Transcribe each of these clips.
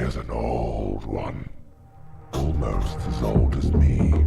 as an old one. Almost as old as me.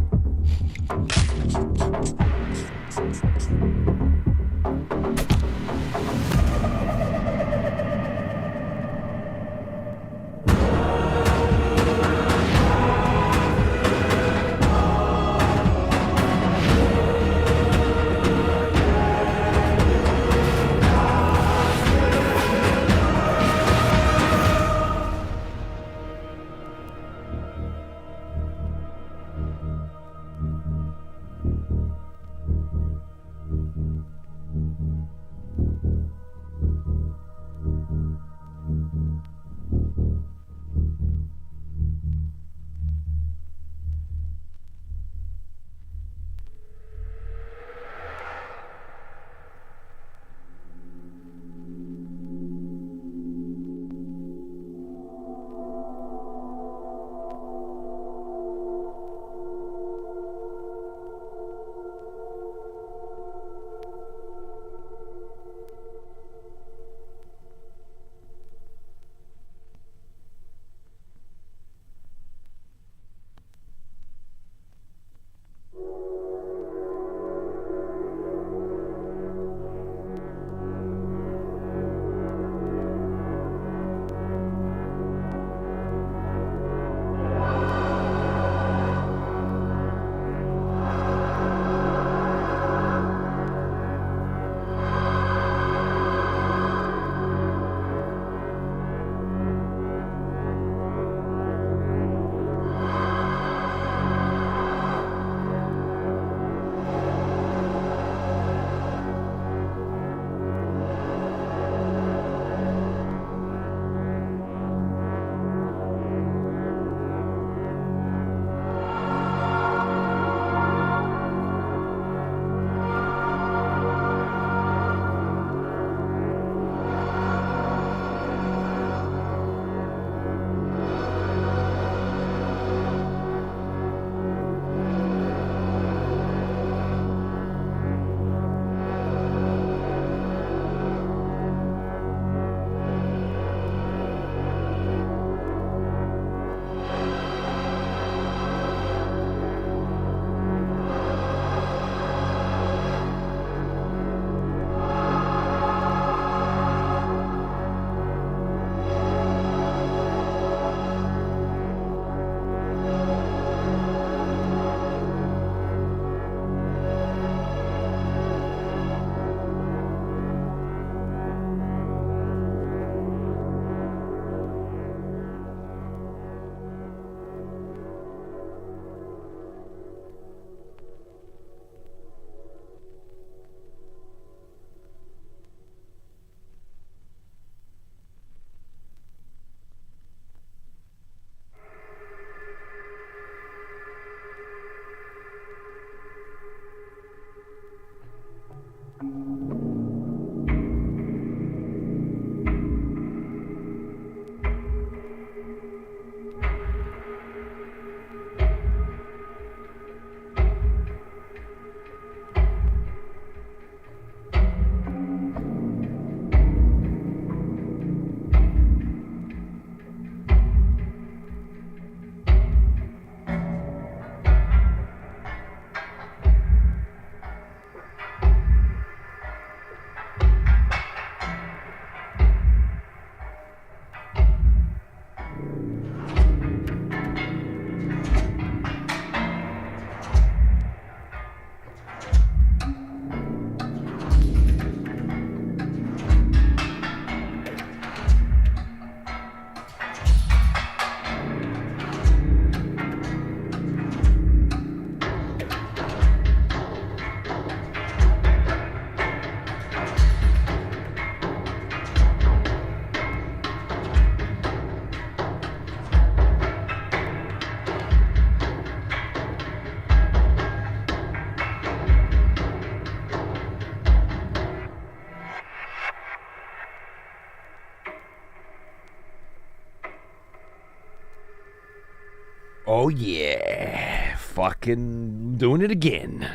Oh yeah, fucking doing it again.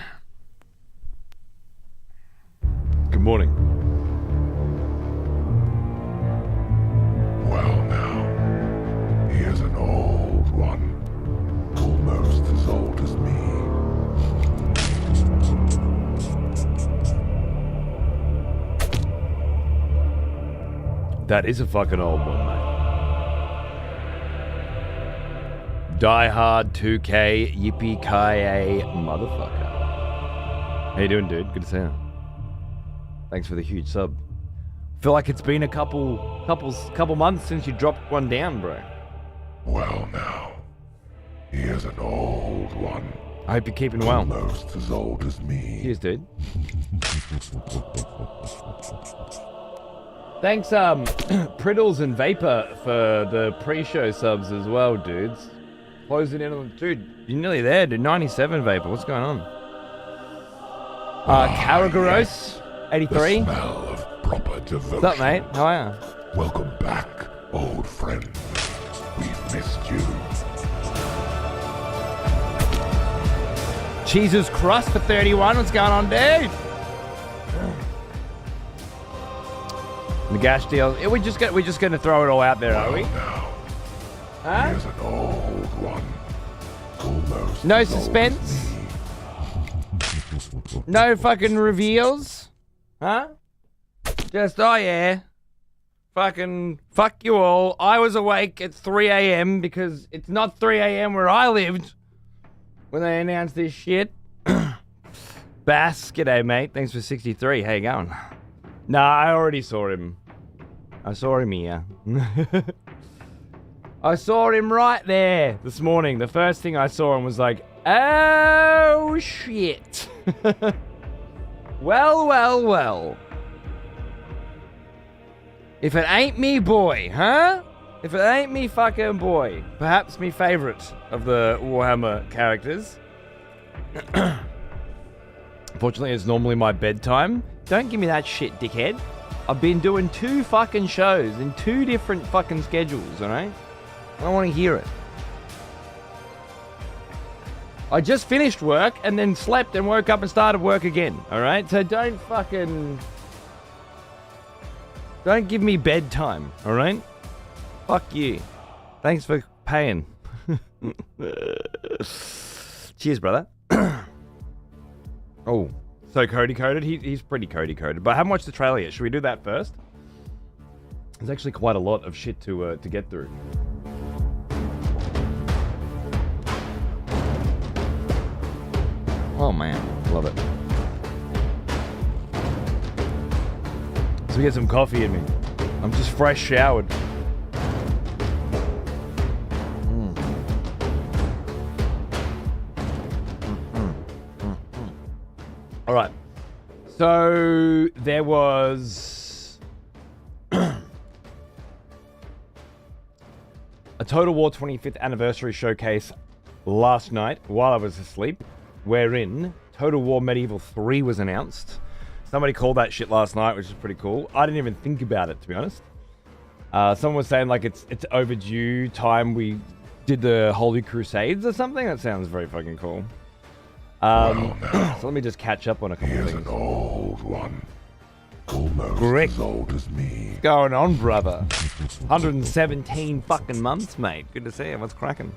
Good morning. Well now, That is a fucking old one, mate. Die Hard 2K Yippee Ki motherfucker. How you doing, dude? Good to see you. Thanks for the huge sub. Feel like it's been a couple months since you dropped one down, bro. Well now, he is an old one. I hope you're keeping well. Almost as old as me. Cheers, dude. Thanks, Priddles and Vapor for the pre-show subs as well, dudes. Closing in on... Dude, you're nearly there, dude. 97 Vapor. What's going on? Karagaros, 83. The smell of proper devotion. What's up, mate? How are you? Welcome back, old friend. We've missed you. Jesus Crust for 31. What's going on, dude? Nagash deal. We're just gonna throw it all out there, are we? Now, Huh? he is an old one. Almost No as old suspense? as me. No fucking reveals? Huh? Just, oh yeah. Fucking fuck you all. I was awake at 3 a.m. because it's not 3 a.m. where I lived when they announced this shit. Bass, g'day mate. Thanks for 63. How you going? Nah, I already saw him. I saw him here. I saw him right there this morning. The first thing I saw him was like, oh shit. Well. If it ain't me boy, huh? If it ain't me fucking boy. Perhaps me favorite of the Warhammer characters. Unfortunately, it's normally my bedtime. Don't give me that shit, dickhead. I've been doing 2 fucking shows in 2 different fucking schedules, alright? I don't want to hear it. I just finished work and then slept and woke up and started work again, alright? So don't give me bedtime, alright? Fuck you. Thanks for paying. Cheers, brother. Oh, so Cody-coded? He's pretty Cody-coded. But I haven't watched the trailer yet. Should we do that first? There's actually quite a lot of shit to get through. Oh man, love it. So we get some coffee in me. I'm just fresh showered. All right. So there was a Total War 25th anniversary showcase last night while I was asleep, wherein Total War Medieval 3 was announced. Somebody called that shit last night, which is pretty cool. I didn't even think about it, to be honest. Someone was saying like it's overdue time we did the Holy Crusades or something. That sounds very fucking cool. So let me just catch up on a couple He of is things. an old one. Almost Correct. as old as me. What's going on, brother? 117 fucking months, mate. Good to see you. What's cracking?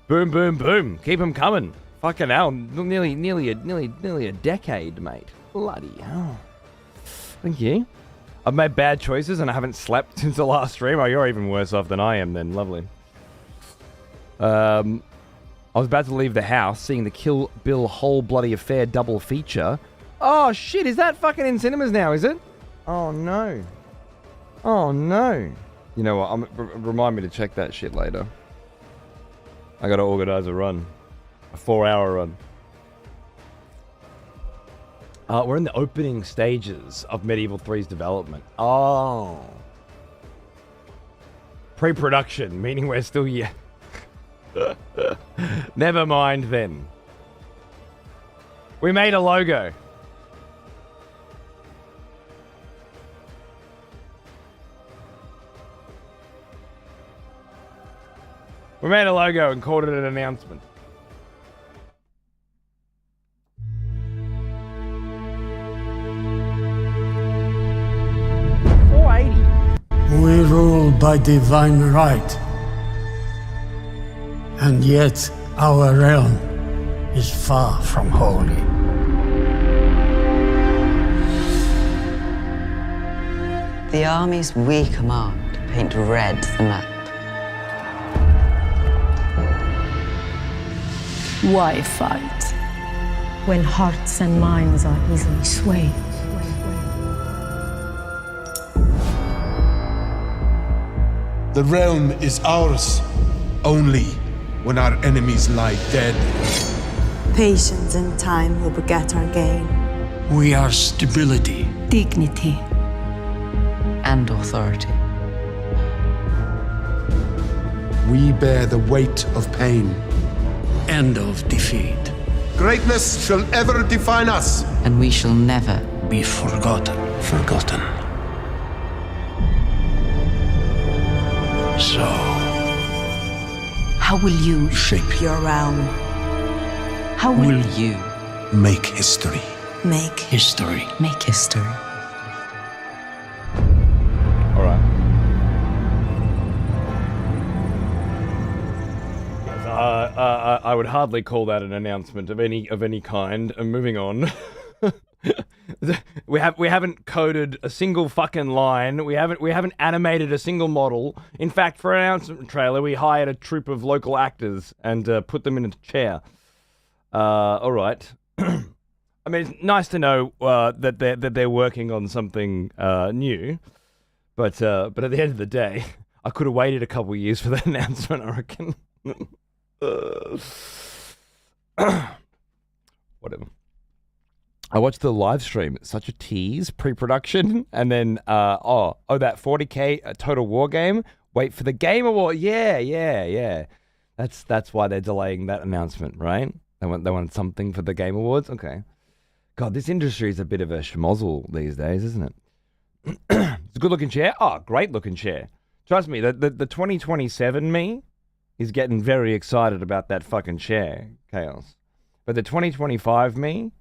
Boom, boom, boom. Keep them coming. Fucking hell. Nearly a decade, mate. Bloody hell. Thank you. I've made bad choices and I haven't slept since the last stream. Oh, you're even worse off than I am then. Lovely. I was about to leave the house, seeing the Kill Bill Whole Bloody Affair double feature. Oh shit, is that fucking in cinemas now, is it? Oh no. Oh no. You know what, remind me to check that shit later. I gotta organize a run. A 4-hour run. We're in the opening stages of Medieval 3's development. Oh. Pre-production, meaning we're still yet. Never mind then. We made a logo. We made a logo and called it an announcement. We rule by divine right. And yet our realm is far from holy. The armies we command paint red the map. Why fight when hearts and minds are easily swayed? The realm is ours only when our enemies lie dead. Patience and time will beget our gain. We are stability. Dignity. And authority. We bear the weight of pain. End of defeat. Greatness shall ever define us. And we shall never Be forgotten. Forgotten. So, How will you Shape Your realm, How will will you Make history. make history. make history. All right. Yes, I would hardly call that an announcement of any kind. And moving on. we haven't coded a single fucking line. We haven't animated a single model. In fact, for an announcement trailer, we hired a troupe of local actors and put them in a chair. All right. I mean, it's nice to know that they're working on something new, but at the end of the day, I could have waited a couple of years for that announcement. I reckon. Whatever. I watched the live stream. It's such a tease, pre-production, and then that 40K Total War game. Wait for the Game Award. Yeah. That's why they're delaying that announcement, right? They want something for the Game Awards. Okay. God, this industry is a bit of a schmozzle these days, isn't it? It's a good-looking chair. Oh, great-looking chair. Trust me, the 2027 me is getting very excited about that fucking chair, Chaos. But the 2025 me,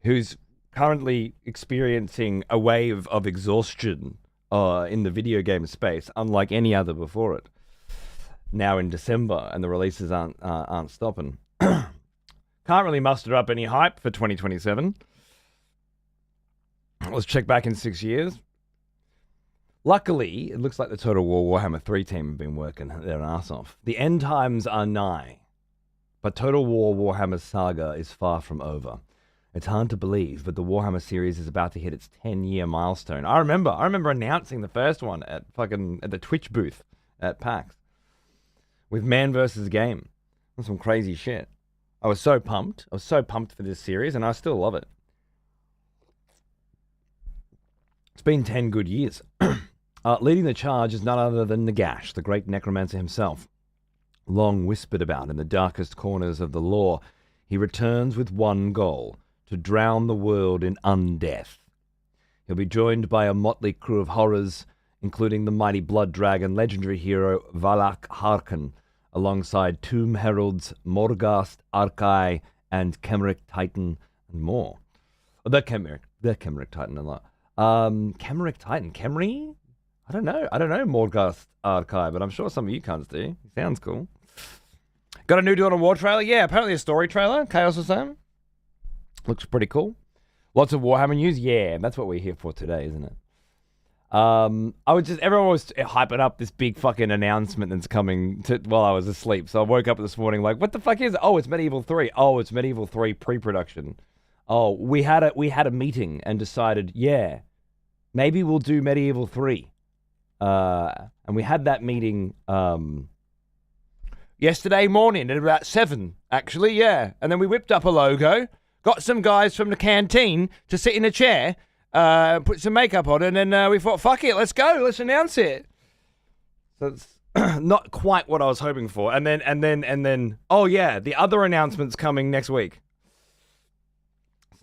who's currently experiencing a wave of exhaustion in the video game space, unlike any other before it, now in December, and the releases aren't stopping. Can't really muster up any hype for 2027. Let's check back in 6 years. Luckily, it looks like the Total War Warhammer 3 team have been working their ass off. The end times are nigh, but Total War Warhammer saga is far from over. It's hard to believe, but the Warhammer series is about to hit its 10-year milestone. I remember announcing the first one at the Twitch booth at PAX with Man vs. Game. That's some crazy shit. I was so pumped. I was so pumped for this series, and I still love it. It's been 10 good years. Leading the charge is none other than Nagash, the great necromancer himself. Long whispered about in the darkest corners of the lore, he returns with one goal: to drown the world in undeath. He'll be joined by a motley crew of horrors, including the mighty blood dragon legendary hero Valak Harkon, alongside Tomb Heralds, Morghast, Arkai, and Kemeric Titan, and more. Oh, the Kemeric Titan a lot. Kemeric Titan, Kemri? I don't know Morghast, Arkai, but I'm sure some of you cunts do. Sounds cool. Got a new Dawn of War trailer? Yeah, apparently a story trailer, Chaos was saying. Looks pretty cool. Lots of Warhammer news? Yeah, that's what we're here for today, isn't it? Everyone was hyping up this big fucking announcement that's coming while I was asleep. So I woke up this morning like, what the fuck is it? Oh, it's Medieval 3. Oh, it's Medieval 3 pre-production. Oh, we had a meeting and decided, yeah, maybe we'll do Medieval 3. And we had that meeting yesterday morning at about 7, actually, yeah. And then we whipped up a logo, got some guys from the canteen to sit in a chair, put some makeup on, and then we thought, fuck it, let's go, let's announce it. So it's not quite what I was hoping for. And then, oh yeah, the other announcement's coming next week.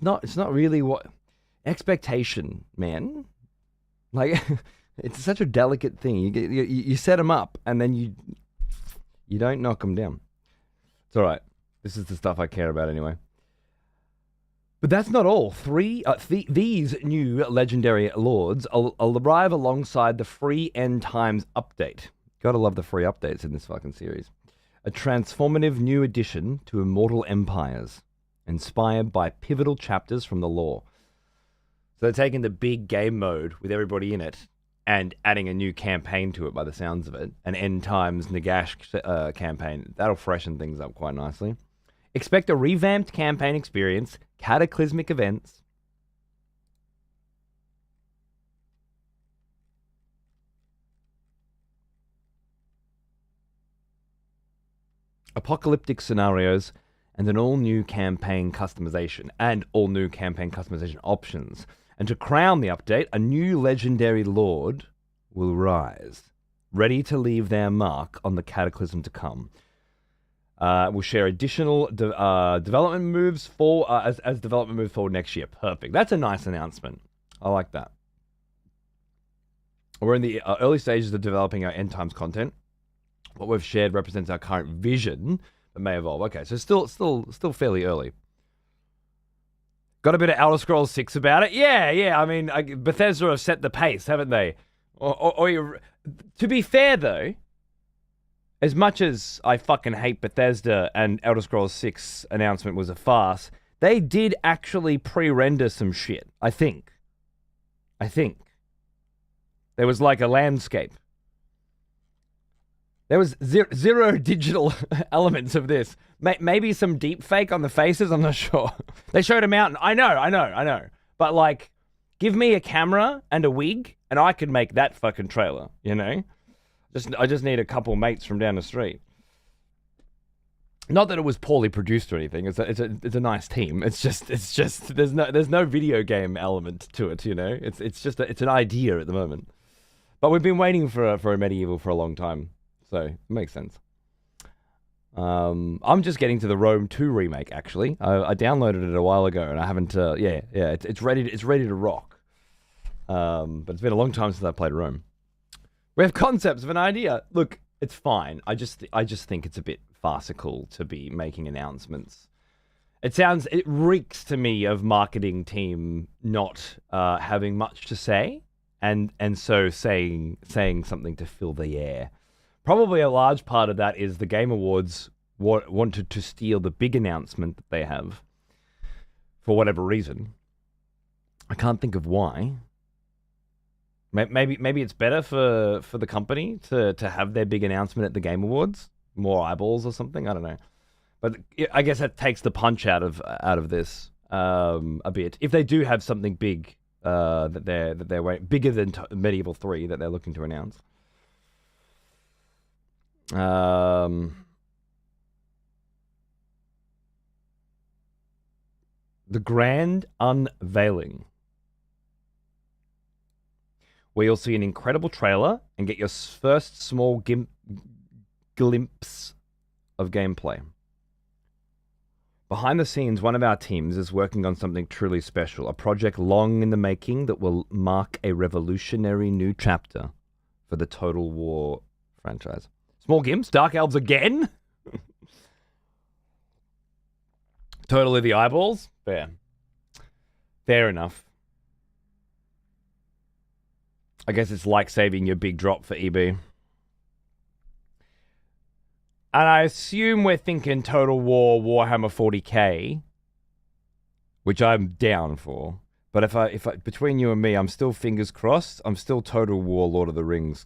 It's not really what expectation, man. Like, it's such a delicate thing. You set them up, and then you don't knock them down. It's all right. This is the stuff I care about anyway. But that's not all. These new legendary lords will arrive alongside the free End Times update. Gotta love the free updates in this fucking series. A transformative new addition to Immortal Empires, inspired by pivotal chapters from the lore. they're taking the big game mode with everybody in it and adding a new campaign to it by the sounds of it. An End Times Nagash campaign. That'll freshen things up quite nicely. Expect a revamped campaign experience, cataclysmic events, apocalyptic scenarios, and an all-new campaign customization, options. And to crown the update, a new legendary lord will rise, ready to leave their mark on the cataclysm to come. We'll share additional development moves as development moves forward next year. Perfect. That's a nice announcement. I like that. We're in the early stages of developing our End Times content. What we've shared represents our current vision, but may evolve. Okay, so still fairly early. Got a bit of Elder Scrolls 6 about it? Yeah. I mean, Bethesda have set the pace, haven't they? To be fair, though, as much as I fucking hate Bethesda and Elder Scrolls 6 announcement was a farce, they did actually pre-render some shit, I think. There was like a landscape. There was zero digital elements of this. Maybe some deep fake on the faces, I'm not sure. They showed a mountain. I know. But like, give me a camera and a wig, and I could make that fucking trailer, you know? I just need a couple mates from down the street. Not that it was poorly produced or anything. It's a nice team. It's just there's no video game element to it, you know? It's an idea at the moment. But we've been waiting for a Medieval for a long time. So, it makes sense. I'm just getting to the Rome 2 remake, actually. I downloaded it a while ago, and I haven't... it's ready to rock. But it's been a long time since I played Rome. We have concepts of an idea. Look, it's fine. I just think it's a bit farcical to be making announcements. It reeks to me of marketing team not having much to say, and so saying something to fill the air. Probably a large part of that is the Game Awards wanted to steal the big announcement that they have for whatever reason. I can't think of why. Maybe it's better for the company to have their big announcement at the Game Awards, more eyeballs or something. I don't know, but I guess that takes the punch out of this a bit. If they do have something big that they're waiting, bigger than Medieval 3 that they're looking to announce. The Grand Unveiling, where you'll see an incredible trailer and get your first small glimpse of gameplay. Behind the scenes, one of our teams is working on something truly special, a project long in the making that will mark a revolutionary new chapter for the Total War franchise. Small gimps, Dark Elves again? Totally the eyeballs? Fair enough. I guess it's like saving your big drop for EB. And I assume we're thinking Total War Warhammer 40k, which I'm down for. But if I between you and me, I'm still fingers crossed. I'm still Total War Lord of the Rings.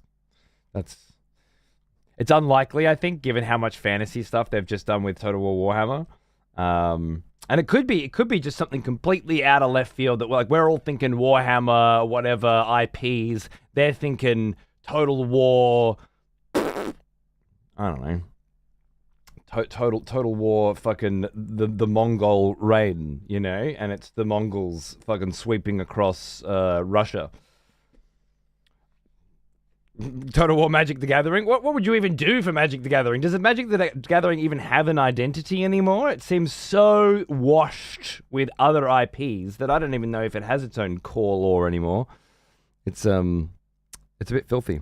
It's unlikely, I think, given how much fantasy stuff they've just done with Total War Warhammer. And it could be just something completely out of left field that we're all thinking Warhammer, whatever IPs. They're thinking Total War. I don't know. Total War, fucking the Mongol raid, you know, and it's the Mongols fucking sweeping across Russia. Total War Magic the Gathering. What would you even do for Magic the Gathering? Does Magic the Gathering even have an identity anymore? It seems so washed with other IPs that I don't even know if it has its own core lore anymore. It's a bit filthy.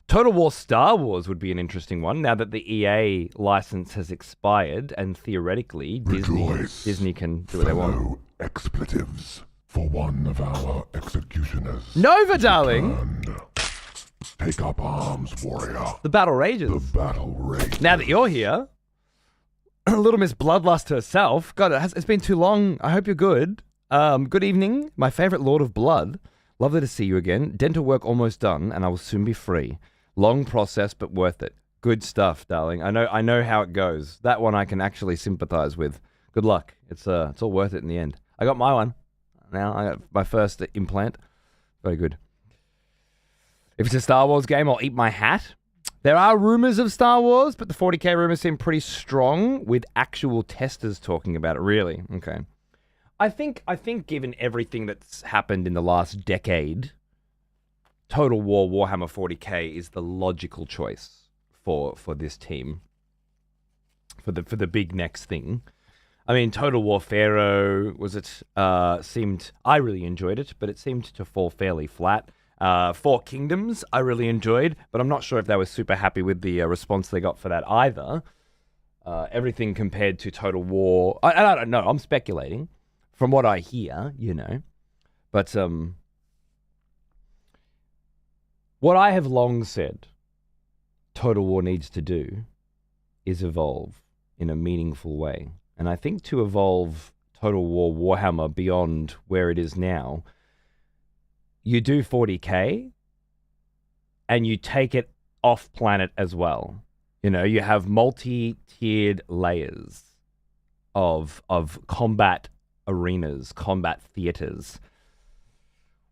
Total War Star Wars would be an interesting one now that the EA license has expired and theoretically Disney can do what they want. Expletives for one of our executioners. Nova, darling! Take up arms, warrior. The battle rages. The battle rages. Now that you're here, Little Miss Bloodlust herself. God, it's been too long. I hope you're good. Good evening, my favorite Lord of Blood. Lovely to see you again. Dental work almost done, and I will soon be free. Long process, but worth it. Good stuff, darling. I know how it goes. That one I can actually sympathize with. Good luck. It's all worth it in the end. I got my one. Now I got my first implant. Very good. If it's a Star Wars game, I'll eat my hat. There are rumors of Star Wars, but the 40k rumors seem pretty strong with actual testers talking about it. Really? Okay. I think given everything that's happened in the last decade, Total War Warhammer 40k is the logical choice for this team. For the big next thing. I mean, Total War Pharaoh seemed, I really enjoyed it, but it seemed to fall fairly flat. Four Kingdoms, I really enjoyed, but I'm not sure if they were super happy with the response they got for that either. Everything compared to Total War, I don't know, I'm speculating from what I hear, you know. But what I have long said Total War needs to do is evolve in a meaningful way. And I think to evolve Total War Warhammer beyond where it is now, you do 40k and you take it off planet as well. You know, you have multi-tiered layers of combat arenas, combat theaters,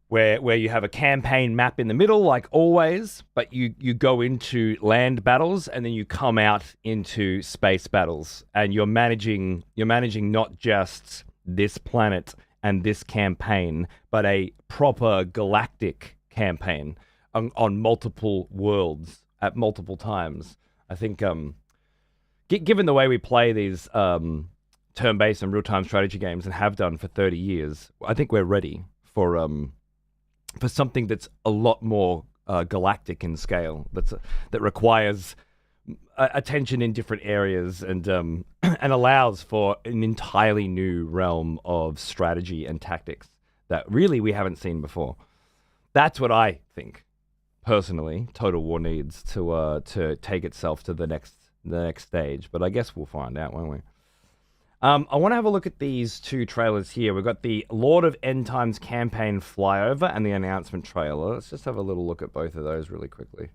where you have a campaign map in the middle, like always, but you go into land battles and then you come out into space battles, and you're managing not just this planet and this campaign, but a proper galactic campaign on multiple worlds at multiple times. I think, given the way we play these turn-based and real-time strategy games and have done for 30 years, I think we're ready for something that's a lot more galactic in scale, that requires attention in different areas and and allows for an entirely new realm of strategy and tactics that really we haven't seen before. That's what I think, personally, Total War needs to take itself to the next stage. But I guess we'll find out, won't we? I want to have a look at these two trailers here. We've got the Lord of End Times campaign flyover and the announcement trailer. Let's just have a little look at both of those really quickly.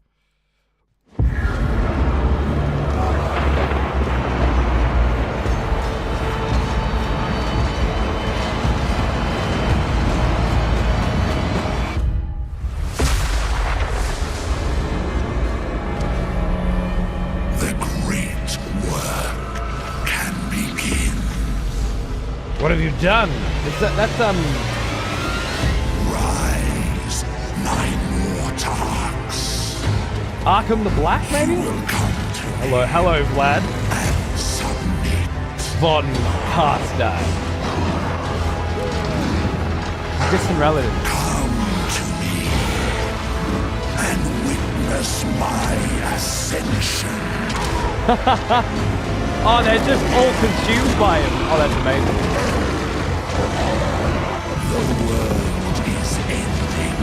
What have you done? That's Rise, my Mortarks. Arkham the Black, maybe? Hello, Vlad. And submit. Von Karstein. Distant relative. Come to me and witness my ascension. Oh, they're just all consumed by him. Oh, that's amazing. The world is ending,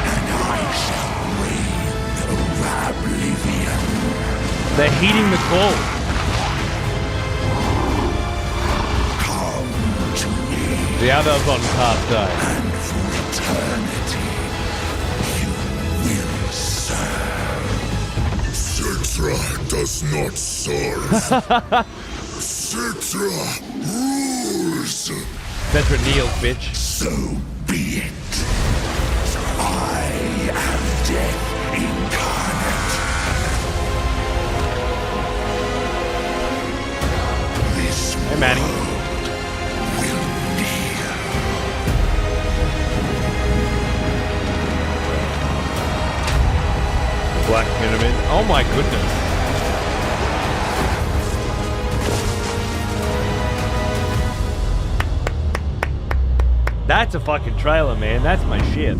and I shall reign over oblivion. They're heeding the call. Come to me, The other Von Karstein. and for eternity you will serve. Citra does not serve. Citra rules. Citra kneels, bitch. So be it. I am death incarnate. This Hey, Manny. will kneel. Black Pyramid. Oh my goodness. That's a fucking trailer, man. That's my shit.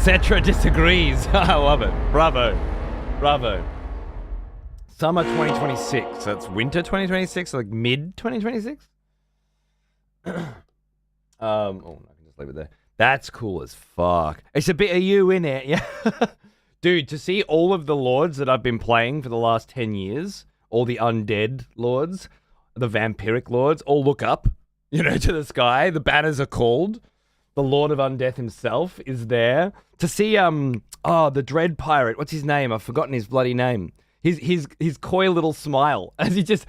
Cetra disagrees. I love it. Bravo. Bravo. Summer 2026. That's winter 2026, like mid 2026? Oh, I can just leave it there. That's cool as fuck. It's a bit of you in it, yeah. Dude, to see all of the lords that I've been playing for the last 10 years, all the undead lords, the vampiric lords, all look up, to the sky. The banners are called. The Lord of Undeath himself is there. To see, the Dread Pirate, what's his name? I've forgotten his bloody name. His coy little smile as he just,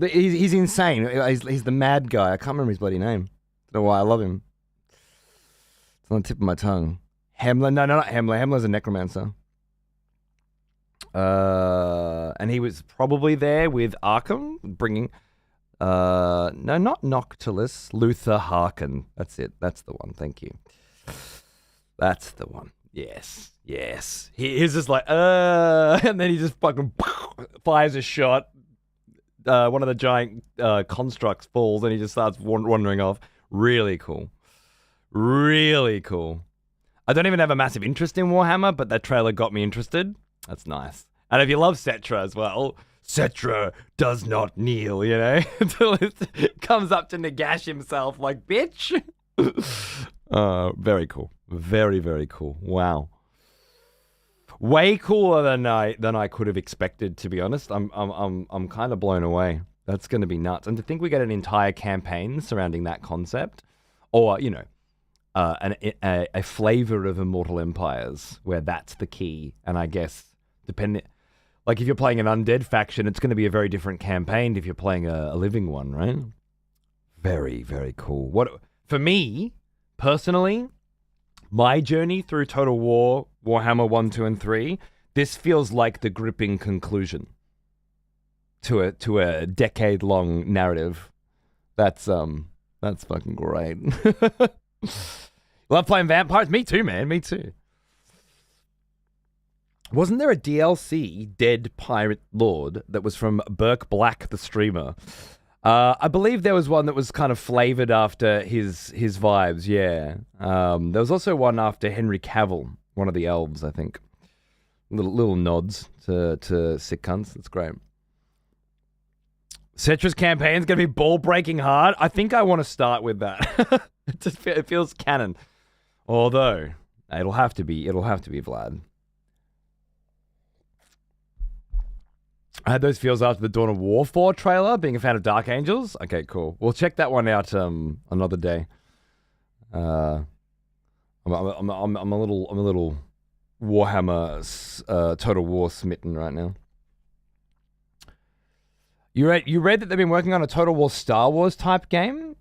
he's insane. He's the mad guy. I can't remember his bloody name. Don't know why I love him. It's on the tip of my tongue. Hamler? No, not Hamler. Hamler's a necromancer. And he was probably there with Arkham, bringing... no, not Noctilus. Luther Harkin. That's it. That's the one. Thank you. That's the one. Yes. He's just like, and then he just fucking fires a shot. One of the giant constructs falls, and he just starts wandering off. Really cool. Really cool. I don't even have a massive interest in Warhammer, but that trailer got me interested. That's nice. And if you love Cetra as well, Cetra does not kneel, until it comes up to Nagash himself like, bitch. Very cool. Very, very cool. Wow. Way cooler than I could have expected, to be honest. I'm kind of blown away. That's going to be nuts. And to think we get an entire campaign surrounding that concept, or a flavor of Immortal Empires where that's the key. And I guess like if you're playing an undead faction, it's going to be a very different campaign if you're playing a living one, right? Very, very cool. For me personally, my journey through Total War, Warhammer 1, 2, and 3, this feels like the gripping conclusion to a decade-long narrative. That's fucking great. Love playing vampires? Me too, man. Me too. Wasn't there a DLC, Dead Pirate Lord, that was from Burke Black, the streamer? I believe there was one that was kind of flavored after his vibes, yeah. There was also one after Henry Cavill, one of the elves, I think. Little nods to sick cunts. That's great. Cetra's campaign's going to be ball-breaking hard. I think I want to start with that. It feels canon. Although, it'll have to be Vlad. I had those feels after the Dawn of War 4 trailer, being a fan of Dark Angels. Okay, cool. We'll check that one out another day. I'm a little Warhammer Total War smitten right now. You read that they've been working on a Total War Star Wars type game?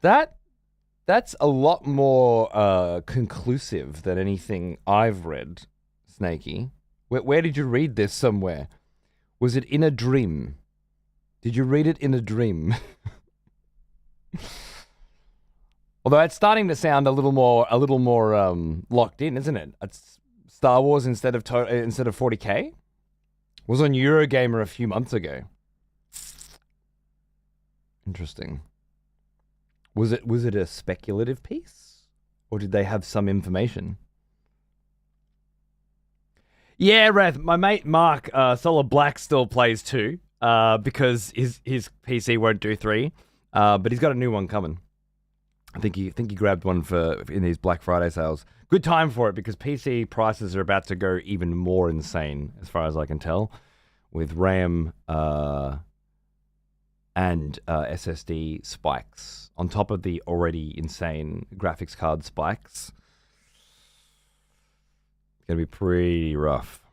That's a lot more conclusive than anything I've read, Snakey. Where did you read this somewhere? Was it in a dream? Did you read it in a dream? Although it's starting to sound a little more locked in, isn't it? It's Star Wars instead of 40K. Was on Eurogamer a few months ago. Interesting. Was it a speculative piece, or did they have some information? Yeah, Rath, my mate Mark, Solid Black still plays 2, because his PC won't do 3, but he's got a new one coming. I think he grabbed one in these Black Friday sales. Good time for it, because PC prices are about to go even more insane, as far as I can tell, with RAM and SSD spikes on top of the already insane graphics card spikes. Gonna be pretty rough.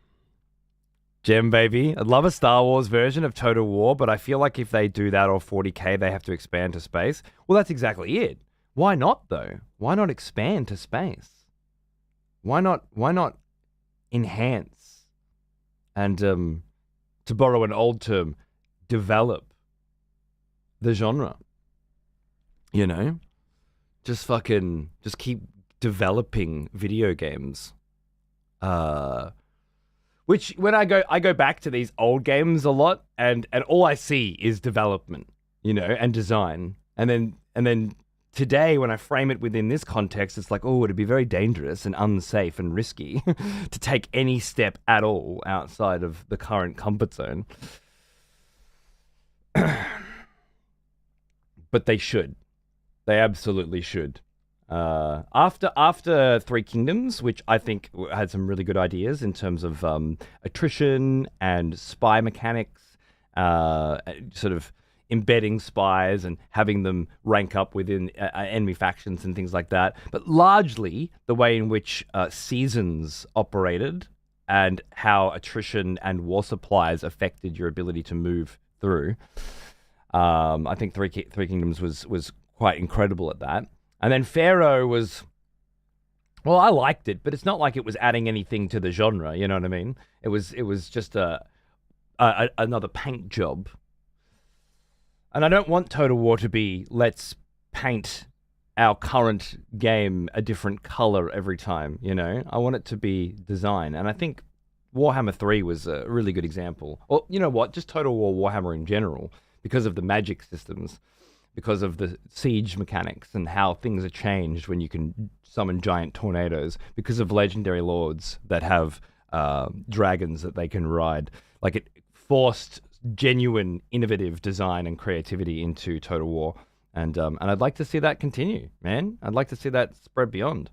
Gem, baby. I'd love a Star Wars version of Total War, but I feel like if they do that or 40K, they have to expand to space. Well, that's exactly it. Why not, though? Why not expand to space? Why not enhance and, to borrow an old term, develop the genre? Just keep developing video games. Which when I go back to these old games a lot, and all I see is development, and design, and then today when I frame it within this context, it's like, oh, it'd be very dangerous and unsafe and risky to take any step at all outside of the current comfort zone. But they should. They absolutely should. After Three Kingdoms, which I think had some really good ideas in terms of attrition and spy mechanics, sort of embedding spies and having them rank up within enemy factions and things like that. But largely, the way in which seasons operated and how attrition and war supplies affected your ability to move through. I think Three Kingdoms was quite incredible at that. And then Pharaoh was, well, I liked it, but it's not like it was adding anything to the genre. You know what I mean? It was just another paint job. And I don't want Total War to be, let's paint our current game a different color every time, you know? I want it to be design. And I think Warhammer 3 was a really good example. Or, you know what? Just Total War Warhammer in general, because of the magic systems, because of the siege mechanics and how things are changed when you can summon giant tornadoes, because of legendary lords that have dragons that they can ride. Like, it forced genuine innovative design and creativity into Total War. And I'd like to see that continue, man. I'd like to see that spread beyond.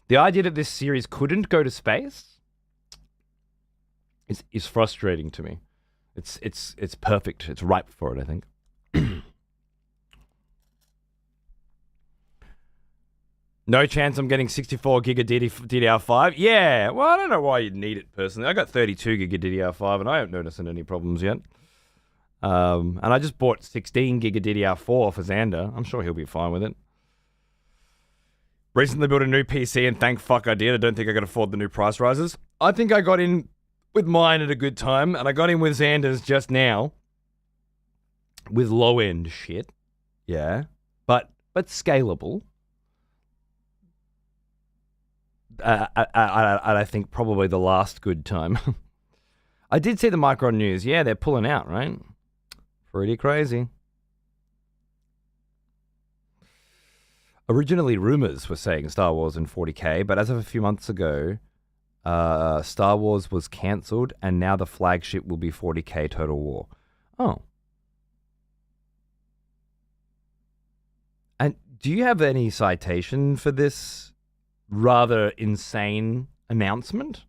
The idea that this series couldn't go to space is frustrating to me. It's perfect. It's ripe for it, I think. No chance I'm getting 64 gig of DDR5. Yeah, well, I don't know why you'd need it personally. I got 32 gig of DDR5 and I haven't noticed any problems yet. And I just bought 16 gig of DDR4 for Xander. I'm sure he'll be fine with it. Recently built a new PC and thank fuck I did. I don't think I could afford the new price rises. I think I got in with mine at a good time, and I got in with Xander's just now with low-end shit. Yeah, but scalable. I think probably the last good time. I did see the Micron news. Yeah, they're pulling out, right? Pretty crazy. Originally, rumors were saying Star Wars in 40K, but as of a few months ago, Star Wars was cancelled, and now the flagship will be 40K Total War. Oh. And do you have any citation for this rather insane announcement?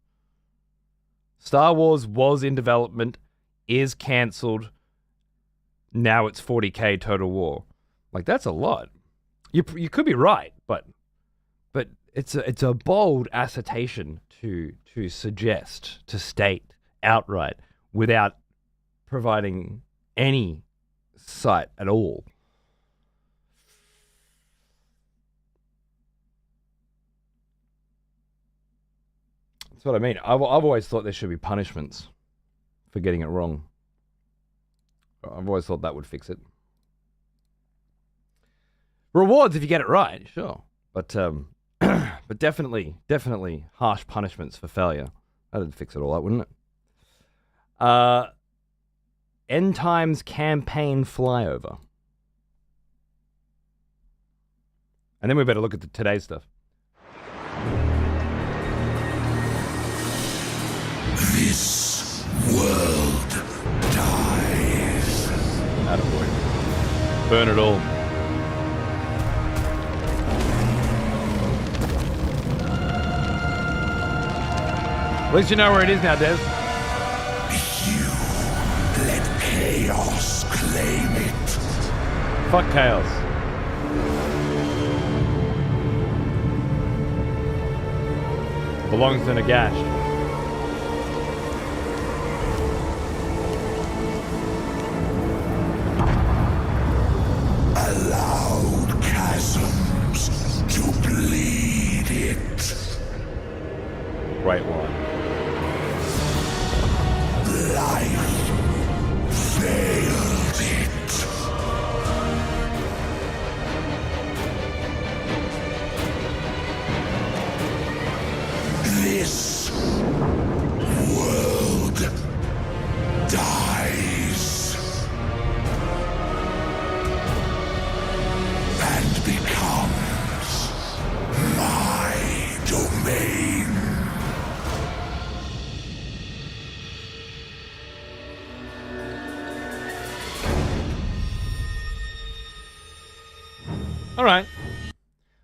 Star Wars was in development, is cancelled, now it's 40K Total War. Like, that's a lot. You could be right, but it's a bold assertion to suggest, to state outright, without providing any cite at all. That's what I mean. I've always thought there should be punishments for getting it wrong. I've always thought that would fix it. Rewards if you get it right, sure. But definitely harsh punishments for failure. That'd fix it all up, wouldn't it? End Times campaign flyover. And then we better look at today's stuff. This world dies. Attaboy. Burn it all. At least you know where it is now, Des. You let chaos claim it. Fuck chaos. Belongs to Nagash. Allowed chasms to bleed it. Great one. Life failed it. This All right.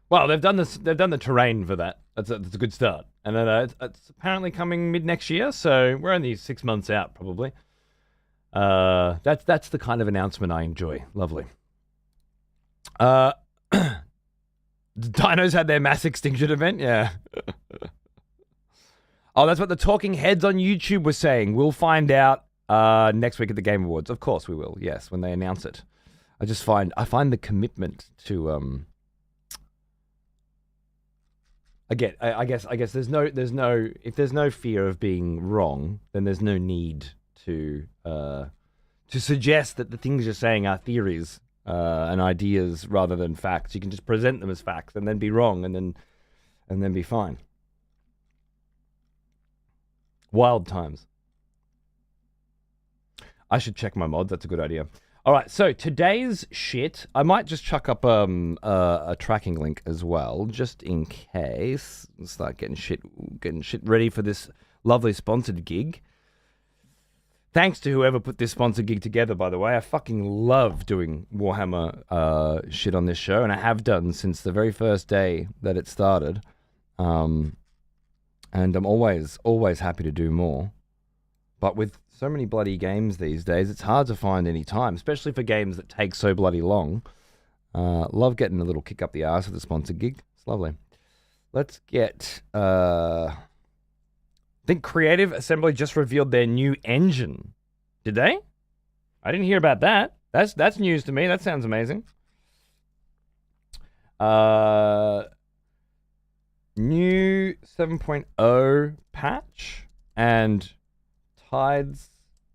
Well, they've done this. They've done the terrain for that. That's a good start. And then it's apparently coming mid next year, so we're only 6 months out probably. That's the kind of announcement I enjoy. Lovely. The dinos had their mass extinction event. Yeah. Oh, that's what the talking heads on YouTube were saying. We'll find out next week at the Game Awards. Of course we will. Yes, when they announce it. I find the commitment to I guess there's no if there's no fear of being wrong, then there's no need to suggest that the things you're saying are theories and ideas rather than facts. You can just present them as facts and then be wrong and then be fine. Wild times. I should check my mods. That's a good idea. All right, so today's shit, I might just chuck up a tracking link as well, just in case. Start getting shit ready for this lovely sponsored gig. Thanks to whoever put this sponsored gig together, by the way. I fucking love doing Warhammer shit on this show, and I have done since the very first day that it started. And I'm always happy to do more. But with so many bloody games these days, it's hard to find any time, especially for games that take so bloody long. Love getting a little kick up the arse with the sponsored gig. It's lovely. Let's get... I think Creative Assembly just revealed their new engine. Did they? I didn't hear about that. That's news to me. That sounds amazing. New 7.0 patch and Tides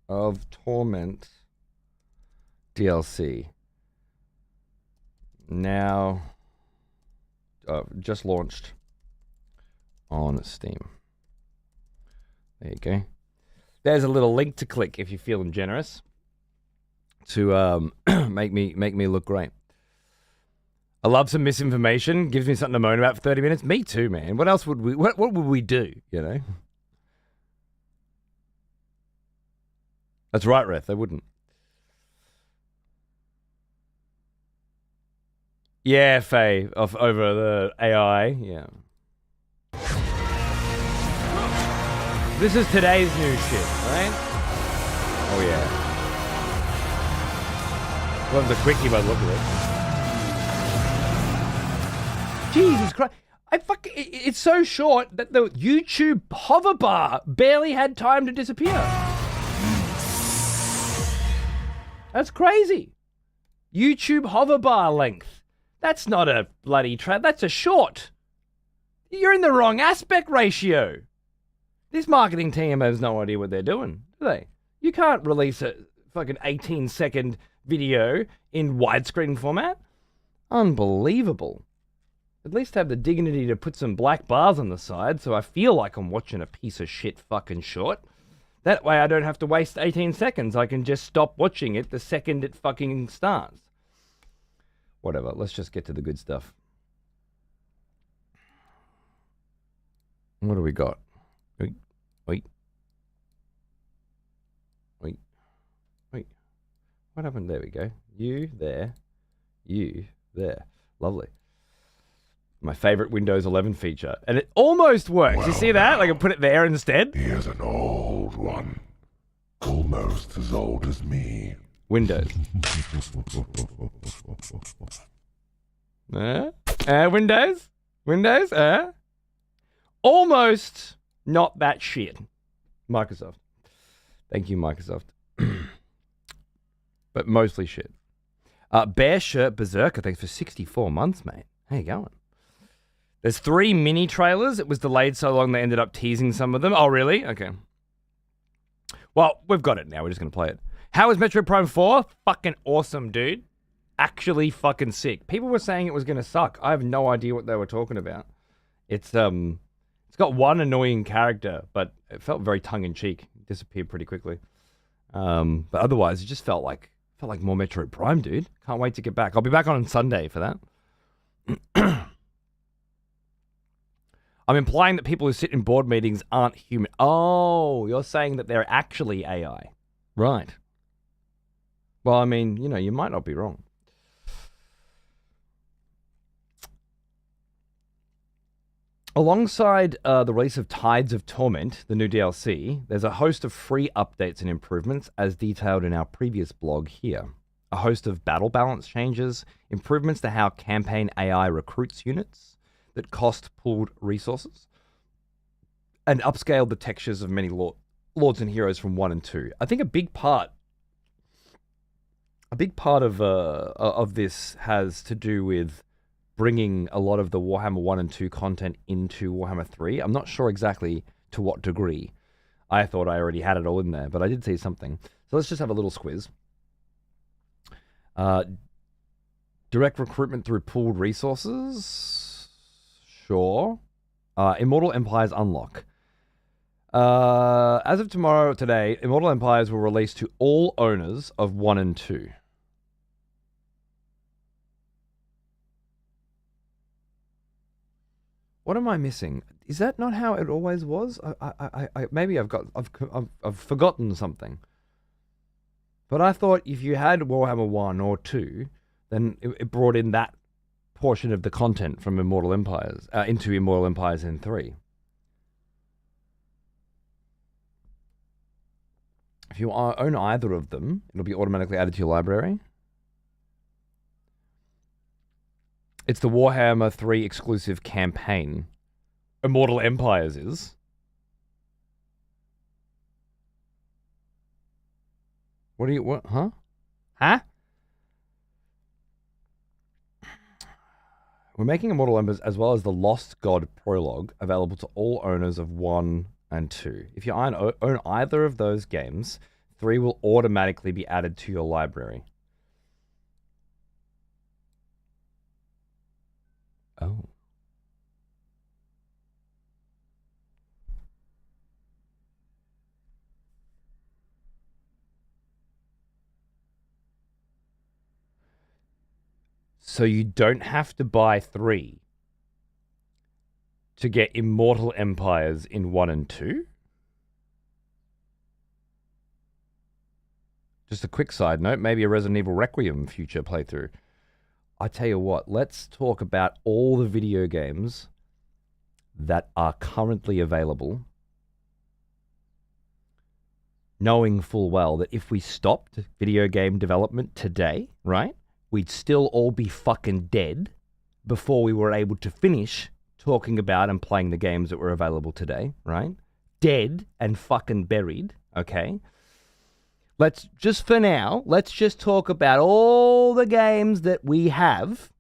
of Torment DLC. Now, just launched on Steam. There you go. There's a little link to click if you're feeling generous to make me look great. I love some misinformation. Gives me something to moan about for 30 minutes. Me too, man. What else would we? What would we do? You know. That's right, Reth. They wouldn't. Yeah, Faye, over the AI. Yeah. This is today's new shit, right? Oh yeah. Well, the quickie by the look of it. Jesus Christ! It's so short that the YouTube hoverbar barely had time to disappear. That's crazy. YouTube hoverbar length. That's not a bloody that's a short. You're in the wrong aspect ratio. This marketing team has no idea what they're doing, do they? You can't release a fucking 18-second video in widescreen format. Unbelievable. At least have the dignity to put some black bars on the side so I feel like I'm watching a piece of shit fucking short. That way I don't have to waste 18 seconds. I can just stop watching it the second it fucking starts. Whatever, let's just get to the good stuff. What do we got? Wait. What happened? There we go. You there. Lovely. My favorite Windows 11 feature. And it almost works. You see that? Like I put it there instead. Here's an old one. Almost as old as me. Windows. Windows? Almost not that shit. Microsoft. Thank you, Microsoft. But mostly shit. Bear Shirt Berserker, thanks for 64 months, mate. How you going? There's 3 mini trailers. It was delayed so long they ended up teasing some of them. Oh, really? Okay. Well, we've got it now. We're just going to play it. How was Metroid Prime 4? Fucking awesome, dude. Actually fucking sick. People were saying it was going to suck. I have no idea what they were talking about. It's got one annoying character, but it felt very tongue-in-cheek. It disappeared pretty quickly. But otherwise, it just felt like more Metroid Prime, dude. Can't wait to get back. I'll be back on Sunday for that. I'm implying that people who sit in board meetings aren't human. Oh, you're saying that they're actually AI. Right. Well, I mean, you know, you might not be wrong. Alongside the release of Tides of Torment, the new DLC, there's a host of free updates and improvements as detailed in our previous blog here. A host of battle balance changes, improvements to how campaign AI recruits units that cost pooled resources, and upscaled the textures of many lords and heroes from 1 and 2. I think a big part of this has to do with bringing a lot of the Warhammer 1 and 2 content into Warhammer 3. I'm not sure exactly to what degree. I thought I already had it all in there, but I did see something. So let's just have a little squiz. Direct recruitment through pooled resources? Sure. Immortal Empires unlock. As of today, Immortal Empires will release to all owners of 1 and 2. What am I missing? Is that not how it always was? Maybe I've forgotten something. But I thought if you had Warhammer 1 or 2, then it brought in that portion of the content from Immortal Empires into Immortal Empires in 3. If you own either of them, it'll be automatically added to your library. It's the Warhammer 3 exclusive campaign. Immortal Empires is. Huh? Huh? We're making Immortal Empires as well as the Lost God prologue available to all owners of 1 and 2. If you own either of those games, 3 will automatically be added to your library. Oh. So you don't have to buy 3 to get Immortal Empires in 1 and 2? Just a quick side note, maybe a Resident Evil Requiem future playthrough. I tell you what, let's talk about all the video games that are currently available, knowing full well that if we stopped video game development today, right, we'd still all be fucking dead before we were able to finish talking about and playing the games that were available today, right? Dead and fucking buried, okay? Let's just, for now, let's just talk about all the games that we have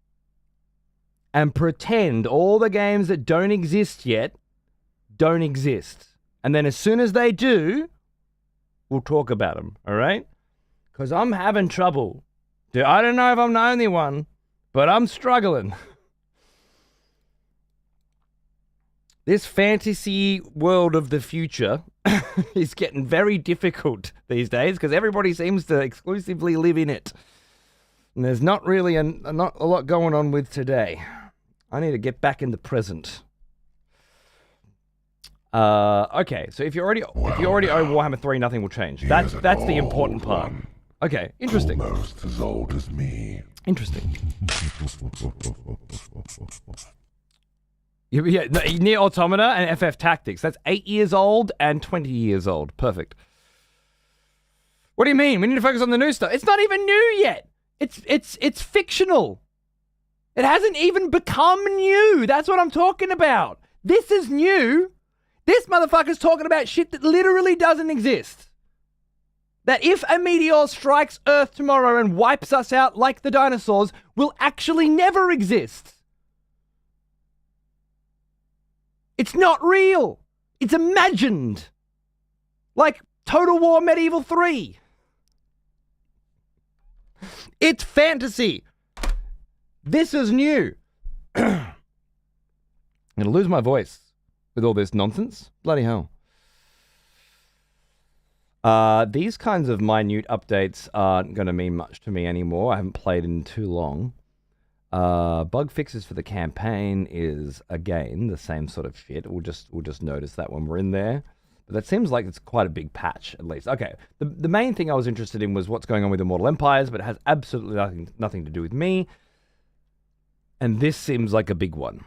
and pretend all the games that don't exist yet don't exist. And then as soon as they do, we'll talk about them, all right? Because I'm having trouble. I don't know if I'm the only one, but I'm struggling. This fantasy world of the future is getting very difficult these days because everybody seems to exclusively live in it. And there's not really not a lot going on with today. I need to get back in the present. Okay, so if you already own Warhammer 3, nothing will change. That's the important part. Okay, interesting. Almost as old as me. Interesting. Yeah, Near Automata and FF Tactics. That's 8 years old and 20 years old. Perfect. What do you mean? We need to focus on the new stuff. It's not even new yet. It's fictional. It hasn't even become new. That's what I'm talking about. This is new. This motherfucker's talking about shit that literally doesn't exist. That if a meteor strikes Earth tomorrow and wipes us out like the dinosaurs, will actually never exist. It's not real. It's imagined. Like Total War Medieval 3. It's fantasy. This is new. I'm going to lose my voice with all this nonsense. Bloody hell. These kinds of minute updates aren't going to mean much to me anymore. I haven't played in too long. Bug fixes for the campaign is, again, the same sort of shit. We'll just notice that when we're in there. But that seems like it's quite a big patch, at least. Okay, the main thing I was interested in was what's going on with Immortal Empires, but it has absolutely nothing to do with me. And this seems like a big one.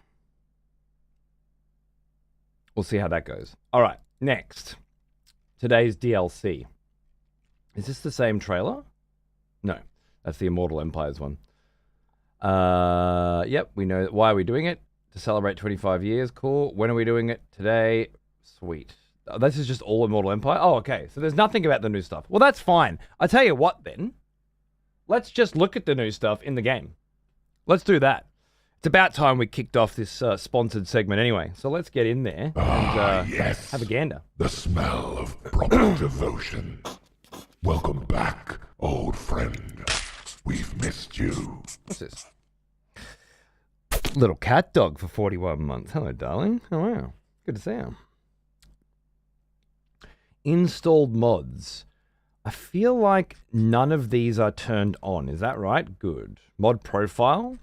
we'll see how that goes. All right, next. Today's DLC. Is this the same trailer? No, that's the Immortal Empires one. Yep, we know. Why are we doing it? To celebrate 25 years. Cool. When are we doing it? Today. Sweet. This is just all Immortal Empire? Oh, okay. So there's nothing about the new stuff. Well, that's fine. I tell you what, then. Let's just look at the new stuff in the game. Let's do that. It's about time we kicked off this sponsored segment anyway. So let's get in there and Yes. have a gander. The smell of proper devotion. Welcome back, old friend. We've missed you. What's this? Little cat dog for 41 months. Hello, darling. Oh, wow. Good to see you. Installed mods. I feel like none of these are turned on. Is that right? Good. Mod profile.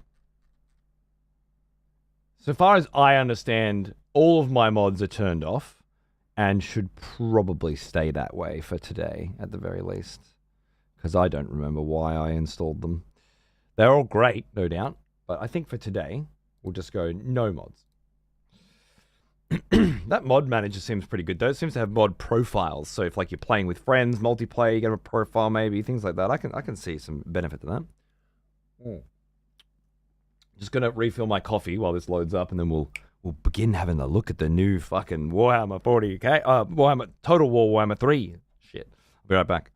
So far as I understand, all of my mods are turned off and should probably stay that way for today at the very least. Because I don't remember why I installed them. They're all great, no doubt. But I think for today, we'll just go no mods. That mod manager seems pretty good though. It seems to have mod profiles. So if like you're playing with friends, multiplayer, you get a profile maybe, things like that. I can see some benefit to that. Just gonna refill my coffee while this loads up, and then we'll begin having a look at the new fucking Warhammer 40k, Warhammer Total War Warhammer 3 shit. I'll be right back.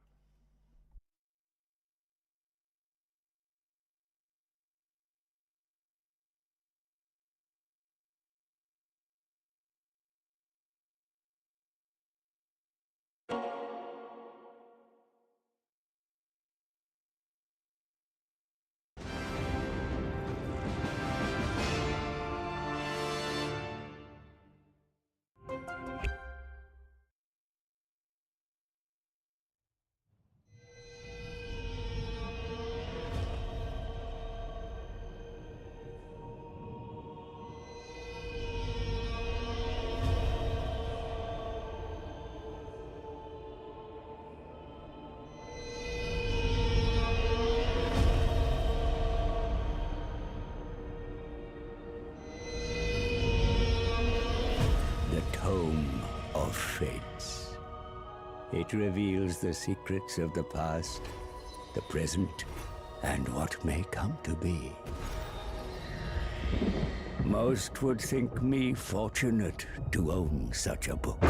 Fates. It reveals the secrets of the past, the present, and what may come to be. Most would think me fortunate to own such a book,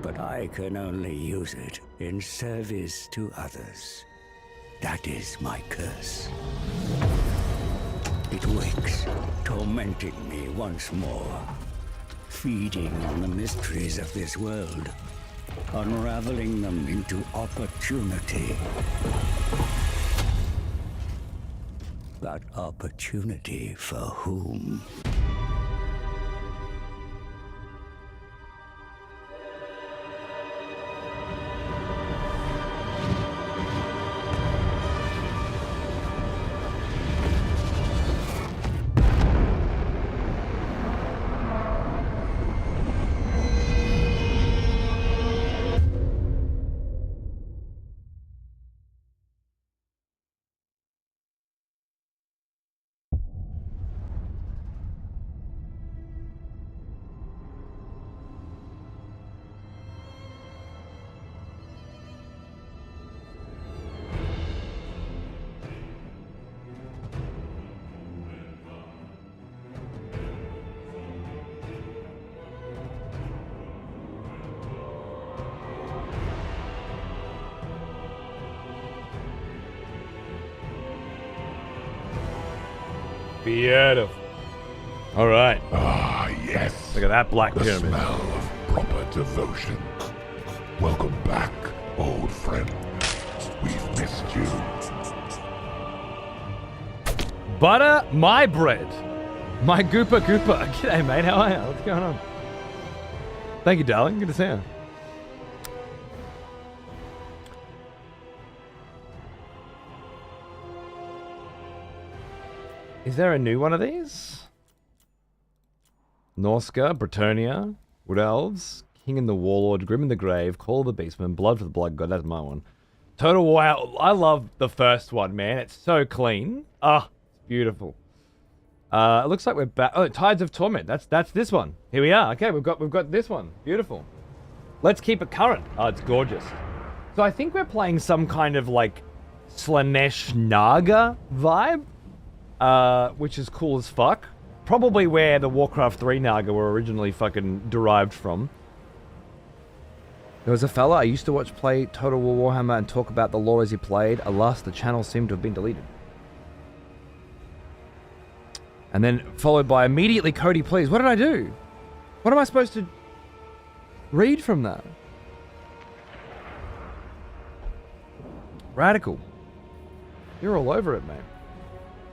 but I can only use it in service to others. That is my curse. It wakes, tormenting me once more. Feeding on the mysteries of this world, unraveling them into opportunity. But opportunity for whom? Beautiful. All right. Ah, yes. Look at that black The pyramid. smell of proper devotion. Welcome back, old friend. We've missed you. Butter my bread. My Goopa Goopa. G'day, mate. How are you? What's going on? Thank you, darling. Good to see you. Is there a new one of these? Norska, Bretonnia, Wood Elves, King and the Warlord, Grim in the Grave, Call of the Beastman, Blood for the Blood God. That's my one. Total War. I love the first one, man. It's so clean. Ah, it's beautiful. It looks like we're back. Oh, Tides of Torment. That's this one. Here we are. Okay, we've got this one. Beautiful. Let's keep it current. Oh, it's gorgeous. So I think we're playing some kind of like Slanesh Naga vibe, which is cool as fuck. Probably where the Warcraft 3 Naga were originally fucking derived from. There was a fella I used to watch play Total War Warhammer and talk about the lore as he played. Alas, the channel seemed to have been deleted. And then followed by immediately, Cody, please. What did I do? What am I supposed to read from that? Radical. You're all over it, mate.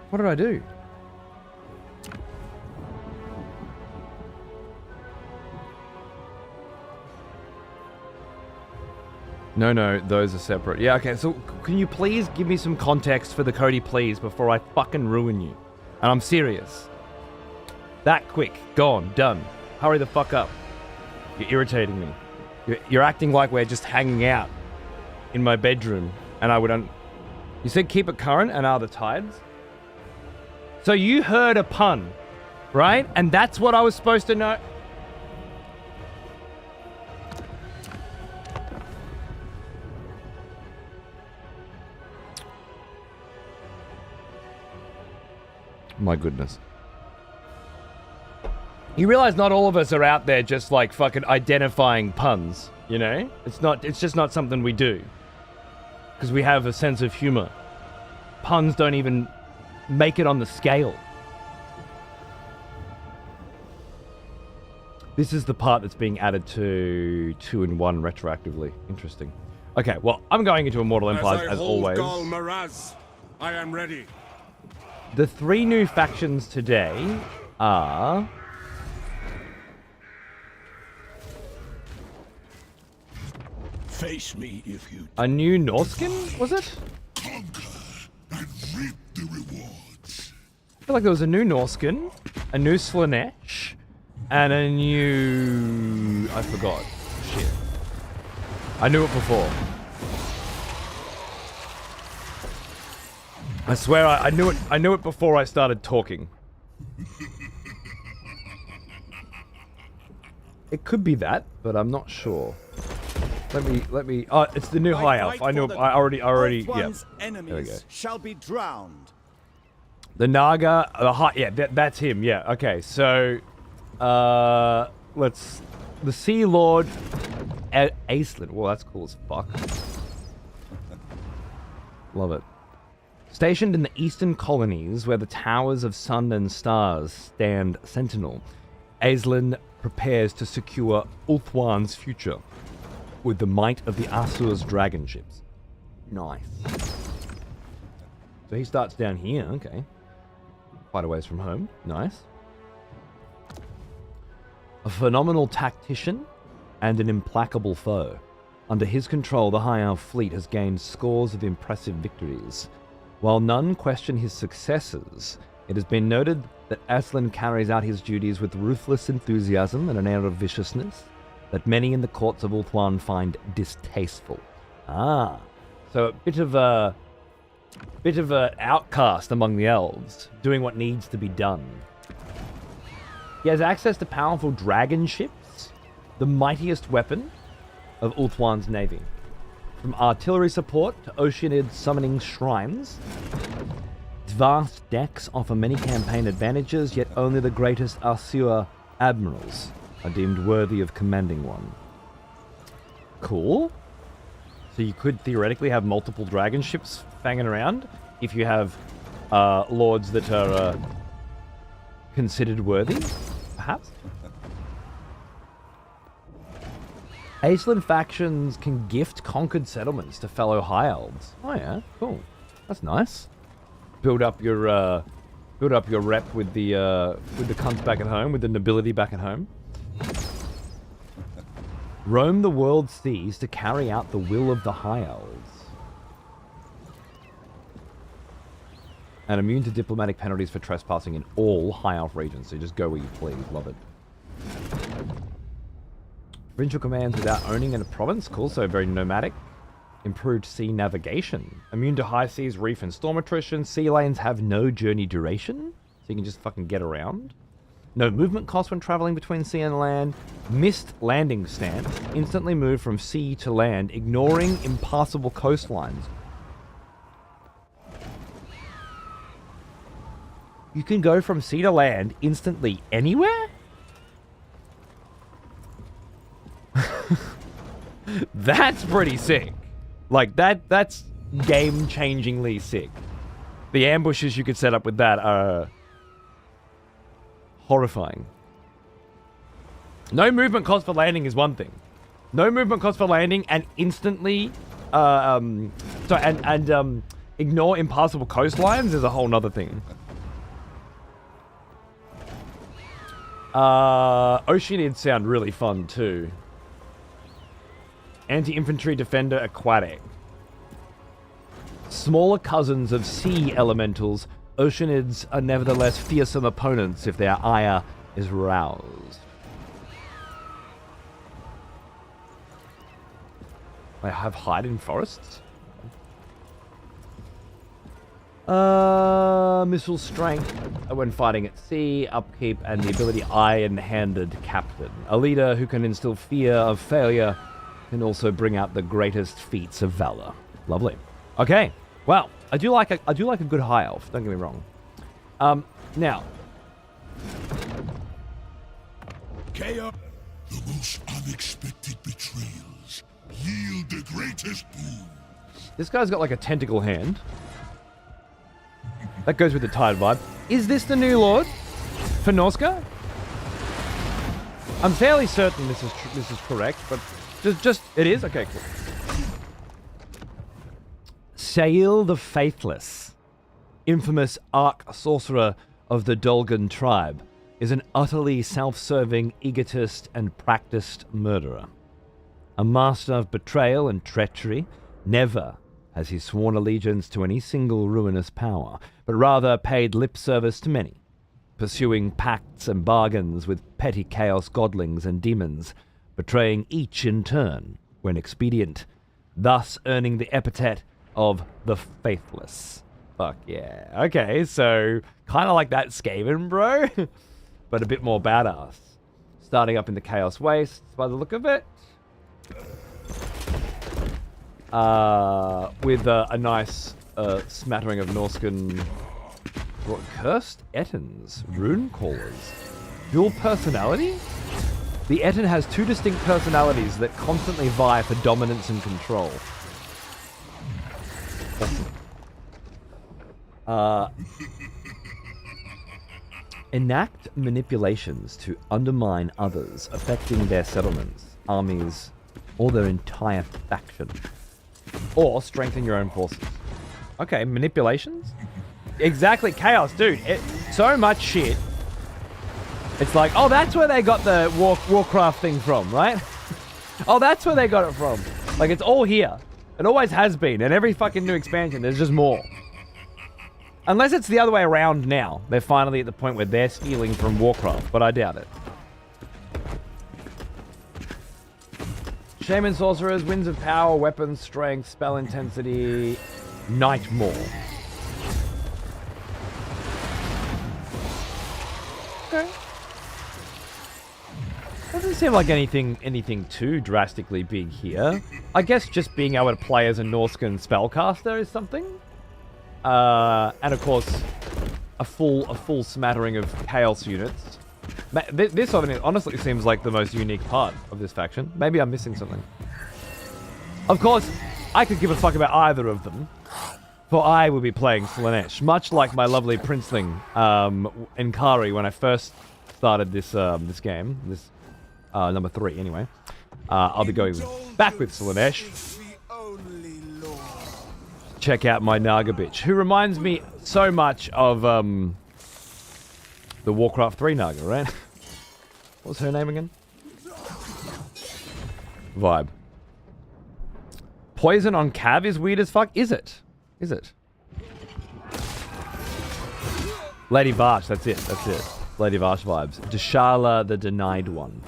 What did I do? No, those are separate. Yeah, okay, so can you please give me some context for the Cody, please, before I fucking ruin you? And I'm serious. That quick. Gone. Done. Hurry the fuck up. You're irritating me. You're acting like we're just hanging out in my bedroom, and I would You said keep it current, and are the tides? So you heard a pun, right? And that's what I was supposed to know. My goodness. You realize not all of us are out there just like fucking identifying puns, you know? It's just not something we do. Because we have a sense of humor. Puns don't even make it on the scale. This is the part that's being added to 2 in 1 retroactively. Interesting. Okay, well, I'm going into Immortal Empires as always. Gal Maraz, I am ready. The 3 new factions today are... Face me if you... A new Norskin, was it? Conquer and reap the rewards. I feel like there was a new Norskin, a new Slanesh, and a new... I forgot. Shit. I knew it before. I swear I knew it before I started talking. It could be that, but I'm not sure. Let me oh, it's the new high elf. I know I already yeah. There we go. Shall be drowned. The Naga, the high, yeah, that's him. Yeah. Okay. So the Sea Lord Aislinn. Well, that's cool as fuck. Love it. Stationed in the eastern colonies, where the towers of sun and stars stand sentinel, Aislinn prepares to secure Ulthuan's future with the might of the Asur's dragon ships. Nice. So he starts down here, okay. Quite a ways from home. Nice. A phenomenal tactician and an implacable foe. Under his control, the High Elf fleet has gained scores of impressive victories. While none question his successes, it has been noted that Aislinn carries out his duties with ruthless enthusiasm and an air of viciousness that many in the courts of Ulthuan find distasteful. Ah, so a bit of an outcast among the elves, doing what needs to be done. He has access to powerful dragon ships, the mightiest weapon of Ulthuan's navy. From artillery support to oceanid summoning shrines, its vast decks offer many campaign advantages, yet only the greatest Asur admirals are deemed worthy of commanding one. Cool. So you could theoretically have multiple dragon ships banging around if you have lords that are considered worthy, perhaps? Aislinn factions can gift conquered settlements to fellow High Elves. Oh yeah, cool. That's nice. Build up your rep with the cunts back at home, with the nobility back at home. Roam the world seas to carry out the will of the High Elves. And immune to diplomatic penalties for trespassing in all High Elf regions. So just go where you please. Love it. Provincial commands without owning in a province. Cool, so very nomadic. Improved sea navigation. Immune to high seas, reef, and storm attrition. Sea lanes have no journey duration. So you can just fucking get around. No movement cost when traveling between sea and land. Missed landing stance. Instantly move from sea to land, ignoring impassable coastlines. You can go from sea to land instantly anywhere? That's pretty sick. Like, that's game-changingly sick. The ambushes you could set up with that are horrifying. No movement cost for landing is one thing. No movement cost for landing and instantly ignore impassable coastlines is a whole nother thing. Oceanids sound really fun too. Anti-infantry defender aquatic. Smaller cousins of sea elementals, Oceanids are nevertheless fearsome opponents if their ire is roused. They have hide in forests? Missile strength when fighting at sea, upkeep, and the ability iron-handed captain. A leader who can instill fear of failure can also bring out the greatest feats of valor. Lovely. Okay. Well, I do like a good high elf. Don't get me wrong. Now. Chaos. The most unexpected betrayals yield the greatest boons. This guy's got like a tentacle hand. That goes with the Tide vibe. Is this the new Lord for Norska? I'm fairly certain this is correct, but just it is? Okay, cool. Sail the Faithless, infamous arch-sorcerer of the Dolgan tribe, is an utterly self-serving egotist and practiced murderer. A master of betrayal and treachery, never has he sworn allegiance to any single ruinous power, but rather paid lip service to many, pursuing pacts and bargains with petty chaos godlings and demons, betraying each in turn when expedient, thus earning the epithet of the Faithless. Fuck yeah. Okay, so kind of like that Skaven, bro, but a bit more badass. Starting up in the Chaos Wastes by the look of it. With a nice smattering of Norscan. What, cursed Ettins, rune callers, dual personality? The Ettin has two distinct personalities that constantly vie for dominance and control. Enact manipulations to undermine others, affecting their settlements, armies, or their entire faction. Or strengthen your own forces. Okay, manipulations? Exactly, chaos, dude. So much shit. It's like, oh, that's where they got the Warcraft thing from, right? Oh, that's where they got it from. Like, it's all here. It always has been. And every fucking new expansion, there's just more. Unless it's the other way around now. They're finally at the point where they're stealing from Warcraft, but I doubt it. Shaman sorcerers, winds of power, weapons, strength, spell intensity, Nightmare. Okay. Doesn't seem like anything too drastically big here. I guess just being able to play as a Norscan spellcaster is something. And of course, a full smattering of chaos units. This honestly seems like the most unique part of this faction. Maybe I'm missing something. Of course, I could give a fuck about either of them, for I will be playing Slaanesh, much like my lovely princeling, Enkari, when I first started this game. This number 3, anyway. I'll be going back with Slaanesh. Check out my Naga bitch, who reminds me so much of the Warcraft 3 Naga, right? What's her name again? Vibe. Poison on Cav is weird as fuck. Is it? Is it? Lady Varsh, that's it. That's it. Lady Varsh vibes. Deshala, the Denied One.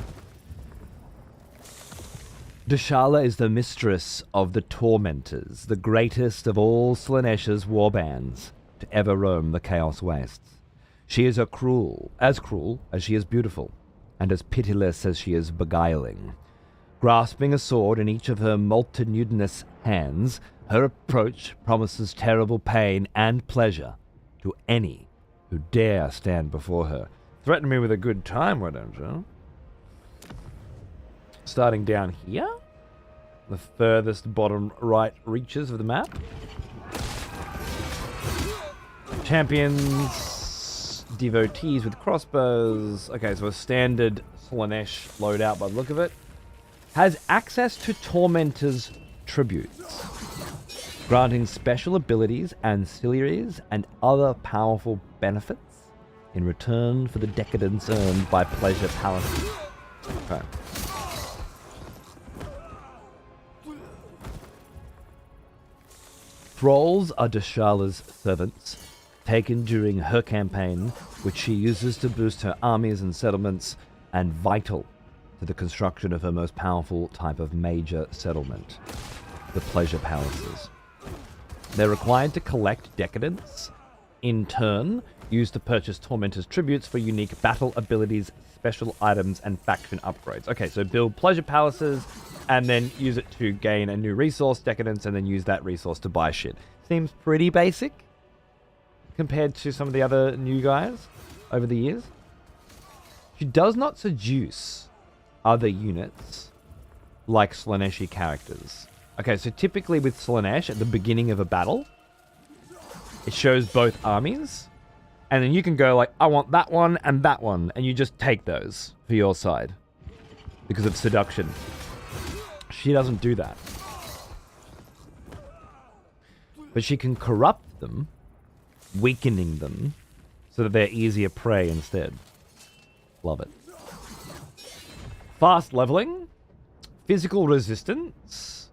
Deshala is the mistress of the Tormentors, the greatest of all Slaanesh's warbands to ever roam the Chaos Wastes. She is as cruel as she is beautiful, and as pitiless as she is beguiling. Grasping a sword in each of her multitudinous hands, her approach promises terrible pain and pleasure to any who dare stand before her. Threaten me with a good time, why don't you? Starting down here, the furthest bottom right reaches of the map. Champions, devotees with crossbows. Okay, so a standard Slaanesh loadout by the look of it. Has access to Tormentor's tributes, granting special abilities, ancillaries, and other powerful benefits in return for the decadence earned by Pleasure Palaces. Okay. Thralls are Deshala's servants, taken during her campaign, which she uses to boost her armies and settlements, and vital to the construction of her most powerful type of major settlement, the Pleasure Palaces. They're required to collect decadence, in turn used to purchase Tormentor's tributes for unique battle abilities, special items, and faction upgrades. Okay, so build Pleasure Palaces, and then use it to gain a new resource, decadence, and then use that resource to buy shit. Seems pretty basic compared to some of the other new guys over the years. She does not seduce other units like Slaaneshi characters. Okay, so typically with Slaanesh, at the beginning of a battle, it shows both armies, and then you can go like, I want that one, and you just take those for your side because of seduction. She doesn't do that. But she can corrupt them, weakening them, so that they're easier prey instead. Love it. Fast leveling, physical resistance,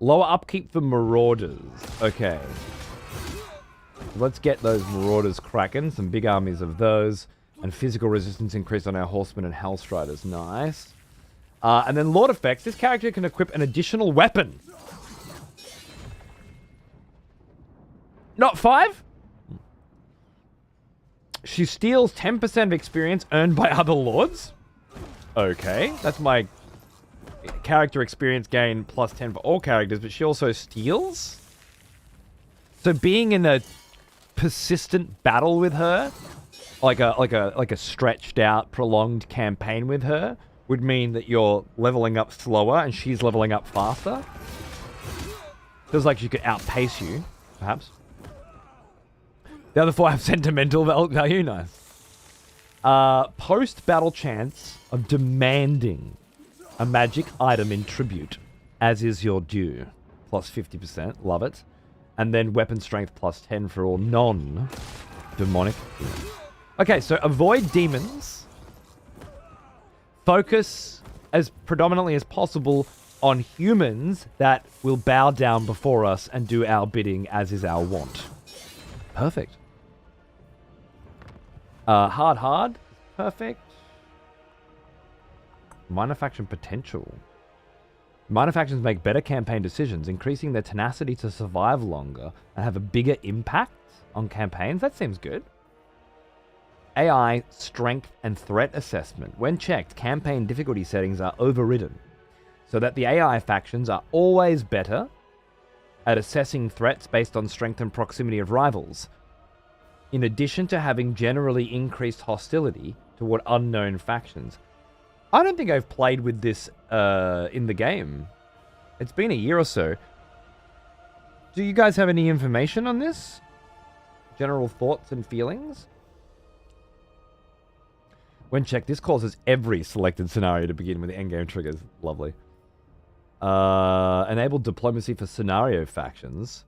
lower upkeep for marauders. Okay. Let's get those marauders cracking. Some big armies of those. And physical resistance increased on our horsemen and hellstriders. Nice. And then Lord effects. This character can equip an additional weapon. Not 5? She steals 10% of experience earned by other lords. Okay, that's my character experience gain plus 10 for all characters, but she also steals? So being in a persistent battle with her, like a stretched out, prolonged campaign with her, would mean that you're leveling up slower and she's leveling up faster. Feels like she could outpace you, perhaps. The other 4 have sentimental value, nice. Post-battle chance of demanding a magic item in tribute, as is your due. Plus 50%, love it. And then weapon strength plus 10 for all non-demonic units. Okay, so avoid demons. Focus as predominantly as possible on humans that will bow down before us and do our bidding as is our want. Perfect. Hard. Perfect. Minor faction potential. Minor factions make better campaign decisions, increasing their tenacity to survive longer and have a bigger impact on campaigns. That seems good. AI, strength, and threat assessment. When checked, campaign difficulty settings are overridden, so that the AI factions are always better at assessing threats based on strength and proximity of rivals, in addition to having generally increased hostility toward unknown factions. I don't think I've played with this in the game. It's been a year or so. Do you guys have any information on this? General thoughts and feelings? When checked, this causes every selected scenario to begin with the endgame triggers. Lovely. Enable diplomacy for scenario factions.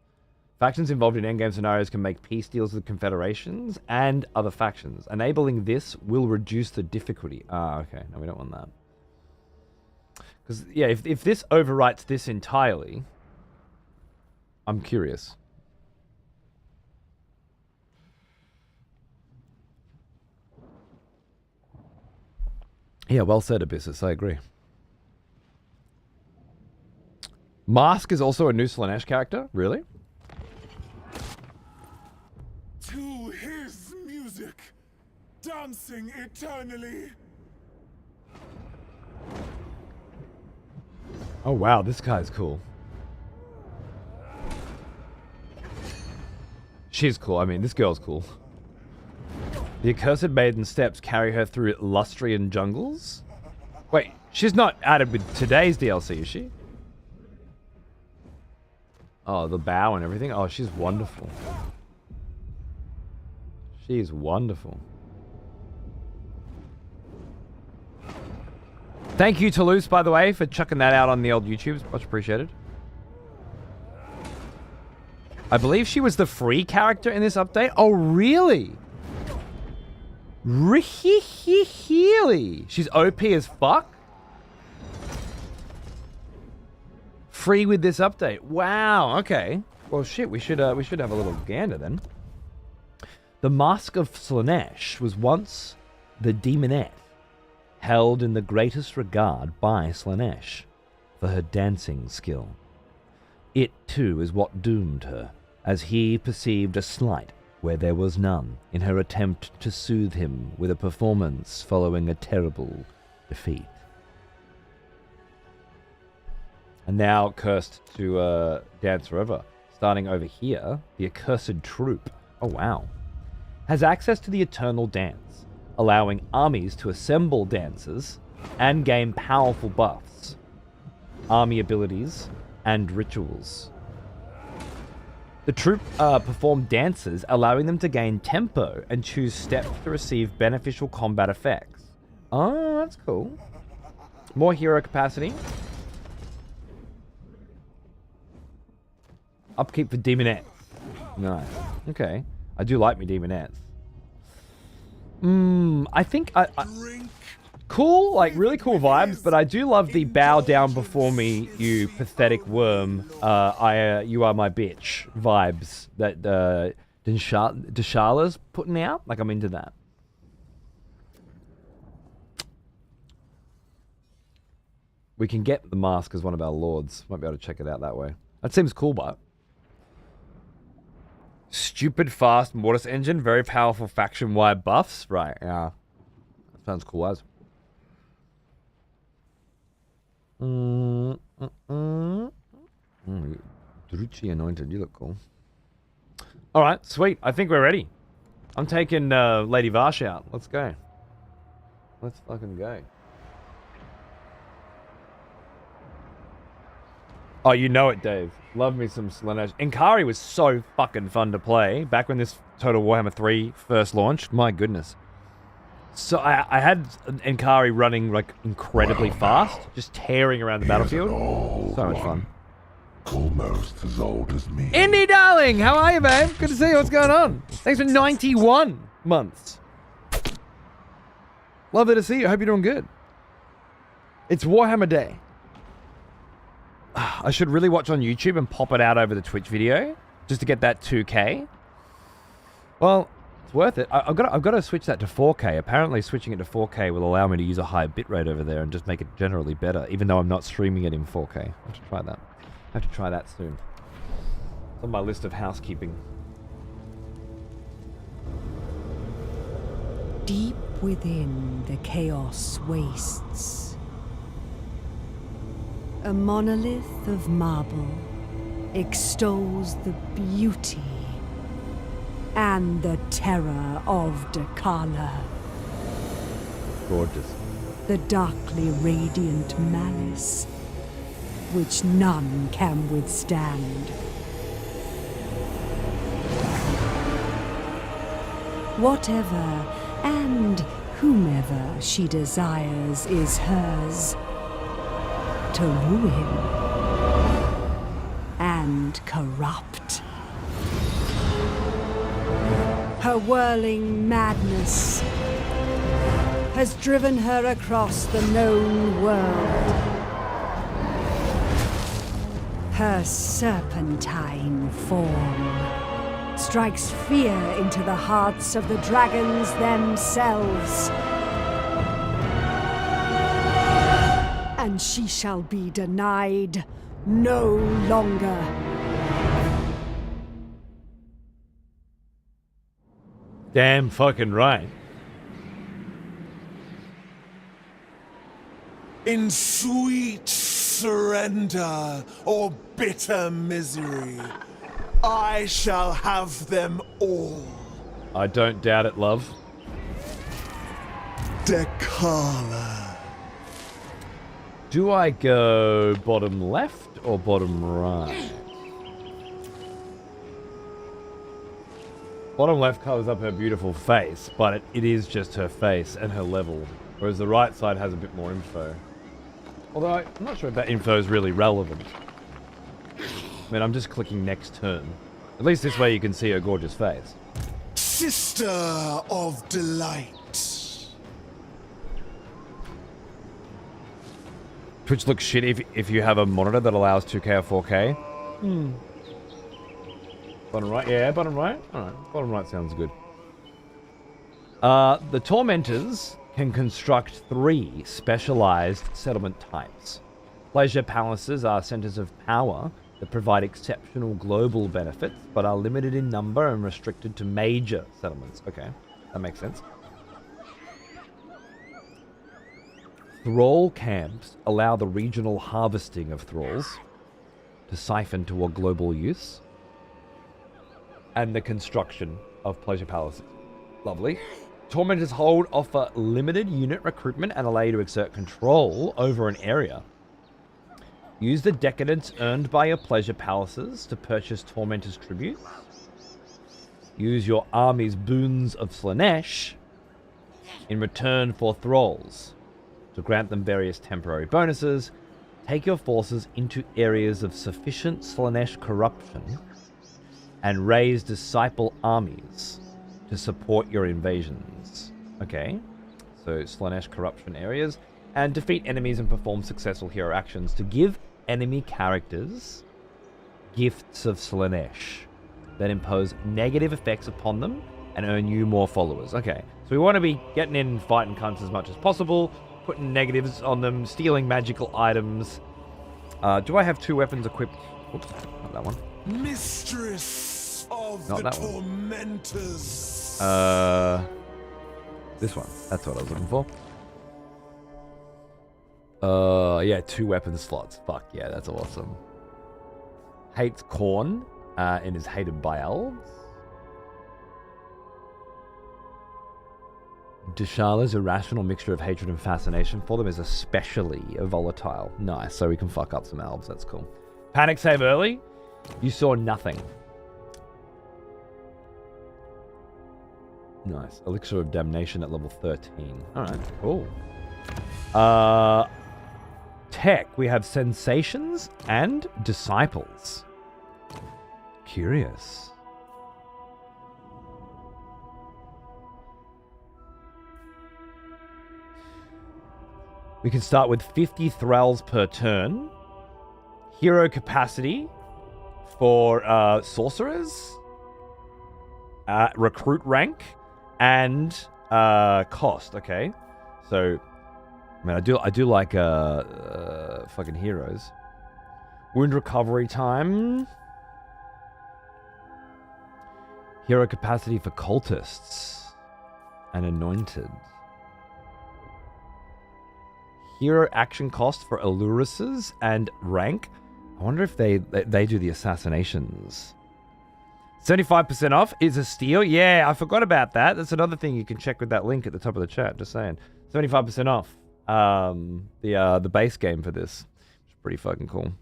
Factions involved in endgame scenarios can make peace deals with confederations and other factions. Enabling this will reduce the difficulty. Ah, okay. No, we don't want that. Because, yeah, if this overwrites this entirely, I'm curious. Yeah, well said, Abyssus. I agree. Mask is also a new Slaanesh character? Really? To his music. music, dancing eternally. Oh wow, this guy's cool. She's cool. I mean, this girl's cool. The accursed maiden steps carry her through Lustrian jungles. Wait, she's not added with today's DLC, is she? Oh, the bow and everything. Oh, she's wonderful. She's wonderful. Thank you, Toulouse, by the way, for chucking that out on the old YouTubes. Much appreciated. I believe she was the free character in this update. Oh, really? Really? She's OP as fuck? Free with this update. Wow, okay. Well, shit, we should have a little gander then. The Mask of Slaanesh was once the demonette, held in the greatest regard by Slaanesh for her dancing skill. It, too, is what doomed her, as he perceived a slight where there was none, in her attempt to soothe him with a performance following a terrible defeat. And now cursed to dance forever. Starting over here, the accursed troop, oh wow, has access to the eternal dance, allowing armies to assemble dancers and gain powerful buffs, army abilities, and rituals. The troop perform dances, allowing them to gain tempo and choose steps to receive beneficial combat effects. Oh, that's cool. More hero capacity. Upkeep for demonettes. Nice. Okay. I do like me demonettes. I think I cool, like really cool vibes, but I do love the bow down before me, you pathetic worm. You are my bitch vibes that Desharla's putting out. Like, I'm into that. We can get the mask as one of our lords. Might be able to check it out that way. That seems cool, but stupid fast Mortis engine, very powerful faction-wide buffs. Right, yeah. That sounds cool as. Tw3 anointed, you look cool. Alright, sweet. I think we're ready. I'm taking Lady Varsh out. Let's go. Let's fucking go. Oh, you know it, Dave. Love me some Slaanesh. Inkari was so fucking fun to play back when this Total Warhammer 3 first launched. My goodness. So I had Inkari running like incredibly fast, just tearing around the battlefield. So much fun. Almost as old as me. Indy, darling! How are you, babe? Good to see you. What's going on? Thanks for 91 months. Lovely to see you. Hope you're doing good. It's Warhammer Day. I should really watch on YouTube and pop it out over the Twitch video just to get that 2K. Well, it's worth it. I've got to switch that to 4K. Apparently, switching it to 4K will allow me to use a higher bitrate over there and just make it generally better, even though I'm not streaming it in 4K. I have to try that. I have to try that soon. It's on my list of housekeeping. Deep within the chaos wastes, a monolith of marble extols the beauty and the terror of Dakala. Gorgeous. The darkly radiant malice which none can withstand. Whatever and whomever she desires is hers, to ruin and corrupt. Her whirling madness has driven her across the known world. Her serpentine form strikes fear into the hearts of the dragons themselves. And she shall be denied no longer. Damn fucking right. In sweet surrender or bitter misery, I shall have them all. I don't doubt it, love. Dekala. Do I go bottom left or bottom right? Bottom left covers up her beautiful face, but it is just her face and her level, whereas the right side has a bit more info. Although I'm not sure if that info is really relevant. I mean, I'm just clicking next turn. At least this way you can see her gorgeous face. Sister of delight. Twitch looks shit if you have a monitor that allows 2K or 4K. Bottom right? Yeah, bottom right? Alright, bottom right sounds good. The Tormentors can construct 3 specialized settlement types. Pleasure palaces are centers of power that provide exceptional global benefits, but are limited in number and restricted to major settlements. Okay, that makes sense. Thrall camps allow the regional harvesting of thralls to siphon toward global use, and the construction of pleasure palaces. Lovely. Tormentors hold offer limited unit recruitment and allow you to exert control over an area. Use the decadence earned by your pleasure palaces to purchase Tormentors tributes. Use your army's boons of Slaanesh in return for thralls to grant them various temporary bonuses. Take your forces into areas of sufficient Slaanesh corruption and raise disciple armies to support your invasions. Okay, so Slaanesh corruption areas, and defeat enemies and perform successful hero actions to give enemy characters gifts of Slaanesh that impose negative effects upon them and earn you more followers. Okay, so we want to be getting in and fighting cunts as much as possible, putting negatives on them, stealing magical items. Do I have 2 weapons equipped? Oops, not that one. Mistress of Not the that one. Tormentors. This one. That's what I was looking for. Yeah, 2 weapon slots. Fuck yeah, that's awesome. Hates corn, and is hated by elves. Deshala's irrational mixture of hatred and fascination for them is especially volatile. Nice, so we can fuck up some elves. That's cool. Panic save early. You saw nothing. Nice. Elixir of Damnation at level 13. Alright, cool. Tech, we have Sensations and Disciples. Curious. We can start with 50 thralls per turn. Hero capacity for sorcerers. Recruit rank. And cost, okay. So, I mean, I do like fucking heroes. Wound recovery time. Hero capacity for cultists and anointed. Hero action cost for Alluruses and rank. I wonder if they do the assassinations. 75% off is a steal. Yeah, I forgot about that. That's another thing you can check with that link at the top of the chat. Just saying. 75% off the base game for this. It's pretty fucking cool.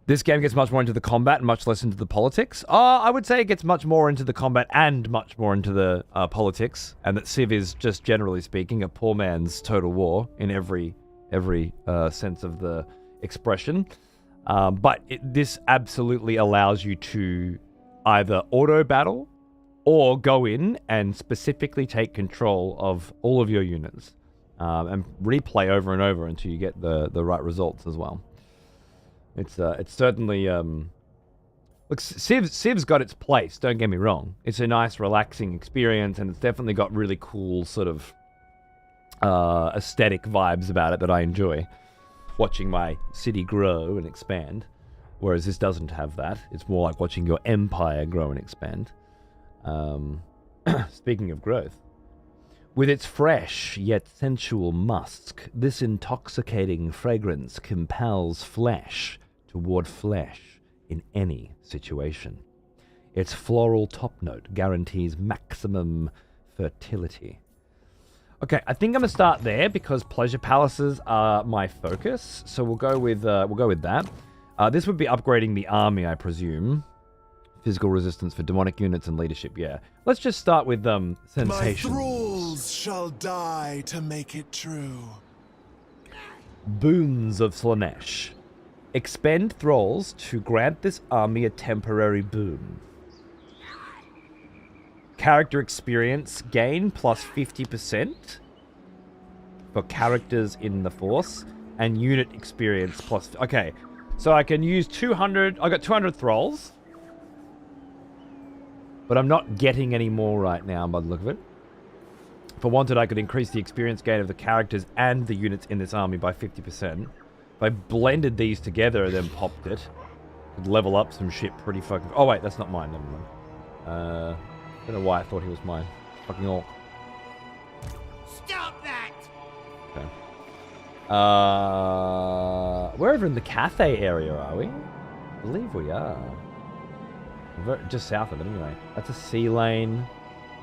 This game gets much more into the combat and much less into the politics. I would say it gets much more into the combat and much more into the politics. And that Civ is, just generally speaking, a poor man's Total War in every sense of the expression. But this absolutely allows you to either auto battle or go in and specifically take control of all of your units and replay over and over until you get the right results as well. It's certainly look, Civ's got its place. Don't get me wrong. It's a nice, relaxing experience, and it's definitely got really cool sort of aesthetic vibes about it that I enjoy. Watching my city grow and expand, whereas this doesn't have that. It's more like watching your empire grow and expand. Speaking of growth. With its fresh yet sensual musk, this intoxicating fragrance compels flesh toward flesh in any situation. Its floral top note guarantees maximum fertility. Okay, I think I'm gonna start there because pleasure palaces are my focus. So we'll go with that. This would be upgrading the army, I presume. Physical resistance for demonic units and leadership. Yeah, let's just start with sensations. My thralls shall die to make it true. Boons of Slaanesh. Expend thralls to grant this army a temporary boon. Character experience gain plus 50% for characters in the force, and unit experience plus... Okay, so I can use 200... I got 200 thralls, but I'm not getting any more right now by the look of it. If I wanted, I could increase the experience gain of the characters and the units in this army by 50%. If I blended these together and then popped it, could level up some shit pretty fucking... Oh wait, that's not mine, never mind. I don't know why I thought he was mine. Fucking orc. Stop that! Okay. We're over in the cafe area, are we? I believe we are. Just south of it, anyway. That's a sea lane.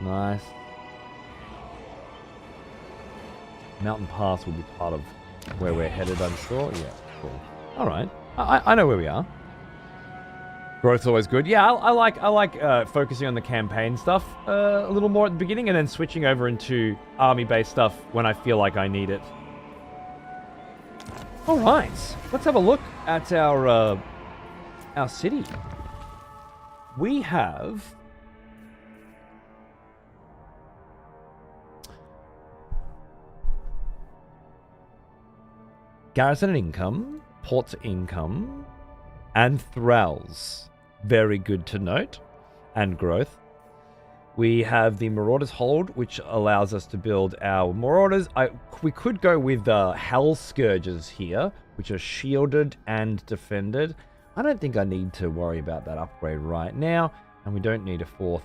Nice. Mountain Pass will be part of where we're headed, I'm sure. Yeah, cool. Alright. I know where we are. Growth's always good. Yeah, I like focusing on the campaign stuff a little more at the beginning and then switching over into army-based stuff when I feel like I need it. Alright, let's have a look at our city. We have... Garrison and income, port income, and thralls. Very good to note. And growth. We have the Marauders Hold, which allows us to build our Marauders. We could go with Hell Scourges here, which are shielded and defended. I don't think I need to worry about that upgrade right now. And we don't need a fourth.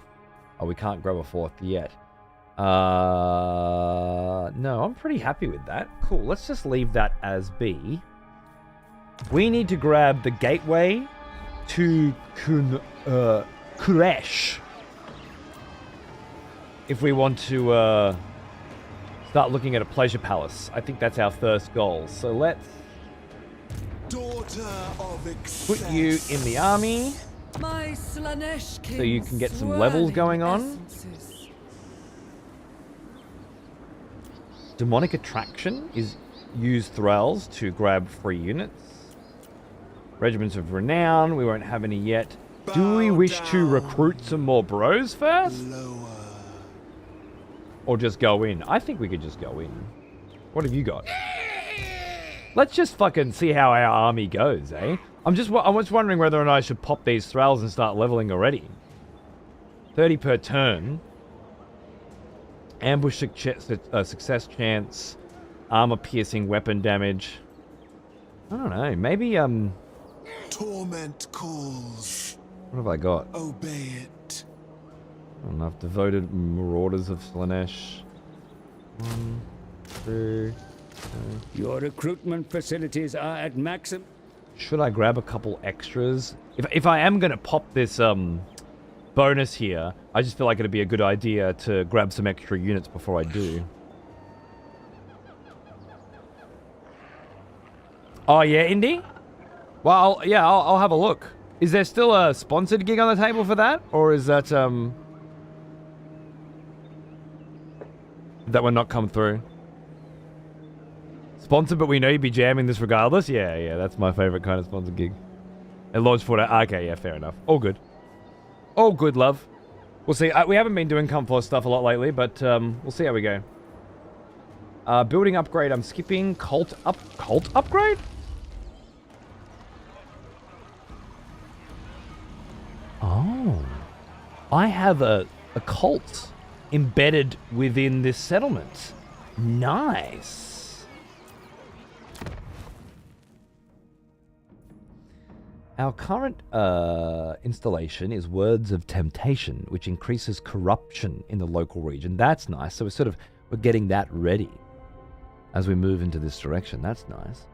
Oh, we can't grow a fourth yet. No, I'm pretty happy with that. Cool, let's just leave that as B. We need to grab the gateway to Kuresh if we want to start looking at a pleasure palace. I think that's our first goal. So let's put you in the army so you can get some levels going on. Demonic Attraction is use thralls to grab free units. Regiments of Renown, we won't have any yet. Do we wish to recruit some more bros first? Or just go in? I think we could just go in. What have you got? Let's just fucking see how our army goes, eh? I'm just wondering whether or not I should pop these thralls and start leveling already. 30 per turn. Ambush success chance. Armor piercing weapon damage. I don't know. Maybe, Torment calls. What have I got? Obey it. I don't know. I've devoted Marauders of Slaanesh. 1, 2, 3. Your recruitment facilities are at maximum. Should I grab a couple extras? If I am going to pop this bonus here, I just feel like it'd be a good idea to grab some extra units before I do. Oh yeah, Indy? Well, I'll have a look. Is there still a sponsored gig on the table for that? Or is that, that one not come through? Sponsored, but we know you'd be jamming this regardless? Yeah, that's my favorite kind of sponsored gig. And launch for that. Okay, yeah, fair enough. All good. All good, love. We'll see. We haven't been doing Comp Force stuff a lot lately, but we'll see how we go. Building upgrade, I'm skipping. Cult upgrade? Oh. I have a cult embedded within this settlement. Nice. Our current installation is Words of Temptation, which increases corruption in the local region. That's nice. So we're getting that ready as we move into this direction. That's nice.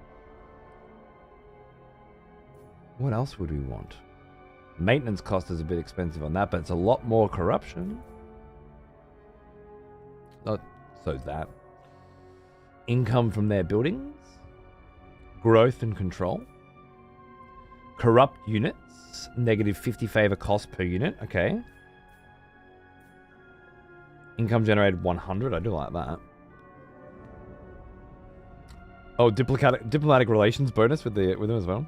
What else would we want? Maintenance cost is a bit expensive on that, but it's a lot more corruption. So's that. Income from their buildings. Growth and control. Corrupt units. Negative 50 favor cost per unit. Okay. Income generated 100. I do like that. Oh, diplomatic relations bonus with them as well.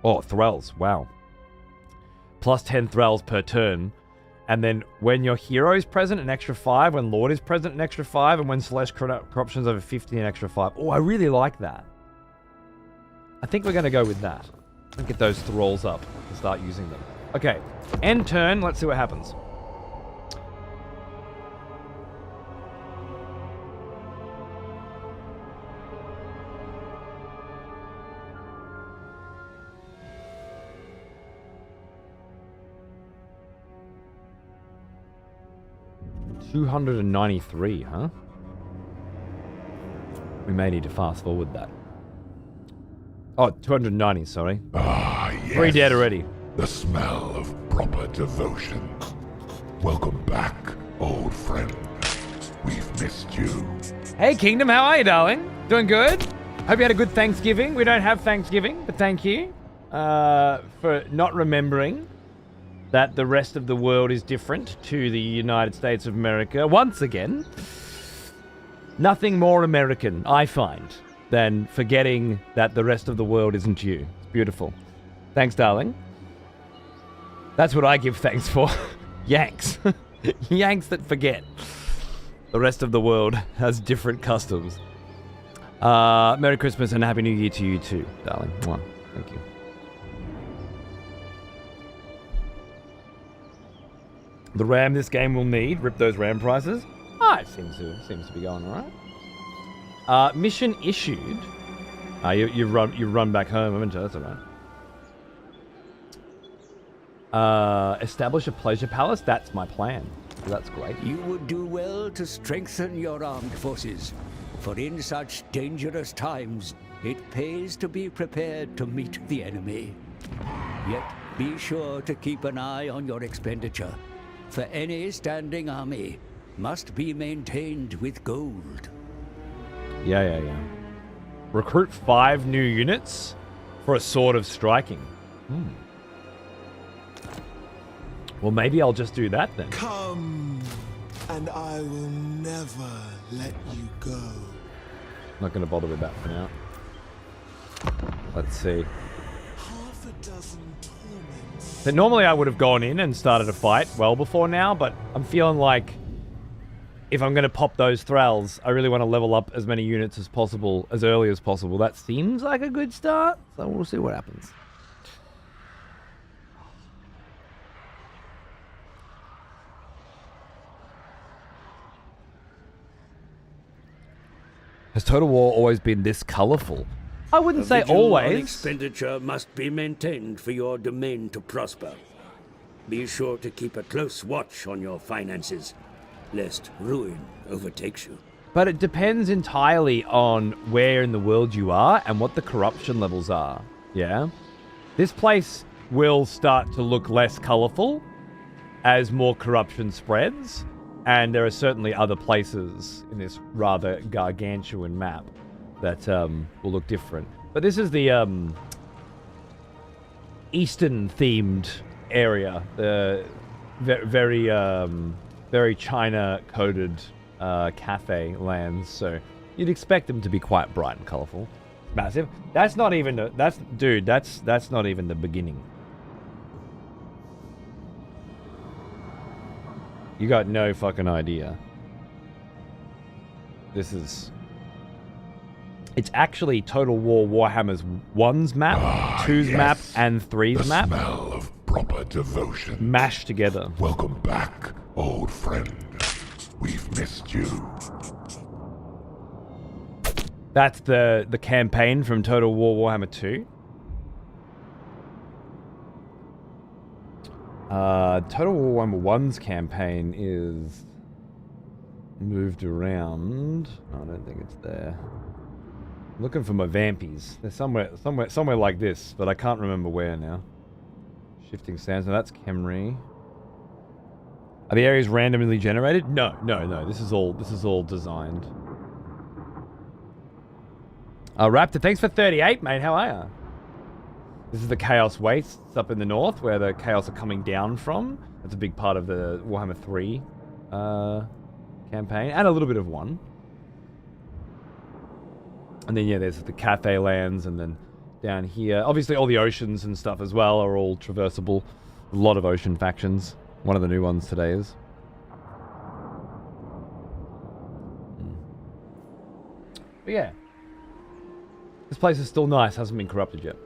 Oh, thralls. Wow. Plus 10 thralls per turn. And then when your hero is present, an extra 5. When Lord is present, an extra 5. And when Slash corruption is over 50, an extra 5. Oh, I really like that. I think we're going to go with that. And get those thralls up and start using them. Okay. End turn. Let's see what happens. $293, huh? We may need to fast forward that. Oh, 290, sorry. Ah, yes. 3 dead already. The smell of proper devotion. Welcome back, old friend. We've missed you. Hey, Kingdom, how are you, darling? Doing good? Hope you had a good Thanksgiving. We don't have Thanksgiving, but thank you for not remembering that the rest of the world is different to the United States of America. Once again, nothing more American, I find, than forgetting that the rest of the world isn't you. It's beautiful. Thanks, darling. That's what I give thanks for. Yanks. Yanks that forget. The rest of the world has different customs. Merry Christmas and Happy New Year to you too, darling. Mwah. Thank you. The RAM this game will need. Rip those RAM prices. It seems to be going all right. Mission issued. You've run back home, haven't you? That's all right. Establish a pleasure palace. That's my plan. So that's great. You would do well to strengthen your armed forces, for in such dangerous times, it pays to be prepared to meet the enemy. Yet be sure to keep an eye on your expenditure, for any standing army must be maintained with gold. Yeah. Recruit 5 new units for a sword of striking. Well, maybe I'll just do that then. Come, and I will never let you go. Not going to bother with that for now. Let's see. Half a dozen torments. So normally I would have gone in and started a fight well before now, but I'm feeling like if I'm going to pop those thralls, I really want to level up as many units as possible, as early as possible. That seems like a good start, so we'll see what happens. Has Total War always been this colourful? I wouldn't say always. Expenditure must be maintained for your domain to prosper. Be sure to keep a close watch on your finances, lest ruin overtakes you. But it depends entirely on where in the world you are and what the corruption levels are. Yeah? This place will start to look less colourful as more corruption spreads. And there are certainly other places in this rather gargantuan map that will look different. But this is the Eastern-themed area. The very China-coded cafe lands. So you'd expect them to be quite bright and colourful. Massive. That's not even that's not even the beginning. You got no fucking idea. This is... It's actually Total War Warhammer's 1's map, 2's map, and 3's map. The smell of proper devotion. Mashed together. Welcome back, old friend. We've missed you. That's the campaign from Total War Warhammer 2. Total War Warhammer 1's campaign is moved around. I don't think it's there. I'm looking for my vampies. They're somewhere like this, but I can't remember where now. Shifting sands. Now that's Khemri. Are the areas randomly generated? No. This is all designed. Raptor, thanks for 38, mate. How are ya? This is the Chaos Wastes up in the north, where the Chaos are coming down from. That's a big part of the Warhammer 3 campaign, and a little bit of 1. And then, yeah, there's the Cathay lands, and then down here. Obviously, all the oceans and stuff as well are all traversable. A lot of ocean factions. One of the new ones today is. But yeah. This place is still nice, hasn't been corrupted yet.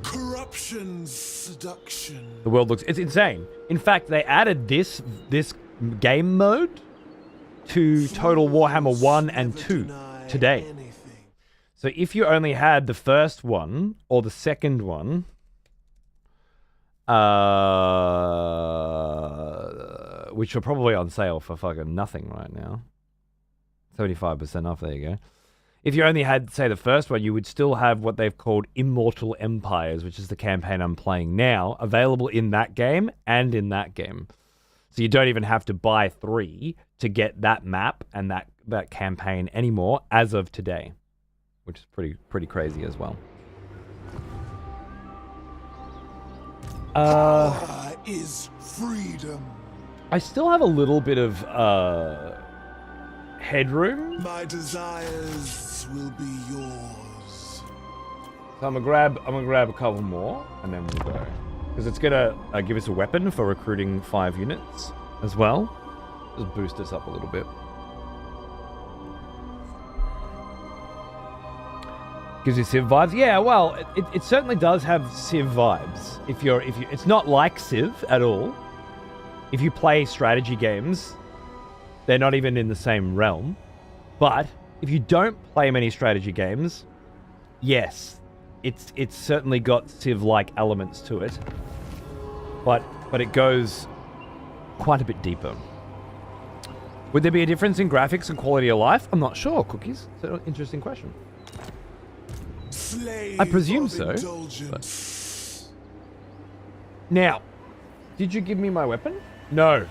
Corruption, seduction. The world looks... It's insane. In fact, they added this game mode to Total Warhammer 1 and 2 today. So if you only had the first one or the second one, which are probably on sale for fucking nothing right now. 75% off, there you go. If you only had, say, the first one, you would still have what they've called Immortal Empires, which is the campaign I'm playing now, available in that game and in that game. So you don't even have to buy 3 to get that map and that campaign anymore as of today, which is pretty crazy as well. Power is freedom. I still have a little bit of headroom. My desires will be yours. So I'm gonna grab a couple more, and then we'll go. Because it's gonna give us a weapon for recruiting 5 units as well. Just boost us up a little bit. Gives you Civ vibes. Yeah, well, it certainly does have Civ vibes. If you, it's not like Civ at all. If you play strategy games, they're not even in the same realm. But if you don't play many strategy games, yes, it's certainly got Civ-like elements to it. But it goes quite a bit deeper. Would there be a difference in graphics and quality of life? I'm not sure, Cookies. It's an interesting question. I presume so. But... Now, did you give me my weapon? No.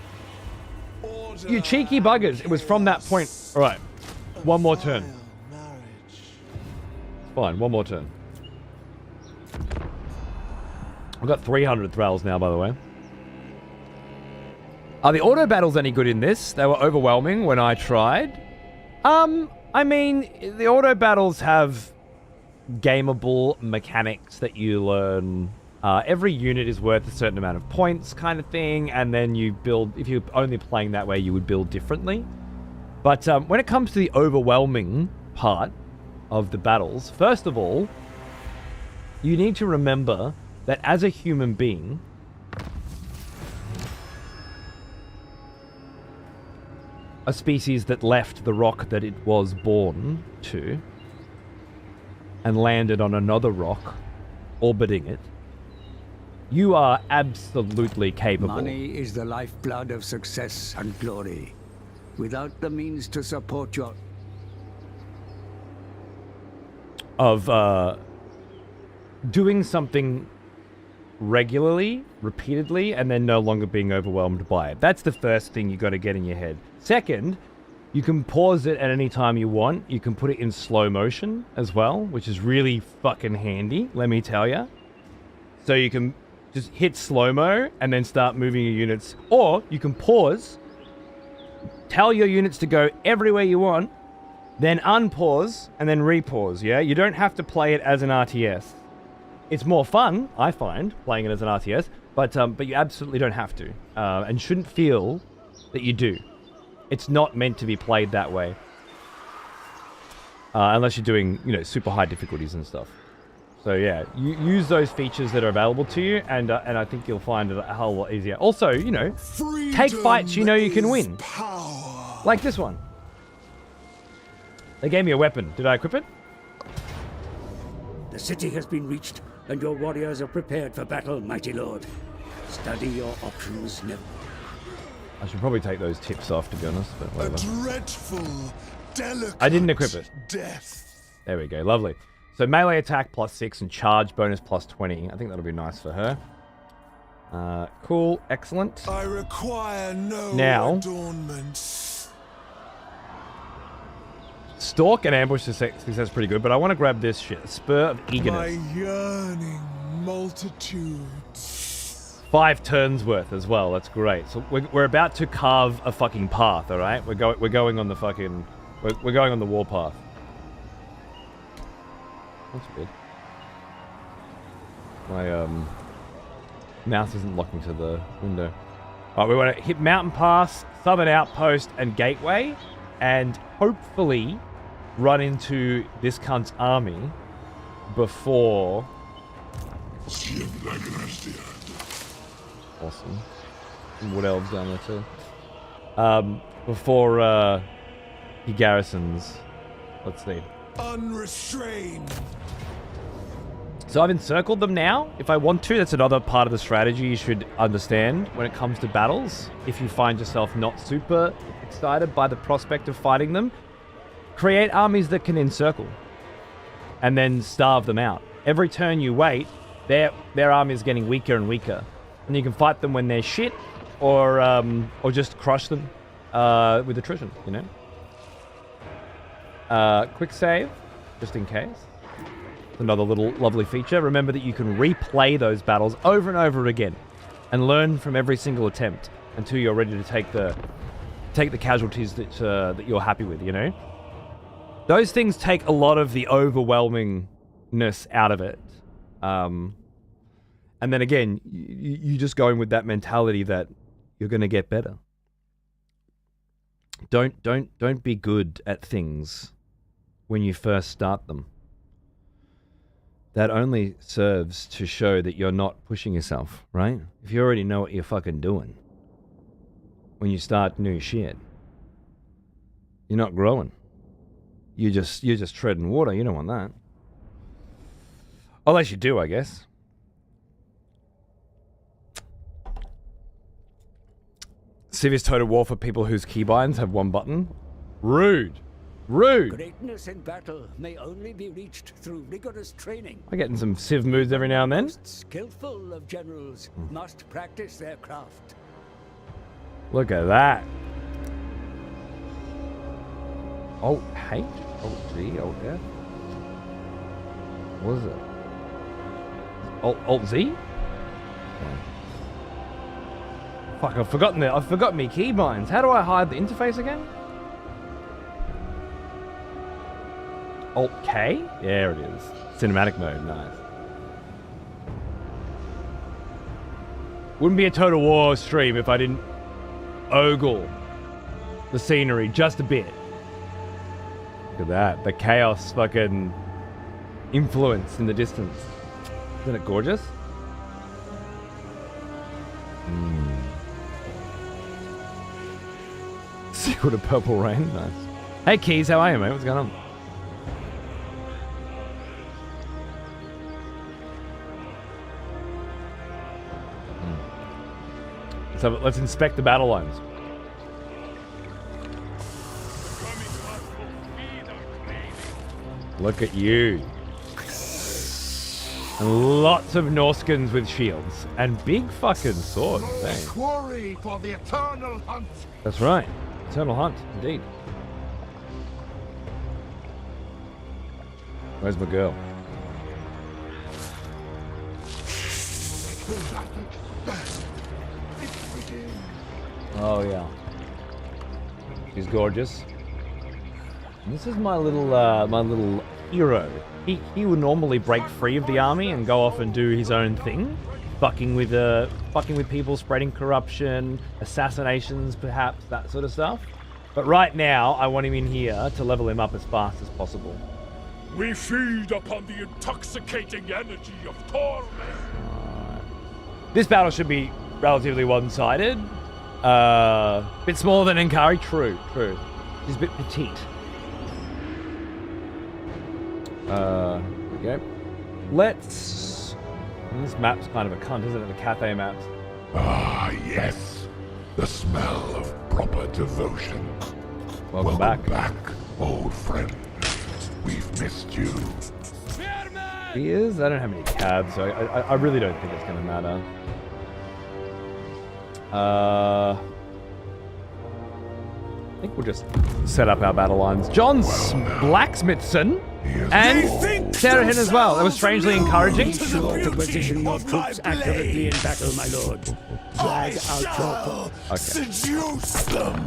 You cheeky buggers. It was from that point. All right. One more turn. Fine, one more turn. I've got 300 thralls now, by the way. Are the auto battles any good in this? They were overwhelming when I tried. I mean, the auto battles have gameable mechanics that you learn. Every unit is worth a certain amount of points kind of thing, and then you build, if you're only playing that way, you would build differently. But when it comes to the overwhelming part of the battles, first of all, you need to remember that as a human being, a species that left the rock that it was born to and landed on another rock, orbiting it, you are absolutely capable. Money is the lifeblood of success and glory. Without the means to support your... of doing something regularly, repeatedly, and then no longer being overwhelmed by it. That's the first thing you got to get in your head. Second, you can pause it at any time you want. You can put it in slow motion as well, which is really fucking handy, let me tell you. So you can just hit slow-mo and then start moving your units. Or you can pause, tell your units to go everywhere you want, then unpause and then repause, yeah? You don't have to play it as an RTS. It's more fun, I find, playing it as an RTS, but you absolutely don't have to, and shouldn't feel that you do. It's not meant to be played that way. Unless you're doing, super high difficulties and stuff. So yeah, you use those features that are available to you, and I think you'll find it a whole lot easier. Also, take fights you know you can win. Power. Like this one. They gave me a weapon. Did I equip it? The city has been reached, and your warriors are prepared for battle, mighty lord. Study your options now. I should probably take those tips off, to be honest, but A whatever. dreadful, delicate I didn't equip it. death. There we go, lovely. So melee attack +6 and charge bonus +20. I think that'll be nice for her. Cool, excellent. I require no Now, adornments. stalk and ambush success pretty good, but I want to grab this shit. Spur of eagerness. My yearning multitudes. 5 turns worth as well. That's great. So we're about to carve a fucking path. All right, we're going on the fucking we're going on the warpath. That's good. My mouse isn't locking to the window. All right, we want to hit Mountain Pass, Southern Outpost, and Gateway, and hopefully run into this cunt's army before. Awesome. And Wood Elves down there too. Before he garrisons. Let's see. Unrestrained. So I've encircled them now. If I want to, that's another part of the strategy you should understand when it comes to battles. If you find yourself not super excited by the prospect of fighting them, create armies that can encircle and then starve them out. Every turn you wait, their army is getting weaker and weaker. And you can fight them when they're shit, or just crush them with attrition, you know? Quick save, just in case. Another little lovely feature. Remember that you can replay those battles over and over again and learn from every single attempt until you're ready to take the casualties that you're happy with, you know? Those things take a lot of the overwhelmingness out of it. And then again, you just go in with that mentality that you're going to get better. Don't be good at things when you first start them. That only serves to show that you're not pushing yourself, right? If you already know what you're fucking doing when you start new shit, you're not growing. You're just treading water. You don't want that. Unless you do, I guess. Serious total war for people whose keybinds have one button. Rude. Rude. Greatness in battle may only be reached through rigorous training. I'm getting some civ moves every now and then. Most skillful of generals must practice their craft. Look at that. Alt H? Alt G? Alt F? What is it? Alt Z? Oh. Fuck, I've forgotten me keybinds. How do I hide the interface again? Alt K? There it is. Cinematic mode, nice. Wouldn't be a Total War stream if I didn't ogle the scenery just a bit. Look at that. The chaos fucking influence in the distance. Isn't it gorgeous? Sequel to Purple Rain, nice. Hey Keys, how are you, mate? What's going on? So let's inspect the battle lines. Look at you. And lots of Norskins with shields. And big fucking swords. Dang. Quarry for the eternal hunt. That's right. Eternal hunt, indeed. Where's my girl? Oh yeah. She's gorgeous. And this is my little hero. He would normally break free of the army and go off and do his own thing, fucking with people, spreading corruption, assassinations, perhaps that sort of stuff. But right now, I want him in here to level him up as fast as possible. We feed upon the intoxicating energy of Torment. This battle should be relatively one-sided. Bit smaller than Enkari, true. She's a bit petite. Okay. Let's... This map's kind of a cunt, isn't it? The Cathay maps. Ah, yes. The smell of proper devotion. Welcome back. back, old friend. We've missed you. He is? I don't have any cabs, so I really don't think it's going to matter. I think we'll just set up our battle lines. John Blacksmithson and Sarah Hin as well. That was strangely encouraging. Sure to position your troops accurately in battle, my lord. Drag out your... Okay. Seduce them.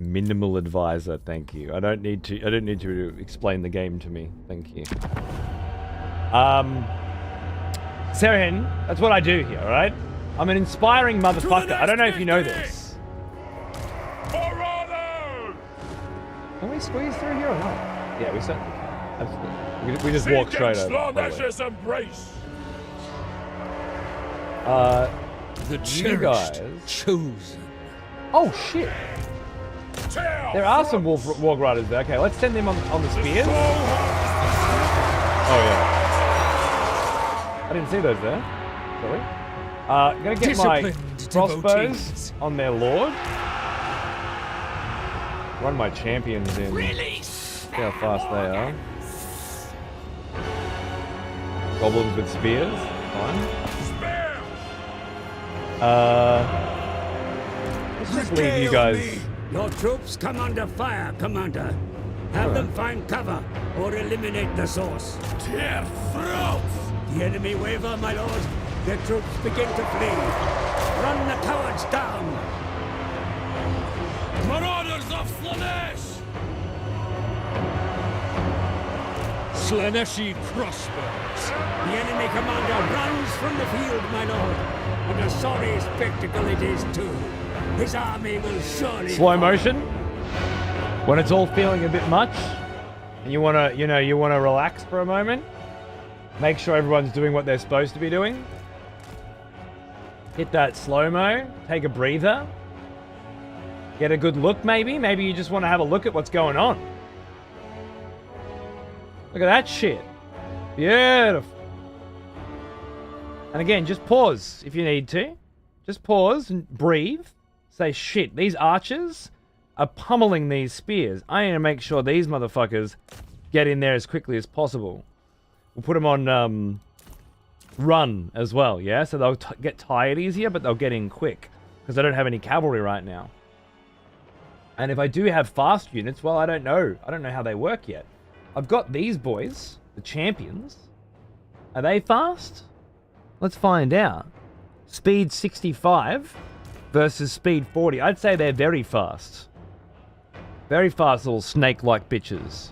Minimal advisor, thank you. I don't need to explain the game to me. Thank you. Sarah Hin, that's what I do here, alright? I'm an inspiring motherfucker. I don't know if you know this. Can we squeeze through here or not? Yeah, we certainly can. Absolutely. We just walk straight over. The you guys. chosen. Oh shit! There are some Warg Riders there. Okay, let's send them on the spears. Oh yeah. I didn't see those there. Sorry. I'm gonna get my crossbows on their lord. Run my champions in. See how fast they are. Goblins with spears. Fine. Let's just leave you guys. Your troops come under fire, Commander. Have them find cover or eliminate the source. Tear throats. The enemy waver, my lord. Their troops begin to flee. Run the cowards down. Marauders of Slanesh. Slaneshi crossbows. The enemy commander runs from the field, my lord. And a sorry spectacle it is too. His army will surely Slow motion. When it's all feeling a bit much, and you wanna relax for a moment. Make sure everyone's doing what they're supposed to be doing. Hit that slow-mo. Take a breather. Get a good look, maybe. Maybe you just want to have a look at what's going on. Look at that shit. Beautiful. And again, just pause if you need to. Just pause and breathe. Say, shit, these archers are pummeling these spears. I need to make sure these motherfuckers get in there as quickly as possible. We'll put them on run as well, yeah? So they'll get tired easier, but they'll get in quick. Because I don't have any cavalry right now. And if I do have fast units, well, I don't know. I don't know how they work yet. I've got these boys, the champions. Are they fast? Let's find out. Speed 65 versus speed 40. I'd say they're very fast. Very fast little snake-like bitches.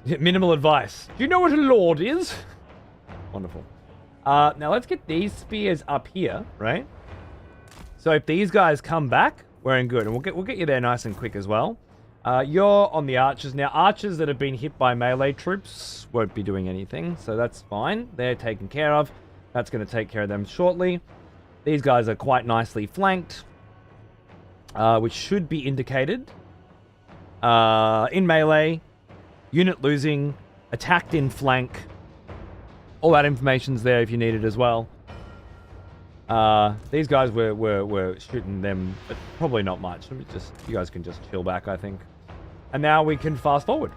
Minimal advice. Do you know what a lord is? Wonderful. Now let's get these spears up here, right? So if these guys come back, we're in good. And we'll get you there nice and quick as well. You're on the archers. Now, archers that have been hit by melee troops won't be doing anything, so that's fine. They're taken care of. That's going to take care of them shortly. These guys are quite nicely flanked, which should be indicated. In melee, unit losing, attacked in flank. All that information's there if you need it as well. These guys were shooting them, but probably not much. You guys can just chill back, I think. And now we can fast forward.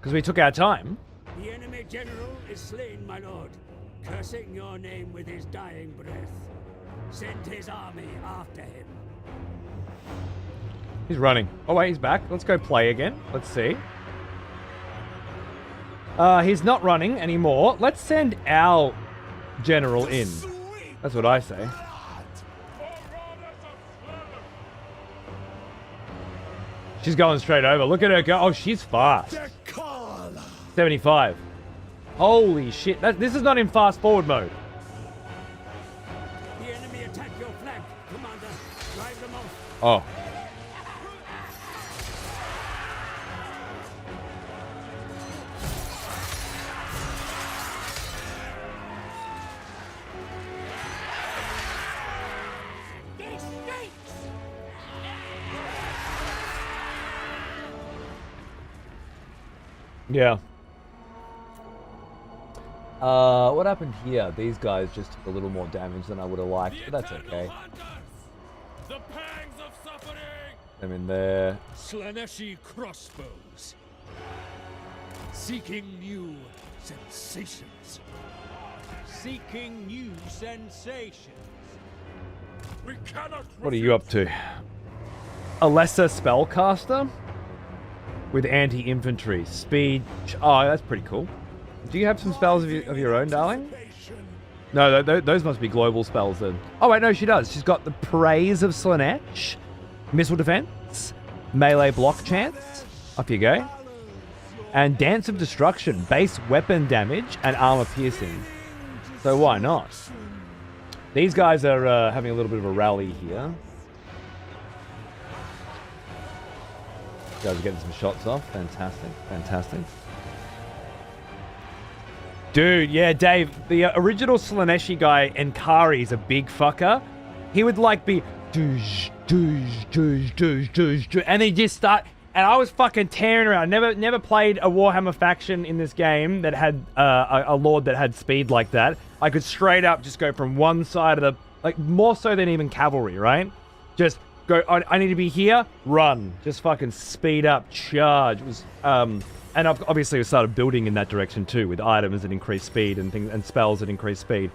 Because we took our time. The enemy general is slain, my lord, cursing your name with his dying breath. Send his army after him. He's running. Oh wait, he's back. Let's go play again. Let's see. He's not running anymore. Let's send our general in. That's what I say. She's going straight over. Look at her go. Oh, she's fast. 75. Holy shit. This is not in fast forward mode. The enemy attack your flank, Commander. Drive them off. Oh. Yeah. What happened here? These guys just took a little more damage than I would have liked, but that's okay. Them in there. Slaneshi crossbows. Seeking new sensations. Seeking new sensations. We cannot. What are you up to? A lesser spellcaster with anti-infantry speed. Oh, that's pretty cool. Do you have some spells of your own, darling? No, those must be global spells then. Oh wait, no, she does. She's got the Praise of Slanesh, missile defense, melee block chance. Off you go. And Dance of Destruction, base weapon damage and armor piercing. So why not? These guys are having a little bit of a rally here. You guys are getting some shots off. Fantastic, fantastic. Dude, yeah, Dave, the original Slaneshi guy, Enkari, is a big fucker. He would like be doosh, doosh, doosh, doosh, doosh, doosh, and they just start. And I was fucking tearing around. Never played a Warhammer faction in this game that had a lord that had speed like that. I could straight up just go from one side of the, like more so than even cavalry, right? Just go. I need to be here. Run. Just fucking speed up. Charge. It was and obviously we started building in that direction too, with items that increase speed and things and spells that increase speed.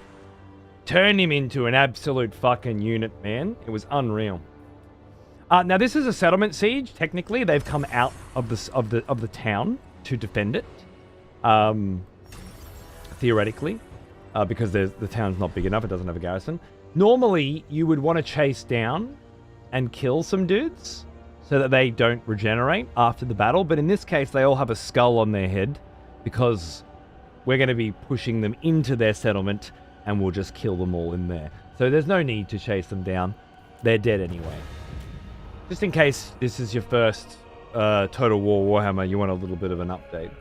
Turned him into an absolute fucking unit, man. It was unreal. Now this is a settlement siege. Technically, they've come out of the town to defend it. Theoretically, because the town's not big enough, it doesn't have a garrison. Normally, you would want to chase down and kill some dudes so that they don't regenerate after the battle. But in this case, they all have a skull on their head because we're going to be pushing them into their settlement and we'll just kill them all in there. So there's no need to chase them down. They're dead anyway. Just in case this is your first Total War Warhammer, you want a little bit of an update.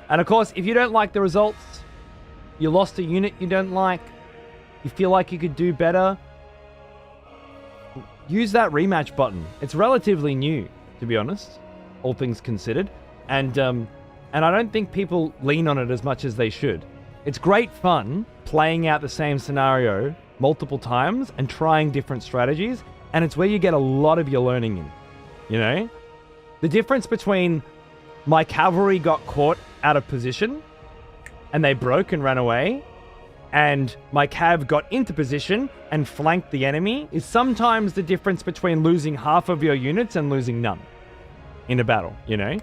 And of course, if you don't like the results, you lost a unit you don't like, you feel like you could do better, use that rematch button. It's relatively new, to be honest, all things considered. And I don't think people lean on it as much as they should. It's great fun playing out the same scenario multiple times and trying different strategies. And it's where you get a lot of your learning in, you know? The difference between my cavalry got caught out of position and they broke and ran away, and my cav got into position and flanked the enemy is sometimes the difference between losing half of your units and losing none in a battle, you know?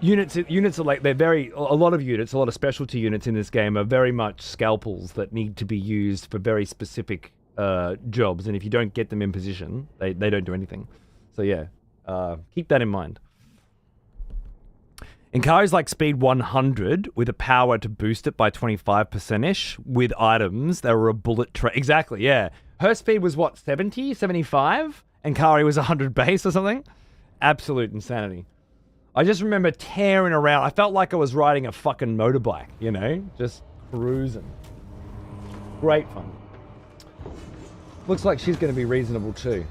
Units are like, a lot of specialty units in this game are very much scalpels that need to be used for very specific jobs, and if you don't get them in position, they don't do anything. So yeah, keep that in mind. Enkari's like speed 100 with a power to boost it by 25%-ish with items that were a bullet train. Exactly, yeah. Her speed was what, 70, 75? Enkari was 100 base or something? Absolute insanity. I just remember tearing around. I felt like I was riding a fucking motorbike, you know? Just cruising. Great fun. Looks like she's going to be reasonable too.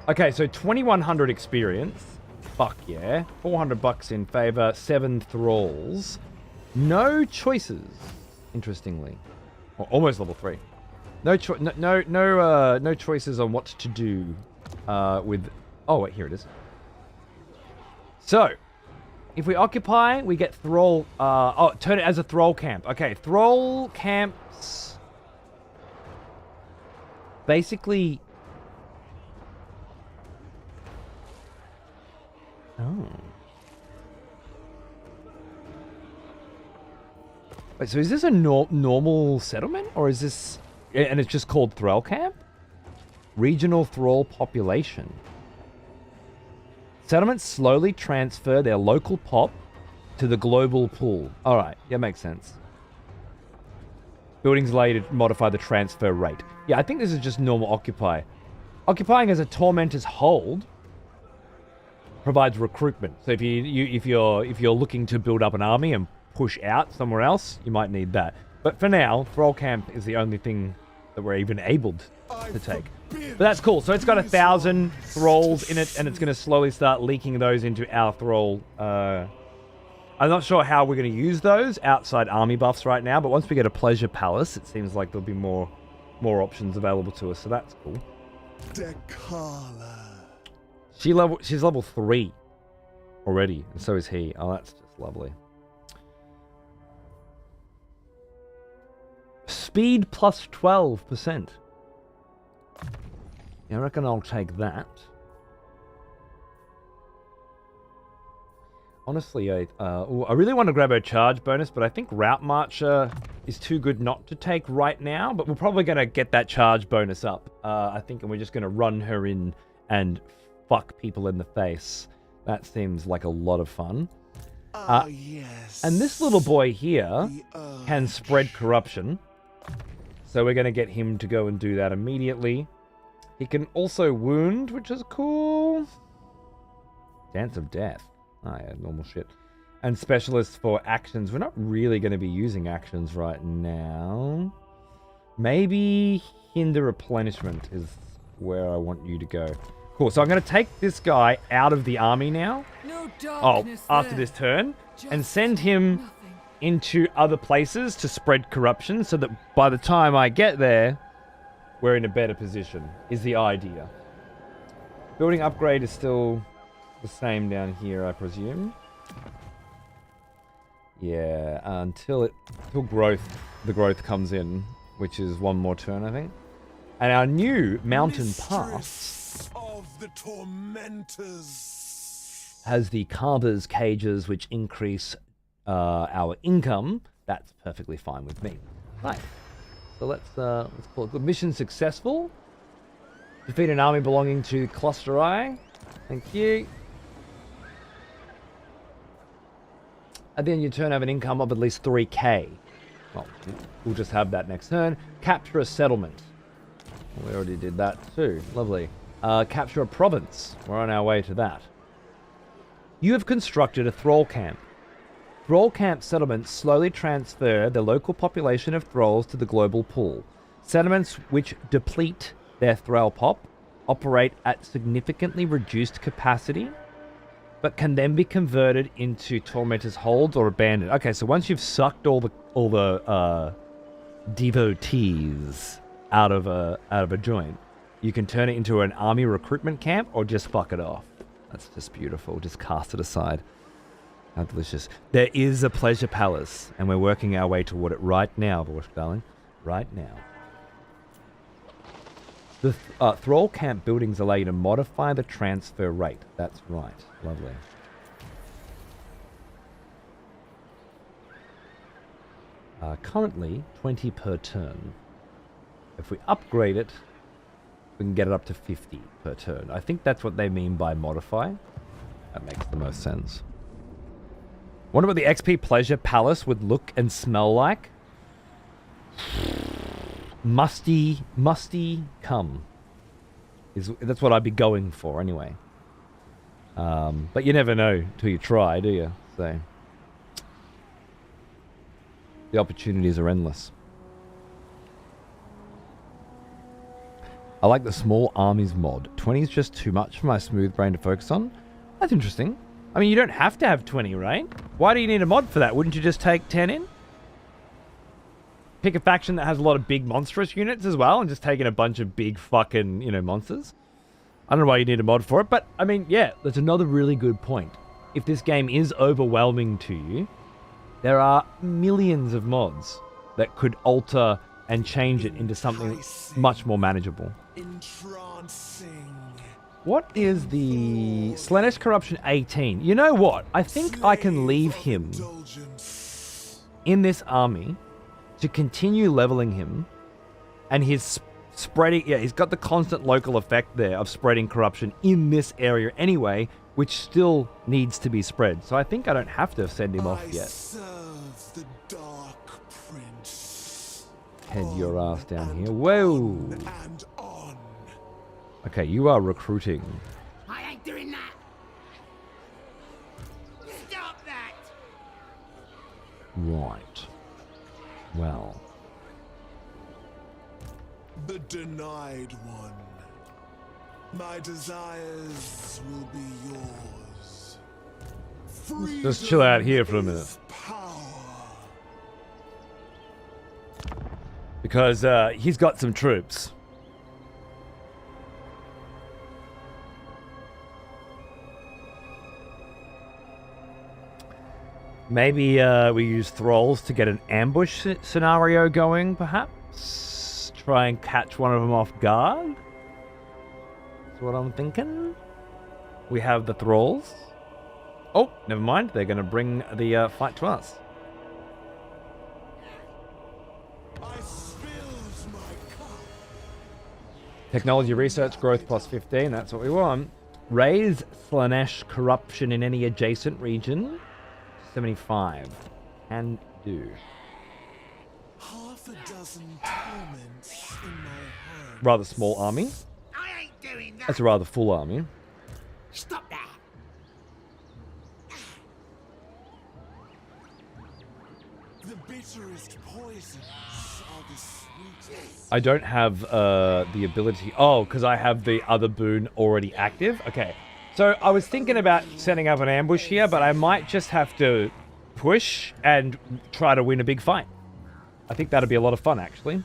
Okay, so 2100 experience. Fuck yeah. 400 bucks in favor. 7 thralls. No choices, interestingly. Or almost level 3. No choices on what to do with... Oh, wait, here it is. So, if we occupy, we get thrall... turn it as a thrall camp. Okay, thrall camps... Basically... Oh. Wait, so is this a normal settlement? Or is this... And it's just called Thrall Camp? Regional Thrall population. Settlements slowly transfer their local pop to the global pool. Alright, yeah, makes sense. Buildings later modify the transfer rate. Yeah, I think this is just normal occupy. Occupying as a Tormentor's hold provides recruitment. So if you're looking to build up an army and push out somewhere else, you might need that. But for now, Thrall Camp is the only thing that we're even able to take. But that's cool. So it's got 1,000 thralls in it, and it's going to slowly start leaking those into our thrall I'm not sure how we're going to use those outside army buffs right now, but once we get a pleasure palace, it seems like there'll be more options available to us, so that's cool. Dekala. She's level 3 already, and so is he. Oh, that's just lovely. Speed plus 12%. Yeah, I reckon I'll take that. Honestly, I really want to grab her charge bonus, but I think Route Marcher is too good not to take right now. But we're probably going to get that charge bonus up, I think, and we're just going to run her in and fuck people in the face. That seems like a lot of fun. Yes. And this little boy here can spread corruption. So we're going to get him to go and do that immediately. He can also wound, which is cool. Dance of Death. Oh yeah, normal shit. And specialists for actions. We're not really going to be using actions right now. Maybe hinder replenishment is where I want you to go. Cool, so I'm going to take this guy out of the army now. After this turn. And send him into other places to spread corruption so that by the time I get there, we're in a better position, is the idea. Building upgrade is still the same down here, I presume. Yeah, until the growth comes in, which is one more turn, I think. And our new mountain pass of the tormentors has the carver's cages, which increase our income. That's perfectly fine with me. Right. So let's call it good. Mission successful. Defeat an army belonging to Cluster I. Thank you. At the end of your turn, have an income of at least 3k. Well, we'll just have that next turn. Capture a settlement. We already did that too. Lovely. Capture a province. We're on our way to that. You have constructed a thrall camp. Thrall camp settlements slowly transfer the local population of thralls to the global pool. Settlements which deplete their thrall pop operate at significantly reduced capacity, but can then be converted into tormentors' holds or abandoned. Okay, so once you've sucked all the devotees out of a joint, you can turn it into an army recruitment camp or just fuck it off. That's just beautiful. Just cast it aside. How delicious. There is a pleasure palace, and we're working our way toward it right now, Vorsh, darling. Right now. The thrall camp buildings allow you to modify the transfer rate. That's right. Lovely. Currently, 20 per turn. If we upgrade it, we can get it up to 50 per turn. I think that's what they mean by modify. That makes the most sense. Wonder what the XP Pleasure Palace would look and smell like. Musty cum. That's what I'd be going for anyway. But you never know till you try, do you? So the opportunities are endless. I like the small armies mod. 20 is just too much for my smooth brain to focus on. That's interesting. I mean, you don't have to have 20, right? Why do you need a mod for that? Wouldn't you just take 10 in? Pick a faction that has a lot of big monstrous units as well and just take in a bunch of big fucking, monsters. I don't know why you need a mod for it, but I mean, yeah, that's another really good point. If this game is overwhelming to you, there are millions of mods that could alter and change it into something much more manageable. entrancing. What is the Slaanesh Corruption 18? You know what? I think I can leave him in this army to continue leveling him, and his spreading, he's got the constant local effect there of spreading corruption in this area anyway, which still needs to be spread. So I think I don't have to send him off yet. Serve the Dark Prince. Head your ass down here. Whoa! And on. Okay, you are recruiting. I ain't doing that. Stop that. Right. Well. The denied one. My desires will be yours. Just chill out here for a minute. Because he's got some troops. Maybe we use thralls to get an ambush scenario going, perhaps? Try and catch one of them off guard? That's what I'm thinking. We have the thralls. Oh, never mind. They're going to bring the fight to us. Technology research growth plus 15. That's what we want. Raise Slanesh corruption in any adjacent region. 75. Can do. Half a dozen torments in my hand. Rather small army. I ain't doing that. That's a rather full army. Stop that. The bitterest poisons are the sweetest. I don't have the ability. Oh, because I have the other boon already active. Okay. So I was thinking about setting up an ambush here, but I might just have to push and try to win a big fight. I think that'd be a lot of fun, actually.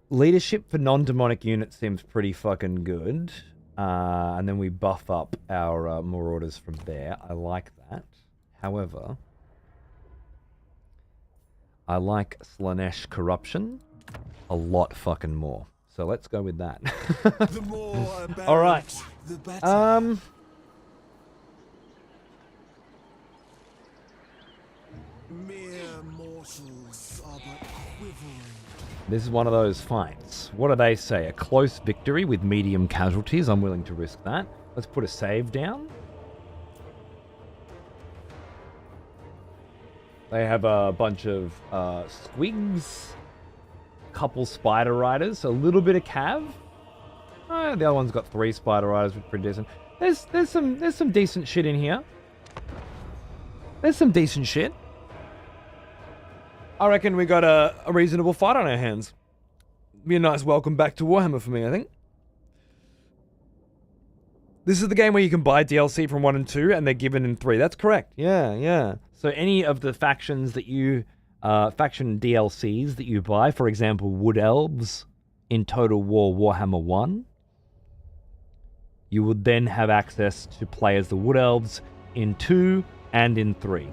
Leadership for non-demonic units seems pretty fucking good. And then we buff up our marauders from there. I like that. However, I like Slanesh corruption a lot fucking more. So let's go with that. The more about all right. The better. Mere mortals are but quivering. This is one of those fights. What do they say? A close victory with medium casualties. I'm willing to risk that. Let's put a save down. They have a bunch of squigs. Couple spider riders, a little bit of cav. The other one's got 3 spider riders, which is pretty decent. There's some decent shit in here. There's some decent shit. I reckon we got a reasonable fight on our hands. Be a nice welcome back to Warhammer for me, I think. This is the game where you can buy DLC from 1 and 2, and they're given in 3. That's correct. Yeah. So any of the factions that you faction DLCs that you buy, for example, Wood Elves in Total War Warhammer 1, you would then have access to play as the Wood Elves in 2 and in 3.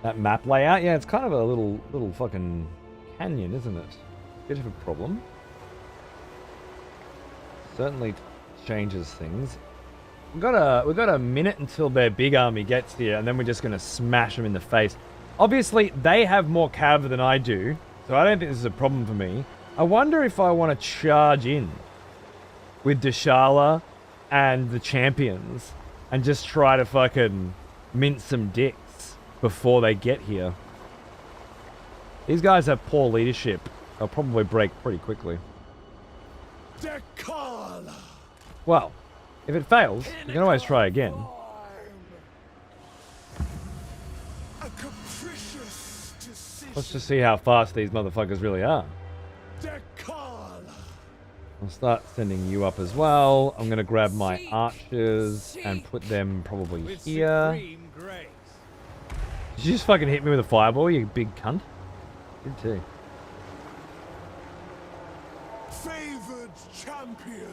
That map layout, yeah, it's kind of a little fucking canyon, isn't it? Bit of a problem. Certainly changes things. We've got a minute until their big army gets here, and then we're just going to smash them in the face. Obviously, they have more cav than I do, so I don't think this is a problem for me. I wonder if I want to charge in with Deshala and the champions and just try to fucking mince some dicks before they get here. These guys have poor leadership. They'll probably break pretty quickly. Dekala. Well, if it fails, you can always try again. Let's just see how fast these motherfuckers really are. I'll start sending you up as well. I'm going to grab my archers and put them probably here. Did you just fucking hit me with a fireball, you big cunt? Did too. Favored champion.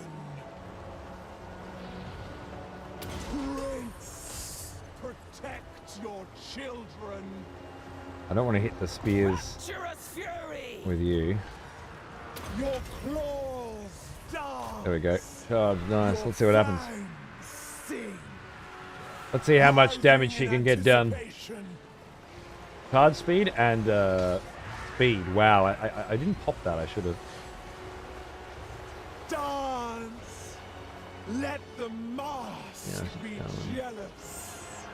Prince, protect your children. I don't want to hit the spears with you. Your claws dance. There we go. Charge, nice. Let's see what happens. Let's see how much damage she can get done. Card speed and speed. Wow, I didn't pop that. I should have. Dance. Let the mask be jealous.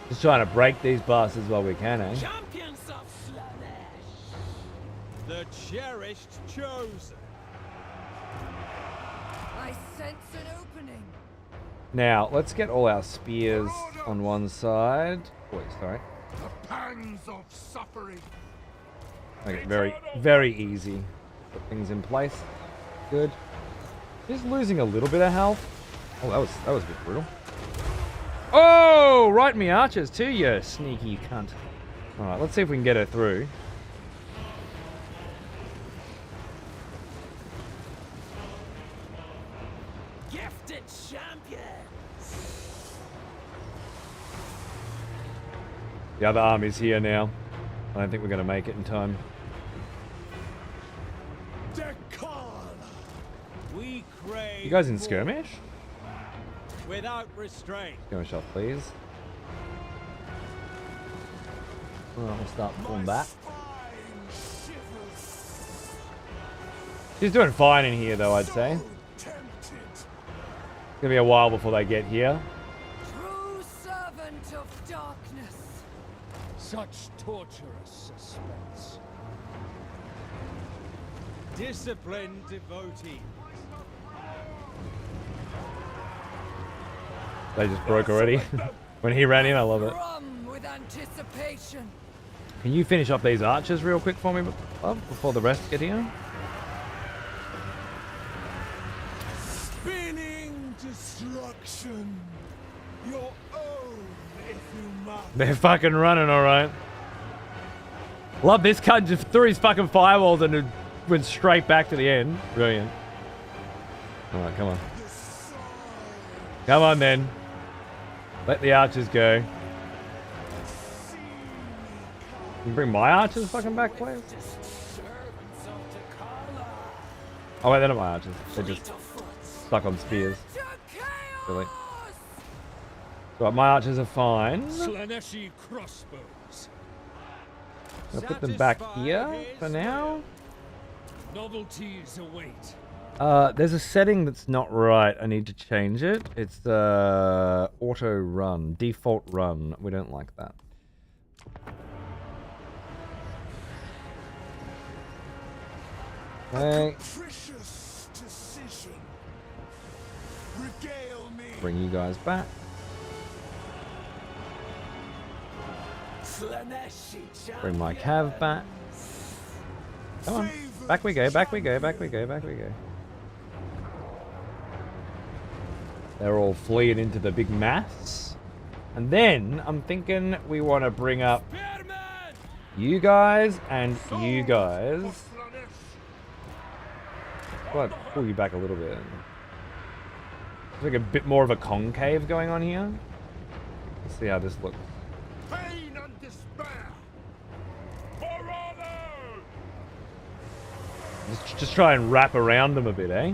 Just trying to break these bastards while we can, eh? Champions of Slanesh. The cherished chosen. I sense an opening. Now, let's get all our spears on one side. Wait, sorry. The pangs of suffering. Okay, very, very easy. Put things in place. Good. Just losing a little bit of health. Oh, that was a bit brutal. Oh, right me archers too, you sneaky cunt. All right, let's see if we can get her through. Gifted champion. The other army's here now. I don't think we're going to make it in time. We crave You guys in skirmish? without restraint. Skirmish off, please. Alright, we'll start pulling back. She's doing fine in here, though, I'd say. It's gonna be a while before they get here. True servant of darkness. Such torturous suspense. Disciplined devotee. They just broke already. When he ran in, I love it. Drum with anticipation. Can you finish up these archers real quick for me, love, before the rest get here? Spinning destruction. Your own, if you must. They're fucking running, alright. Love this cunt just threw his fucking firewalls and it went straight back to the end. Brilliant. Alright, come on. Come on then. Let the archers go. Can you bring my archers fucking back, please? Oh wait, they're not my archers. They're just stuck on spears. Really. So my archers are fine. Slaneshi crossbows. I'll put them back here for now. Novelties await. There's a setting that's not right. I need to change it. It's auto run, default run. We don't like that. Okay. Bring you guys back. Bring my cav back. Come on. Back we go, back we go, back we go, back we go. They're all fleeing into the big mass. And then I'm thinking we want to bring up you guys and you guys. I'll pull you back a little bit. There's like a bit more of a concave going on here. Let's see how this looks. Pain and despair. For honor. Just try and wrap around them a bit, eh?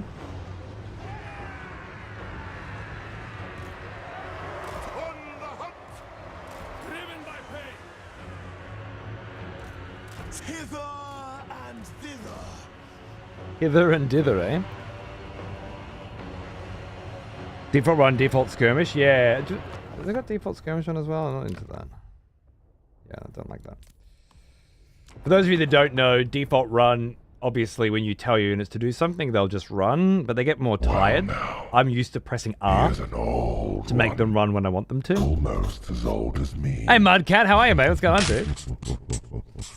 Hither and dither, eh? Default run, default skirmish. Yeah. Have they got default skirmish on as well? I'm not into that. Yeah, I don't like that. For those of you that don't know, default run, obviously when you tell your units to do something, they'll just run, but they get more tired. Well, I'm used to pressing R to make them run when I want them to. Almost as old as me. Hey Mudcat, how are you, mate? What's going on, dude?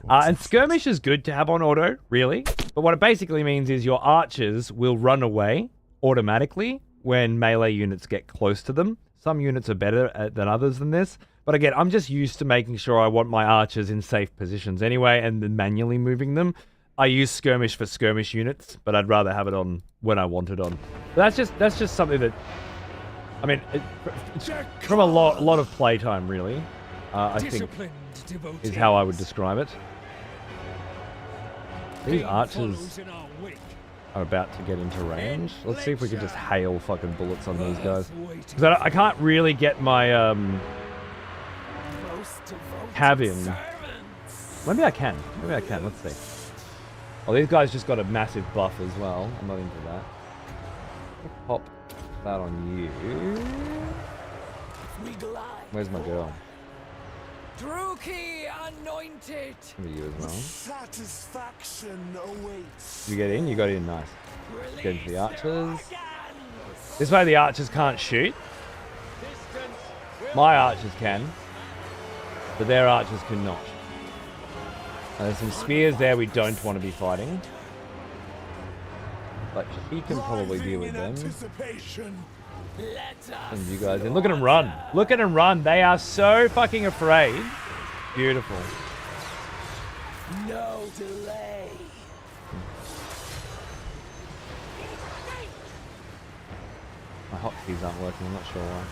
And skirmish is good to have on auto, really. But what it basically means is your archers will run away automatically when melee units get close to them. Some units are better than others than this. But again, I'm just used to making sure I want my archers in safe positions anyway and then manually moving them. I use skirmish for skirmish units, but I'd rather have it on when I want it on. But that's just something that, I mean, it's from a lot of playtime, really. I think is how I would describe it. These archers are about to get into range. Let's see if we can just hail fucking bullets on these guys. Because I can't really get my cav in. Maybe I can. Maybe I can. Let's see. Oh, these guys just got a massive buff as well. I'm not into that. Pop that on you. Where's my girl? Druki anointed. Maybe you as well. Satisfaction awaits. You get in? You got in, nice. Get into the archers. This way the archers can't shoot. My archers can. But their archers cannot. There's some spears there we don't want to be fighting. But she can probably deal with them. Let us Send you guys in. Look at them run. Look at them run. They are so fucking afraid. Beautiful. no delay. My hotkeys aren't working. I'm not sure why.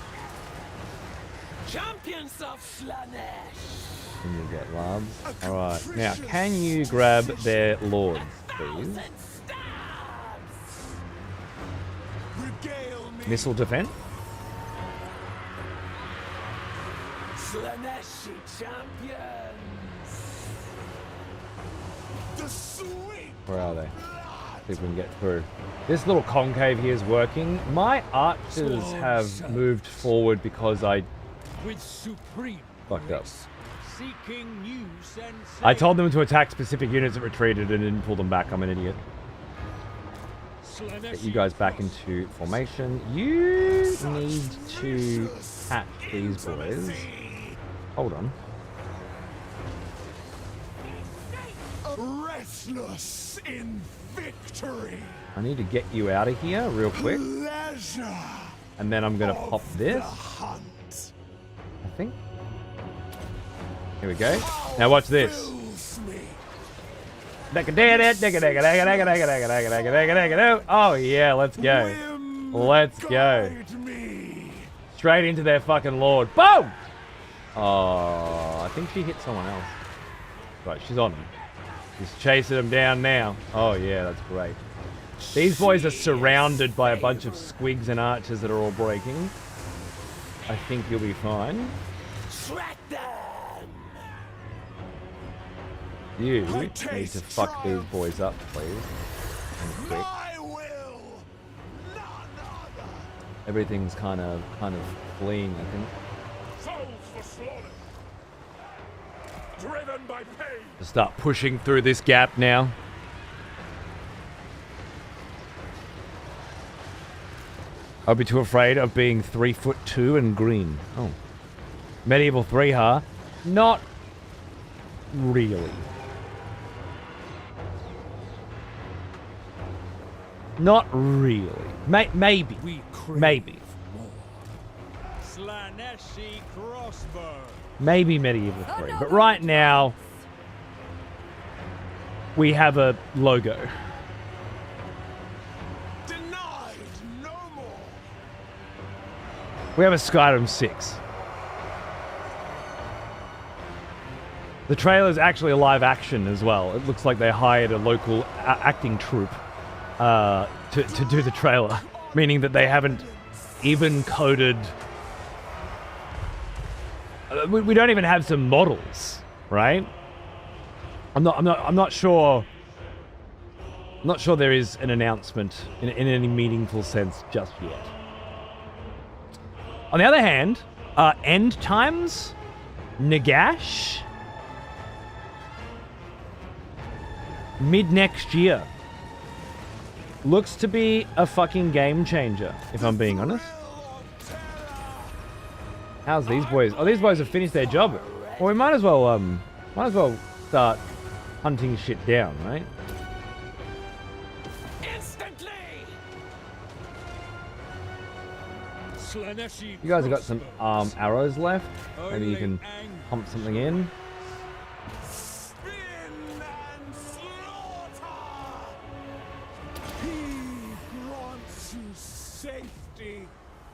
Champions of Slanesh. Can you get labs? Alright. Now, can you grab their lords, please? Missile defense? Slaneshi champions. Where are they? See if we can get through. This little concave here is working. My archers have moved forward because I With supreme fucked up. seeking new sensations. I told them to attack specific units that retreated and didn't pull them back. I'm an idiot. Get you guys back into formation. You need to catch these boys. Hold on. Restless in victory. I need to get you out of here real quick. Pleasure. And then I'm gonna pop this. Hunt. I think. Here we go. Now watch this. Oh yeah, let's go. Let's go. Straight into their fucking lord. Boom! Oh, I think she hit someone else. Right, she's on him. She's chasing him down now. Oh yeah, that's great. These boys are surrounded by a bunch of squigs and archers that are all breaking. I think you'll be fine. You need to fuck these boys up, please. And quick. Everything's kind of fleeing, I think. Souls for slaughter. Driven by pain. To start pushing through this gap now. I'll be too afraid of being 3'2" and green. Oh. Medieval 3, huh? Not really. Not really. Maybe. Maybe. Slaneshi crossbow. Maybe medieval 3. But right now, we have a logo. Denied no more. We have a Skyrim 6. The trailer's actually a live action as well. It looks like they hired a local acting troupe to do the trailer, meaning that they haven't even coded. We don't even have some models, right? I'm not sure. I'm not sure there is an announcement in any meaningful sense just yet. On the other hand, End Times, Nagash, mid next year. Looks to be a fucking game changer, if I'm being honest. How's these boys? Oh, these boys have finished their job. Well, we might as well start hunting shit down, right? Instantly. Slaneshi You guys have got some arrows left. Maybe you can pump something in.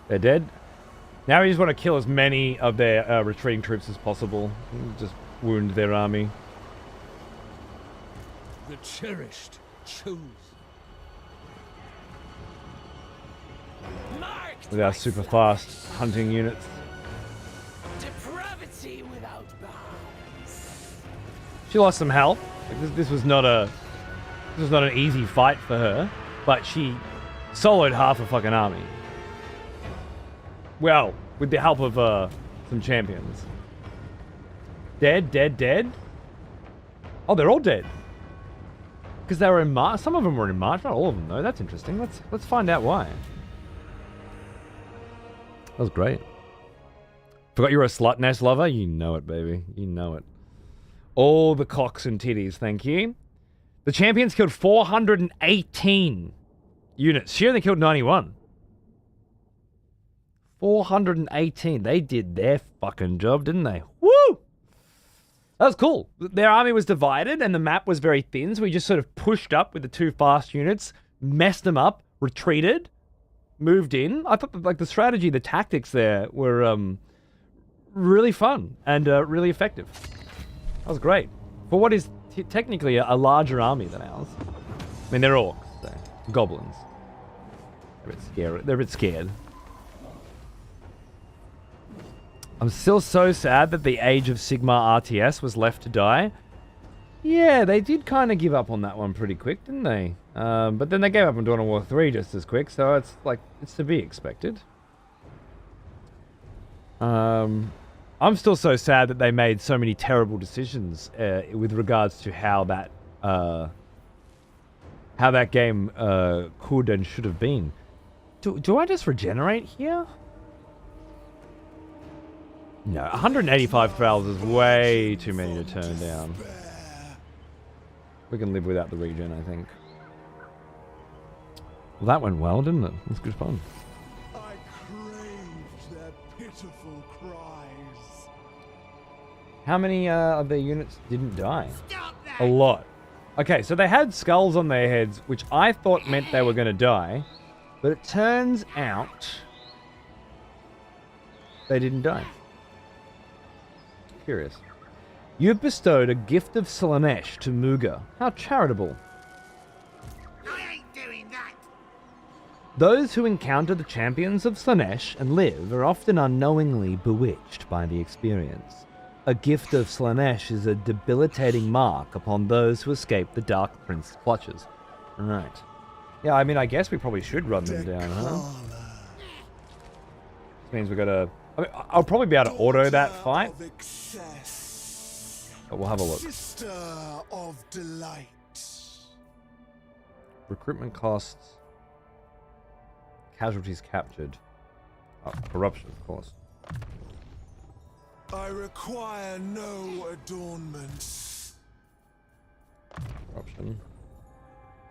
They're dead. Now we just want to kill as many of their retreating troops as possible. Just wound their army. The cherished choose. With our super fast hunting units. Depravity without bounds. She lost some health. Like, this was not an easy fight for her, but she soloed half a fucking army. Well, with the help of some champions. Dead. Oh, they're all dead. Because they were in March. Some of them were in March, not all of them though. That's interesting. Let's find out why. That was great. Forgot you were a slut nest lover? You know it, baby. You know it. All the cocks and titties, thank you. The champions killed 418 units. She only killed 91. 418. They did their fucking job, didn't they? Woo! That was cool. Their army was divided and the map was very thin, so we just sort of pushed up with the 2 fast units, messed them up, retreated, moved in. I thought like the strategy, the tactics there were really fun and really effective. That was great. For what is technically a larger army than ours. I mean, they're orcs, so goblins. They're a bit scared. They're a bit scared. I'm still so sad that the Age of Sigmar RTS was left to die. Yeah, they did kind of give up on that one pretty quick, didn't they? But then they gave up on Dawn of War 3 just as quick, so it's like, it's to be expected. I'm still so sad that they made so many terrible decisions with regards to how that game could and should have been. Do I just regenerate here? No, 185 Thralls is way too many to turn down. We can live without the regen, I think. Well, that went well, didn't it? It was good fun. I craved their pitiful cries. How many of their units didn't die? A lot. Okay, so they had skulls on their heads, which I thought meant they were going to die. But it turns out they didn't die. Curious. You've bestowed a gift of Slaanesh to Muga. How charitable. I ain't doing that. Those who encounter the champions of Slaanesh and live are often unknowingly bewitched by the experience. A gift of Slaanesh is a debilitating mark upon those who escape the Dark Prince's clutches. Right. Yeah, I mean, I guess we probably should run them down, huh? Which means we gotta... I mean, I'll probably be able to auto that fight. But we'll have a look. Sister of delight. Recruitment costs. Casualties captured. Oh, corruption, of course. I require no adornments. Corruption.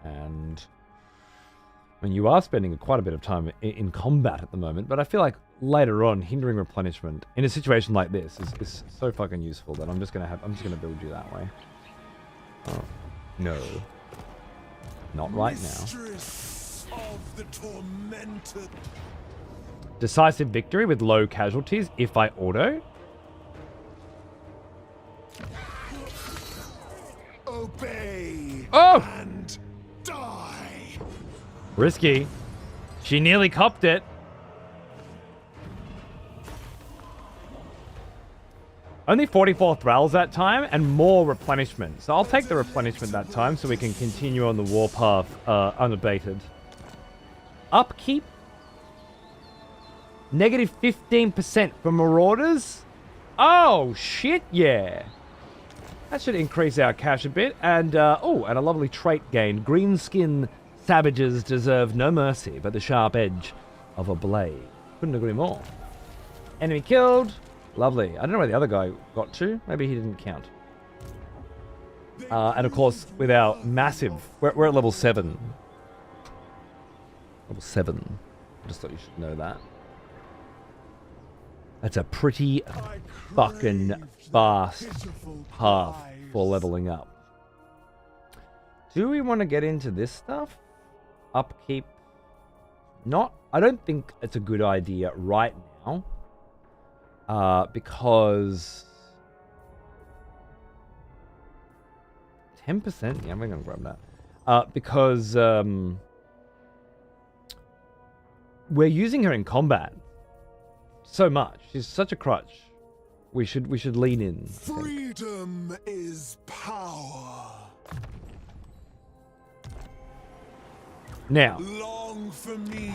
And... I mean, you are spending quite a bit of time in combat at the moment, but I feel like later on, hindering replenishment in a situation like this is so fucking useful that I'm just gonna build you that way. Oh, no. Not right now. Mistress of the tormented. Decisive victory with low casualties if I auto. Obey and die. Risky. She nearly copped it. Only 44 Thralls that time and more replenishment. So I'll take the replenishment that time so we can continue on the warpath unabated. Upkeep. Negative 15% for Marauders. Oh, shit, yeah. That should increase our cash a bit. And, oh, and a lovely trait gain. Green skin savages deserve no mercy but the sharp edge of a blade. Couldn't agree more. Enemy killed. Lovely. I don't know where the other guy got to. Maybe he didn't count. And of course, with our massive... We're at level 7. Level 7. I just thought you should know that. That's a pretty fucking fast path for leveling up. Do we want to get into this stuff? Upkeep. Not... I don't think it's a good idea right now. Because 10%, yeah, we're gonna grab that. Because we're using her in combat so much. She's such a crutch. We should lean in. Freedom is power. Now, long for me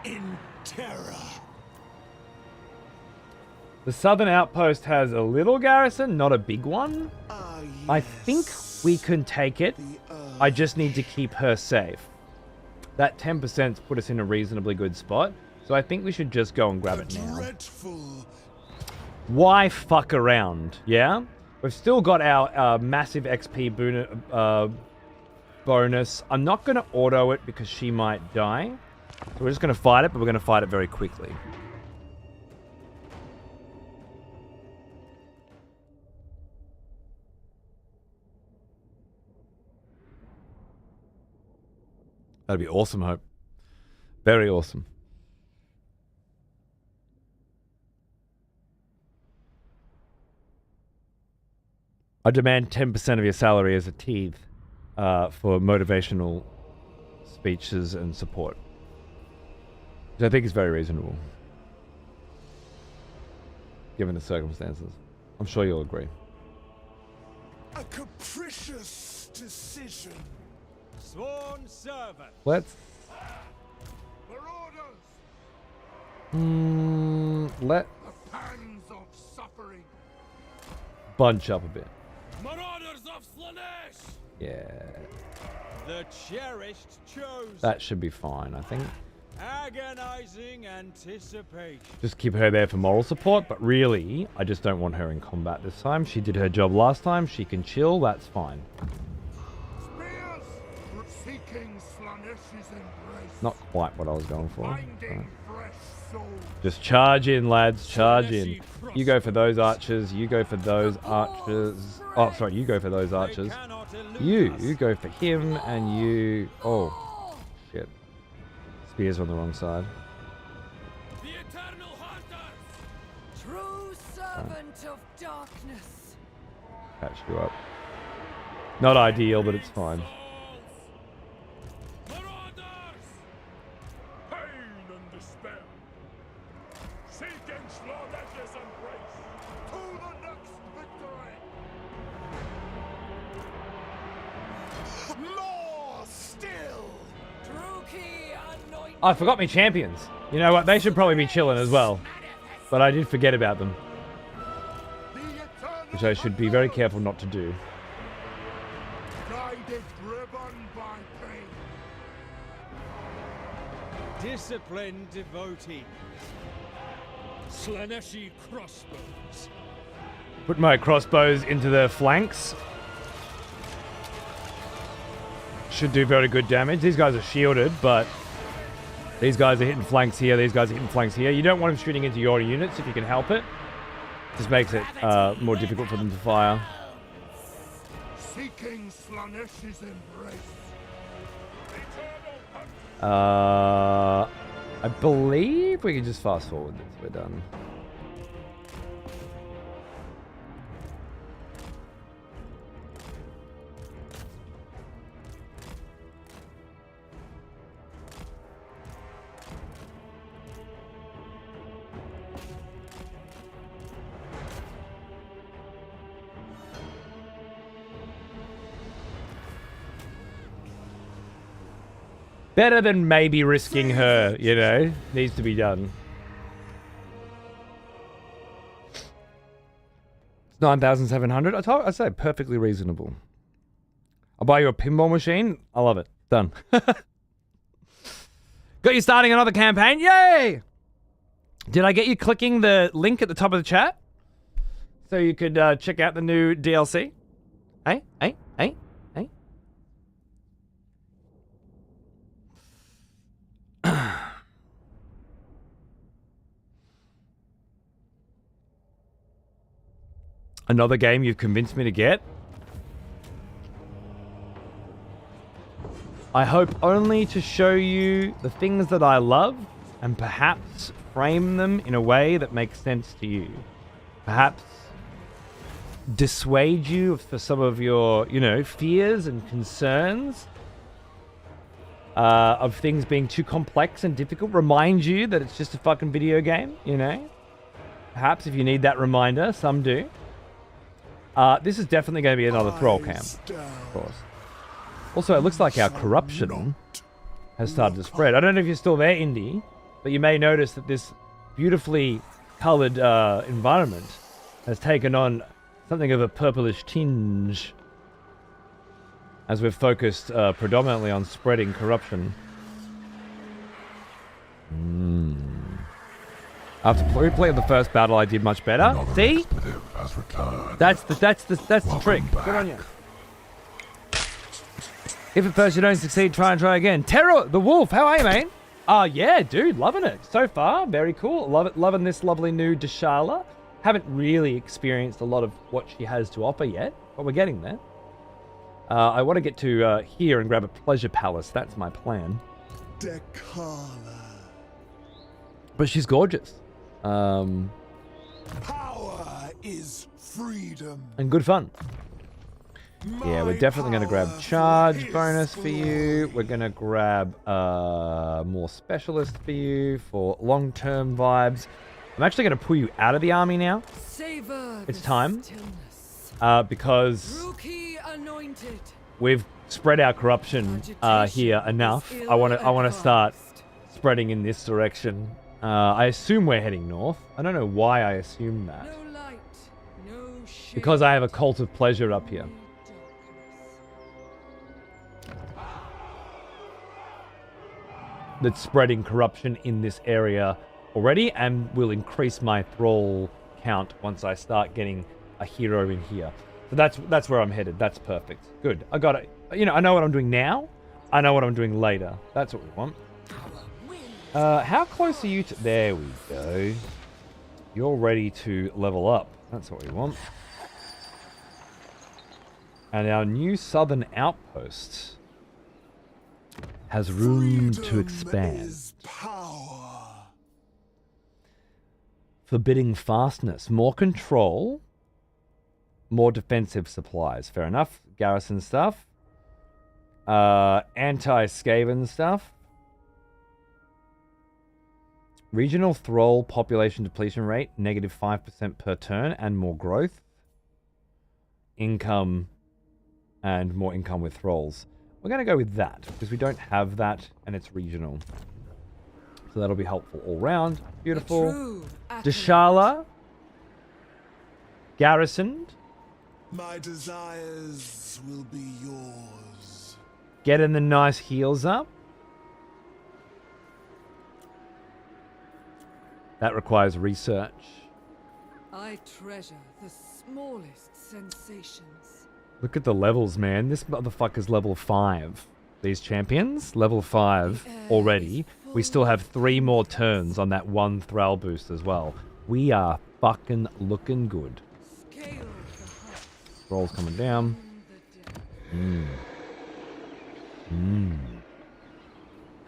in terror. The southern outpost has a little garrison, not a big one. Yes. I think we can take it. I just need to keep her safe. That 10%'s put us in a reasonably good spot. So I think we should just go and grab it now. Dreadful. Why fuck around, yeah? We've still got our massive XP bonus. I'm not going to auto it because she might die. So we're just going to fight it, but we're going to fight it very quickly. That'd be awesome, Hope. Very awesome. I demand 10% of your salary as a teeth for motivational speeches and support. Which I think is very reasonable. Given the circumstances. I'm sure you'll agree. A capricious decision. Sworn servant. Let's... let... The pangs of suffering. bunch up a bit. Marauders of Slanesh. Yeah. The cherished chosen. That should be fine, I think. Agonizing anticipation. Just keep her there for moral support, but really, I just don't want her in combat this time. She did her job last time. She can chill. That's fine. Spears seeking Slanesh's embrace. Not quite what I was going for. Finding fresh souls. Just charge in, lads. Charge in. You go for those archers. You go for those archers. Oh, sorry. You go for those archers. You go for him, and you... Oh, shit. Spears on the wrong side. The eternal hunter, true servant of darkness. Catch you up. Not ideal, but it's fine. I forgot my champions. You know what? They should probably be chilling as well. But I did forget about them. Which I should be very careful not to do. Guided, driven by pain. Disciplined devotees. Slaneshi crossbows. Put my crossbows into the flanks. Should do very good damage. These guys are shielded, but... These guys are hitting flanks here, these guys are hitting flanks here. You don't want them shooting into your units if you can help it. Just makes it more difficult for them to fire. Seeking Slanesh's embrace. I believe we can just fast forward this. We're done. Better than maybe risking her, you know? Needs to be done. It's 9,700. I say perfectly reasonable. I'll buy you a pinball machine. I love it. Done. Got you starting another campaign. Yay! Did I get you clicking the link at the top of the chat? So you could check out the new DLC? Hey? Another game you've convinced me to get? I hope only to show you the things that I love and perhaps frame them in a way that makes sense to you. Perhaps dissuade you for some of your, you know, fears and concerns of things being too complex and difficult. Remind you that it's just a fucking video game, you know? Perhaps if you need that reminder, some do. This is definitely going to be another Thrall camp, of course. Also, it looks like our corruption has started to spread. I don't know if you're still there, Indy, but you may notice that this beautifully coloured environment has taken on something of a purplish tinge as we've focused predominantly on spreading corruption. After replaying the first battle, I did much better. See? That's the trick. Good on you. If at first you don't succeed, try and try again. Terror, the wolf, how are you, mate? Yeah, dude, loving it. So far, very cool. Love it, loving this lovely new Deshala. Haven't really experienced a lot of what she has to offer yet, but we're getting there. I want to get to here and grab a pleasure palace. That's my plan. Dekala. But she's gorgeous. Power is freedom. And good fun. Yeah, we're definitely going to grab charge bonus for you. We're going to grab more specialist for you for long-term vibes. I'm actually going to pull you out of the army now. It's time. Because we've spread our corruption here enough. I want to start spreading in this direction. I assume we're heading north. I don't know why I assume that. Because I have a cult of pleasure up here. That's spreading corruption in this area already and will increase my thrall count once I start getting a hero in here. So that's where I'm headed. That's perfect. Good. I got it. You know, I know what I'm doing now. I know what I'm doing later. That's what we want. How close are you to... There we go. You're ready to level up. That's what we want. And our new southern outpost has room to expand. Forbidding fastness. More control. More defensive supplies. Fair enough. Garrison stuff. Anti-Skaven stuff. Regional thrall population depletion rate. Negative 5% per turn and more growth. Income and more income with thralls. We're going to go with that, because we don't have that, and it's regional. So that'll be helpful all round. Beautiful. Deshala. Garrisoned. My desires will be yours. Getting the nice heals up. That requires research. I treasure the smallest sensations. Look at the levels, man. This motherfucker's level 5. These champions, level 5 already. We still have 3 more turns on that 1 Thrall boost as well. We are fucking looking good. Roll's coming down.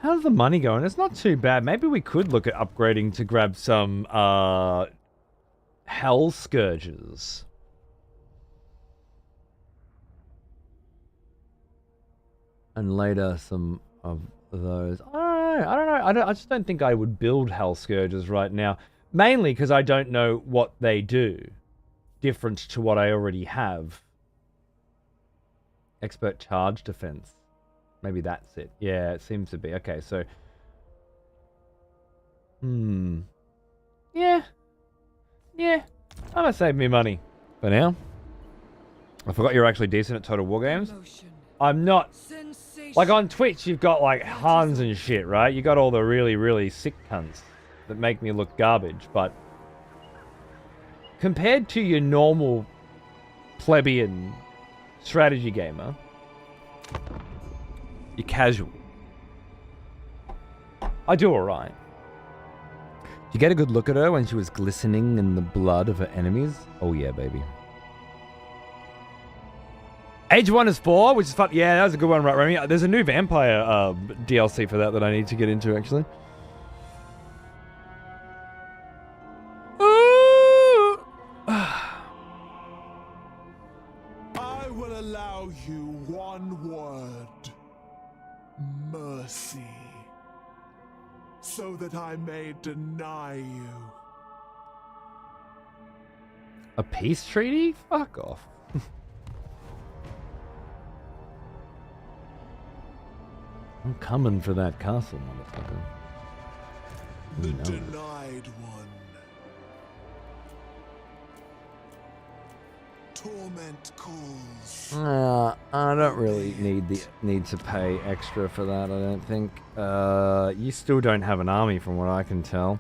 How's the money going? It's not too bad. Maybe we could look at upgrading to grab some Hell Scourges. And later some of those. I don't know. I just don't think I would build Hell Scourges right now. Mainly because I don't know what they do. Different to what I already have. Expert charge defense. Maybe that's it. Yeah, it seems to be. Okay, so... Yeah. I'm gonna save me money for now. I forgot you're actually decent at Total War games. I'm not... Like on Twitch, you've got like Hans and shit, right? You got all the really, really sick cunts that make me look garbage, but... Compared to your normal plebeian strategy gamer, you're casual. I do alright. Did you get a good look at her when she was glistening in the blood of her enemies? Oh yeah, baby. Age 1 is 4, which is fun. Yeah, that was a good one, right, Remy? There's a new vampire DLC for that I need to get into, actually. I will allow you one word. Mercy. So that I may deny you. A peace treaty? Fuck off. I'm coming for that castle, motherfucker. The denied one. Torment calls. I don't really need to pay extra for that, I don't think. You still don't have an army from what I can tell.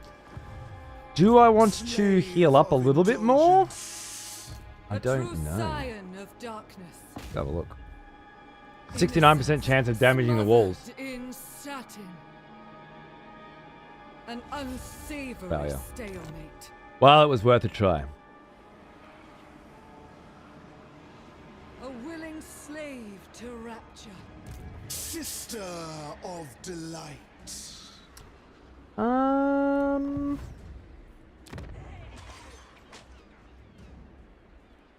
Do I want to heal up a little bit more? I don't know. Let's have a look. 69% chance of damaging the walls. In satin. An unsavory Failure. stalemate. Well, it was worth a try. A willing slave to rapture. Sister of delight.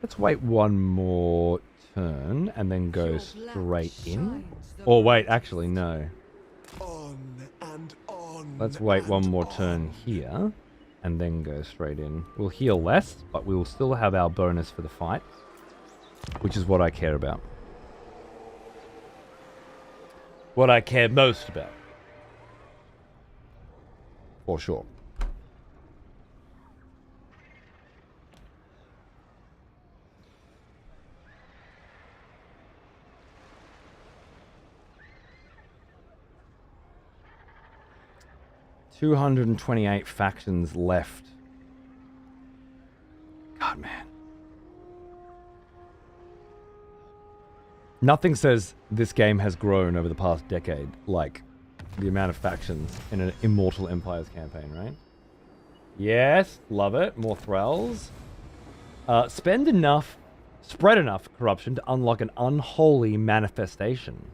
Let's wait one more turn and then go straight in. Or wait, actually, no. On and on. Let's wait one more turn here and then go straight in. We'll heal less, but we will still have our bonus for the fight, which is what I care about. What I care most about. For sure. $228 factions left. God, man. Nothing says this game has grown over the past decade like the amount of factions in an Immortal Empires campaign, right? Yes, love it. More thralls. Spread enough corruption to unlock an unholy manifestation.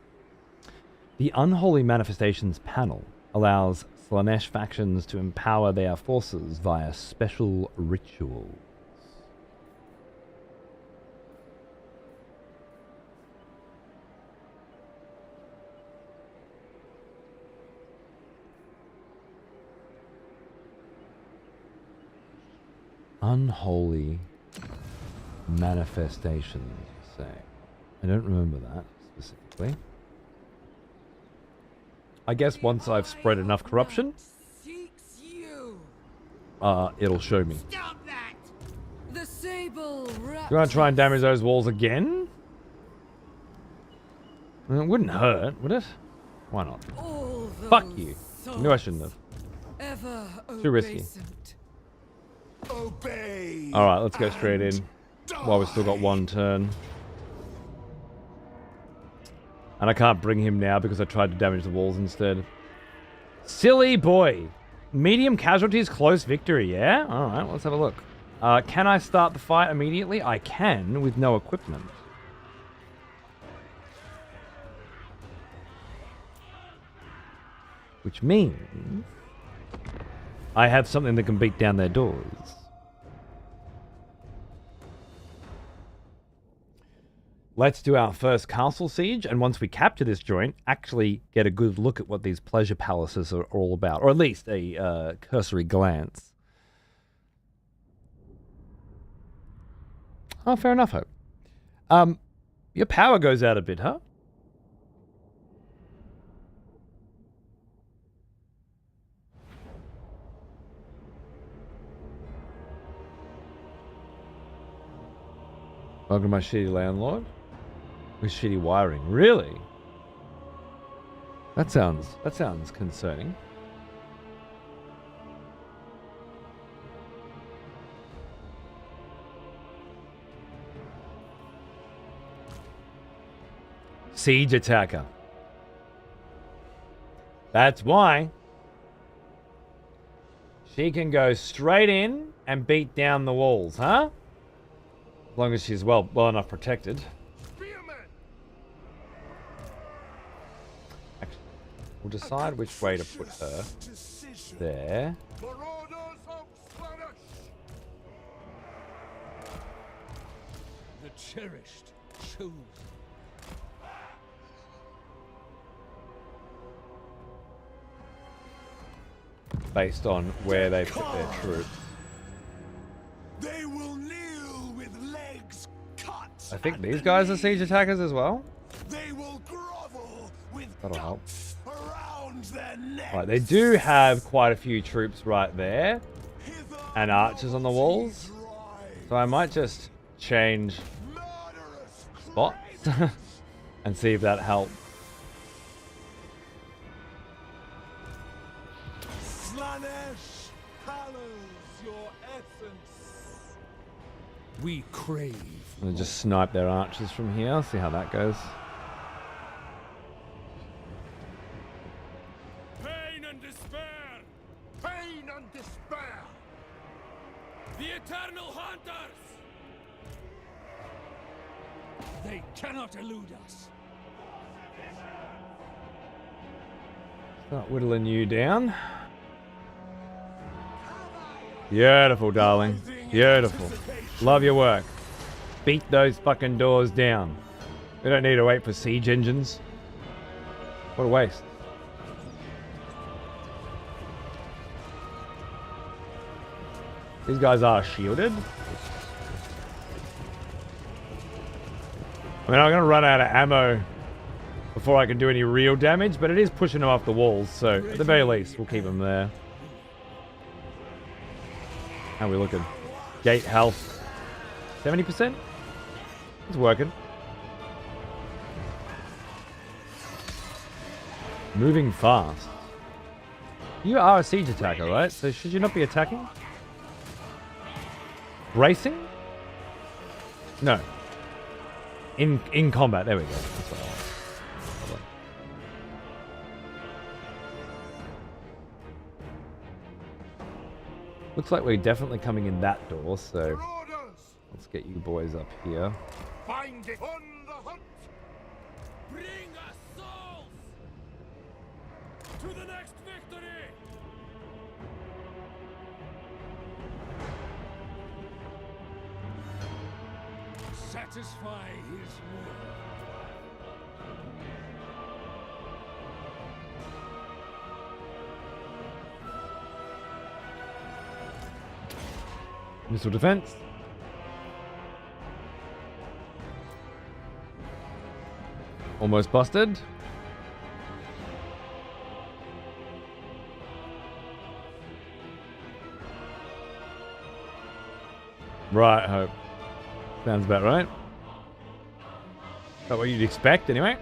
The Unholy Manifestations panel allows Slanesh factions to empower their forces via special rituals. Unholy manifestations, you say. I don't remember that specifically. I guess once I've spread enough corruption, it'll show me. Stop that! The sable You want to try and damage those walls again? Well, it wouldn't hurt, would it? Why not? Fuck you. Knew I shouldn't have. Too risky. Alright, let's go straight in while we've still got one turn. And I can't bring him now because I tried to damage the walls instead. Silly boy. Medium casualties, close victory, yeah? Alright, let's have a look. Can I start the fight immediately? I can, with no equipment. Which means I have something that can beat down their doors. Let's do our first castle siege, and once we capture this joint, actually get a good look at what these pleasure palaces are all about, or at least a cursory glance. Oh, fair enough, Hope. Your power goes out a bit, huh? Welcome to my shitty landlord. With shitty wiring. Really? That sounds concerning. Siege attacker. That's why. She can go straight in and beat down the walls, huh? As long as she's well enough protected. Actually, we'll decide which way to put her. There. The cherished choose. Based on where they put their troops. They will kneel with legs cut. I think these guys are siege attackers as well. They will grovel with That'll help. around their necks. Right, they do have quite a few troops right there. And archers on the walls. So I might just change spots and see if that helps. Slanesh hallows your essence. We crave. I'm gonna just snipe their archers from here. See how that goes. They cannot elude us. Start whittling you down. Beautiful, darling. Beautiful. Love your work. Beat those fucking doors down. We don't need to wait for siege engines. What a waste. These guys are shielded. I mean, I'm going to run out of ammo before I can do any real damage, but it is pushing them off the walls, so at the very least, we'll keep them there. How are we looking? Gate health. 70%? It's working. Moving fast. You are a siege attacker, right? So should you not be attacking? Racing? No. In combat. There we go. That's what I want. Looks like we're definitely coming in that door, so let's get you boys up here. Find it on the hunt. Bring us souls to the next victory. Satisfy his will. Missile defense. Almost busted. Right, hope. Sounds about right. Is that what you'd expect, anyway?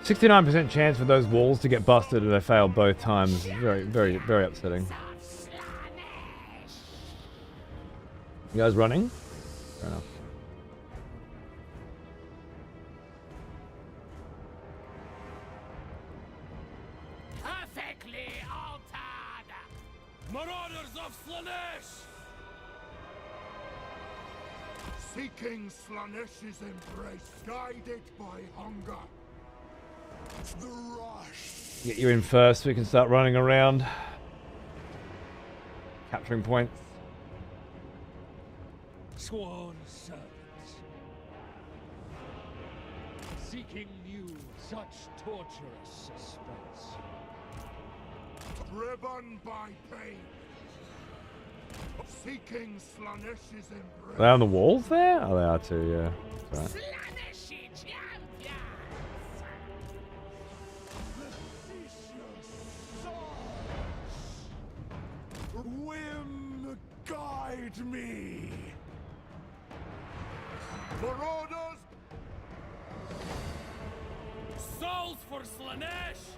%69% chance for those walls to get busted if they fail both times. Very, very, very upsetting. You guys running? Fair enough. Perfectly altered. Marauders of Slanesh! Seeking Slanesh's embrace, guided by hunger. The rush. Get you in first so we can start running around. Capturing points. Sworn servants. Seeking new, such torturous suspense. Driven by pain. Seeking Slanesh's embrace. Are they on the walls there? Oh, they are too, yeah. That's right. Whim, guide me. Marauders. Souls for Slanesh!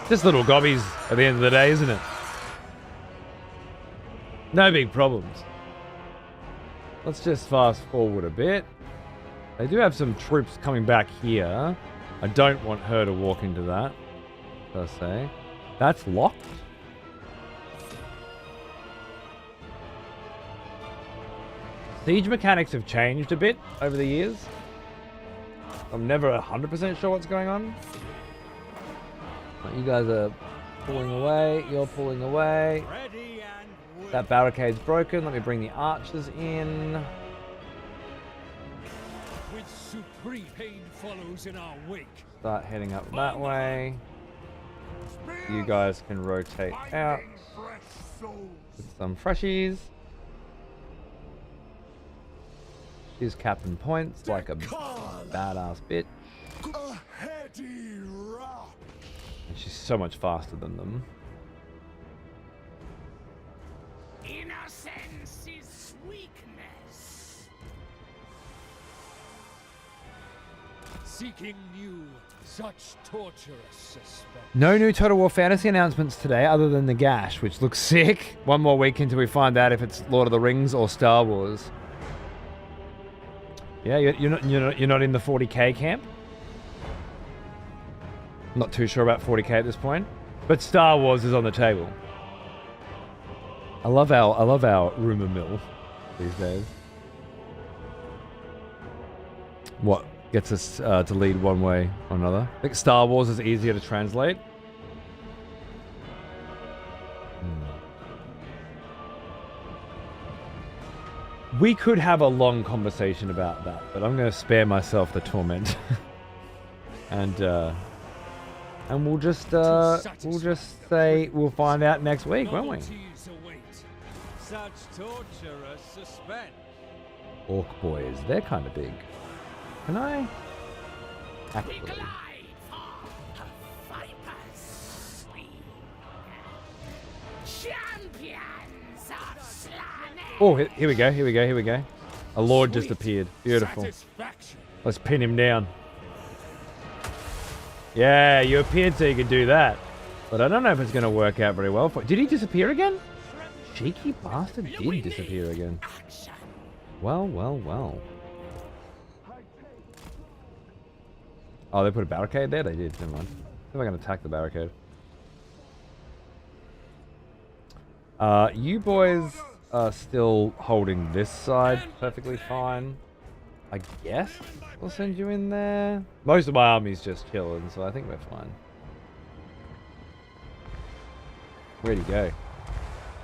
Just little gobbies at the end of the day, isn't it? No big problems. Let's just fast forward a bit. They do have some troops coming back here. I don't want her to walk into that, per se. That's locked. Siege mechanics have changed a bit over the years. I'm never 100% sure what's going on. You guys are pulling away. You're pulling away. That barricade's broken. Let me bring the archers in. With supreme pain follows in our wake. Start heading up that way. You guys can rotate out with some freshies. She's capping points like a badass bitch. And she's so much faster than them. Innocence is weakness. Seeking new, Such torturous suspense. No new Total War Fantasy announcements today other than the Gash, which looks sick. One more week until we find out if it's Lord of the Rings or Star Wars. Yeah, you're not in the 40k camp? Not too sure about 40k at this point, but Star Wars is on the table. I love our rumor mill these days. What gets us to lead one way or another? I think Star Wars is easier to translate. We could have a long conversation about that, but I'm going to spare myself the torment. And we'll just say we'll find out next week, won't we? Such torturous suspense. Orc boys, they're kind of big. Can I? Actually. Oh, here we go. A lord just appeared. Beautiful. Let's pin him down. Yeah, you appeared so you could do that. But I don't know if it's going to work out very well for... Did he disappear again? Cheeky bastard did disappear again. Well. Oh, they put a barricade there? They did, never mind. I think I can attack the barricade. You boys are still holding this side perfectly fine. I guess we'll send you in there. Most of my army's just chilling, so I think we're fine. Where'd he go?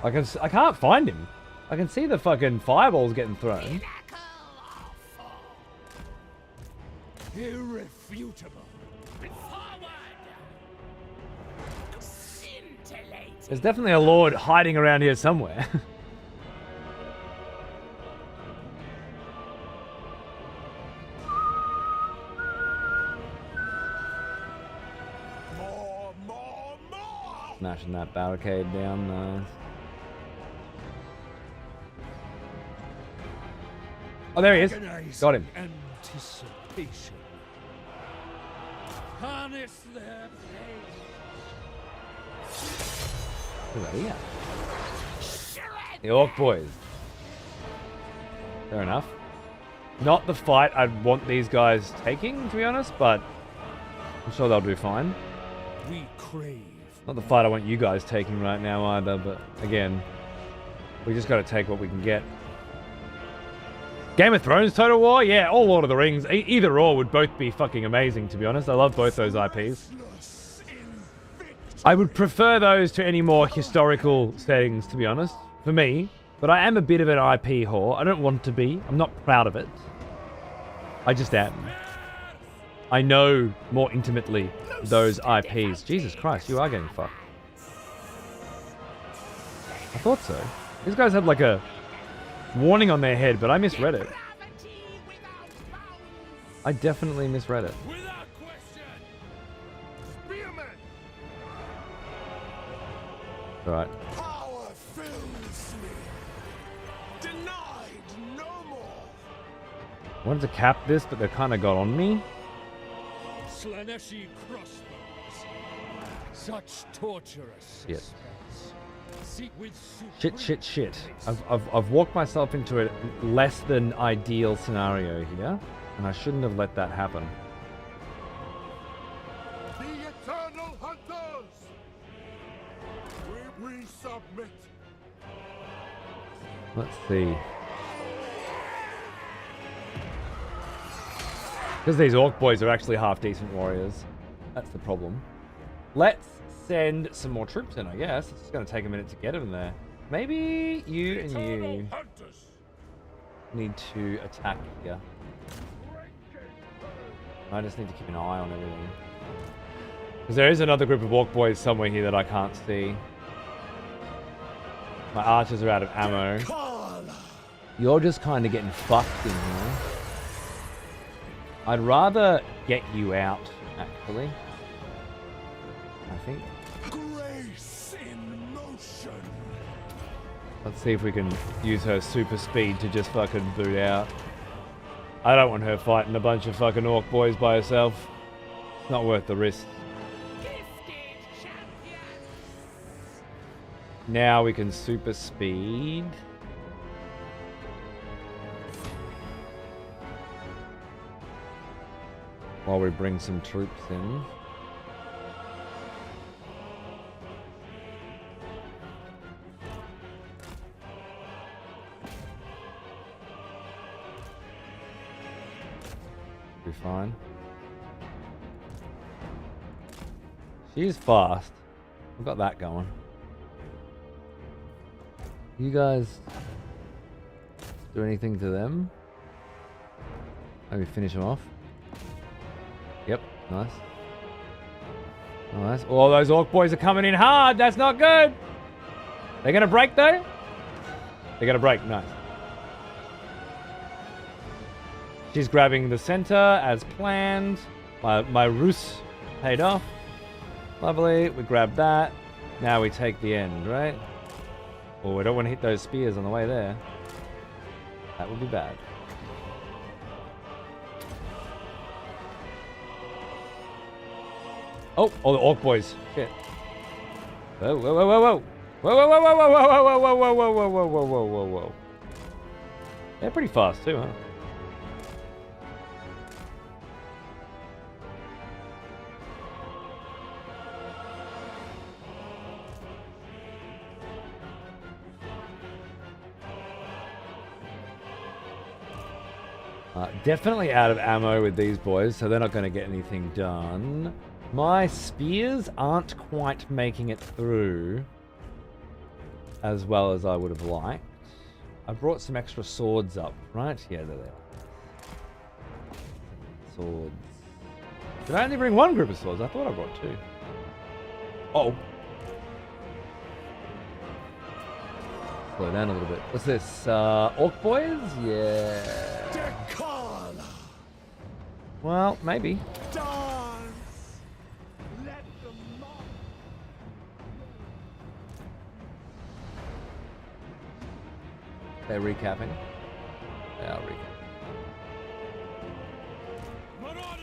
I can't find him. I can see the fucking fireballs getting thrown. Irrefutable. There's definitely a lord hiding around here somewhere. Smashing that barricade down, nice. Oh, there he is. Got him. Anticipation. Harness their Who's that here? The Orc boys. Fair enough. Not the fight I'd want these guys taking, to be honest, but I'm sure they'll do fine. We crave. Not the fight I want you guys taking right now either, but again, we just got to take what we can get. Game of Thrones Total War? Yeah, or Lord of the Rings. Either or would both be fucking amazing, to be honest. I love both those IPs. I would prefer those to any more historical settings, to be honest, for me. But I am a bit of an IP whore. I don't want to be. I'm not proud of it. I just am. I know more intimately those IPs. Jesus Christ, you are getting fucked. I thought so. These guys had like a warning on their head, but I misread it. I definitely misread it. Alright. Power fills me. Denied no more. I wanted to cap this, but they kind of got on me. Slaneshi crossbows. Such torturous suspense. Shit. I've walked myself into a less than ideal scenario here, and I shouldn't have let that happen. The eternal hunters. We submit. Let's see. Because these Orc boys are actually half decent warriors. That's the problem. Let's send some more troops in, I guess. It's just going to take a minute to get them there. Maybe you and you need to attack here. I just need to keep an eye on everything. Because there is another group of Orc boys somewhere here that I can't see. My archers are out of ammo. You're just kind of getting fucked in here. I'd rather get you out, actually. I think. Grace in motion. Let's see if we can use her super speed to just fucking boot out. I don't want her fighting a bunch of fucking Orc boys by herself. Not worth the risk. Now we can super speed. While we bring some troops in. Be fine. She's fast. We've got that going. You guys do anything to them? Maybe finish them off. Yep, nice. Nice. Oh, those orc boys are coming in hard. That's not good. They're gonna break though. They're gonna break. Nice. She's grabbing the center as planned. My ruse paid off. Lovely. We grab that. Now we take the end, right? Oh, we don't want to hit those spears on the way there. That would be bad. Oh, the orc boys. Shit. Whoa, whoa, whoa, whoa, whoa. Whoa, whoa, whoa, whoa, whoa, whoa, whoa, whoa, whoa, whoa, whoa, whoa, whoa, whoa, whoa. They're pretty fast too, huh? Definitely out of ammo with these boys, so they're not going to get anything done. My spears aren't quite making it through as well as I would have liked. I brought some extra swords up, right? Yeah, they're there. Swords. Did I only bring one group of swords? I thought I brought two. Oh. Slow down a little bit. What's this? Orc boys? Yeah. Well, maybe. They're recapping. They are recapping.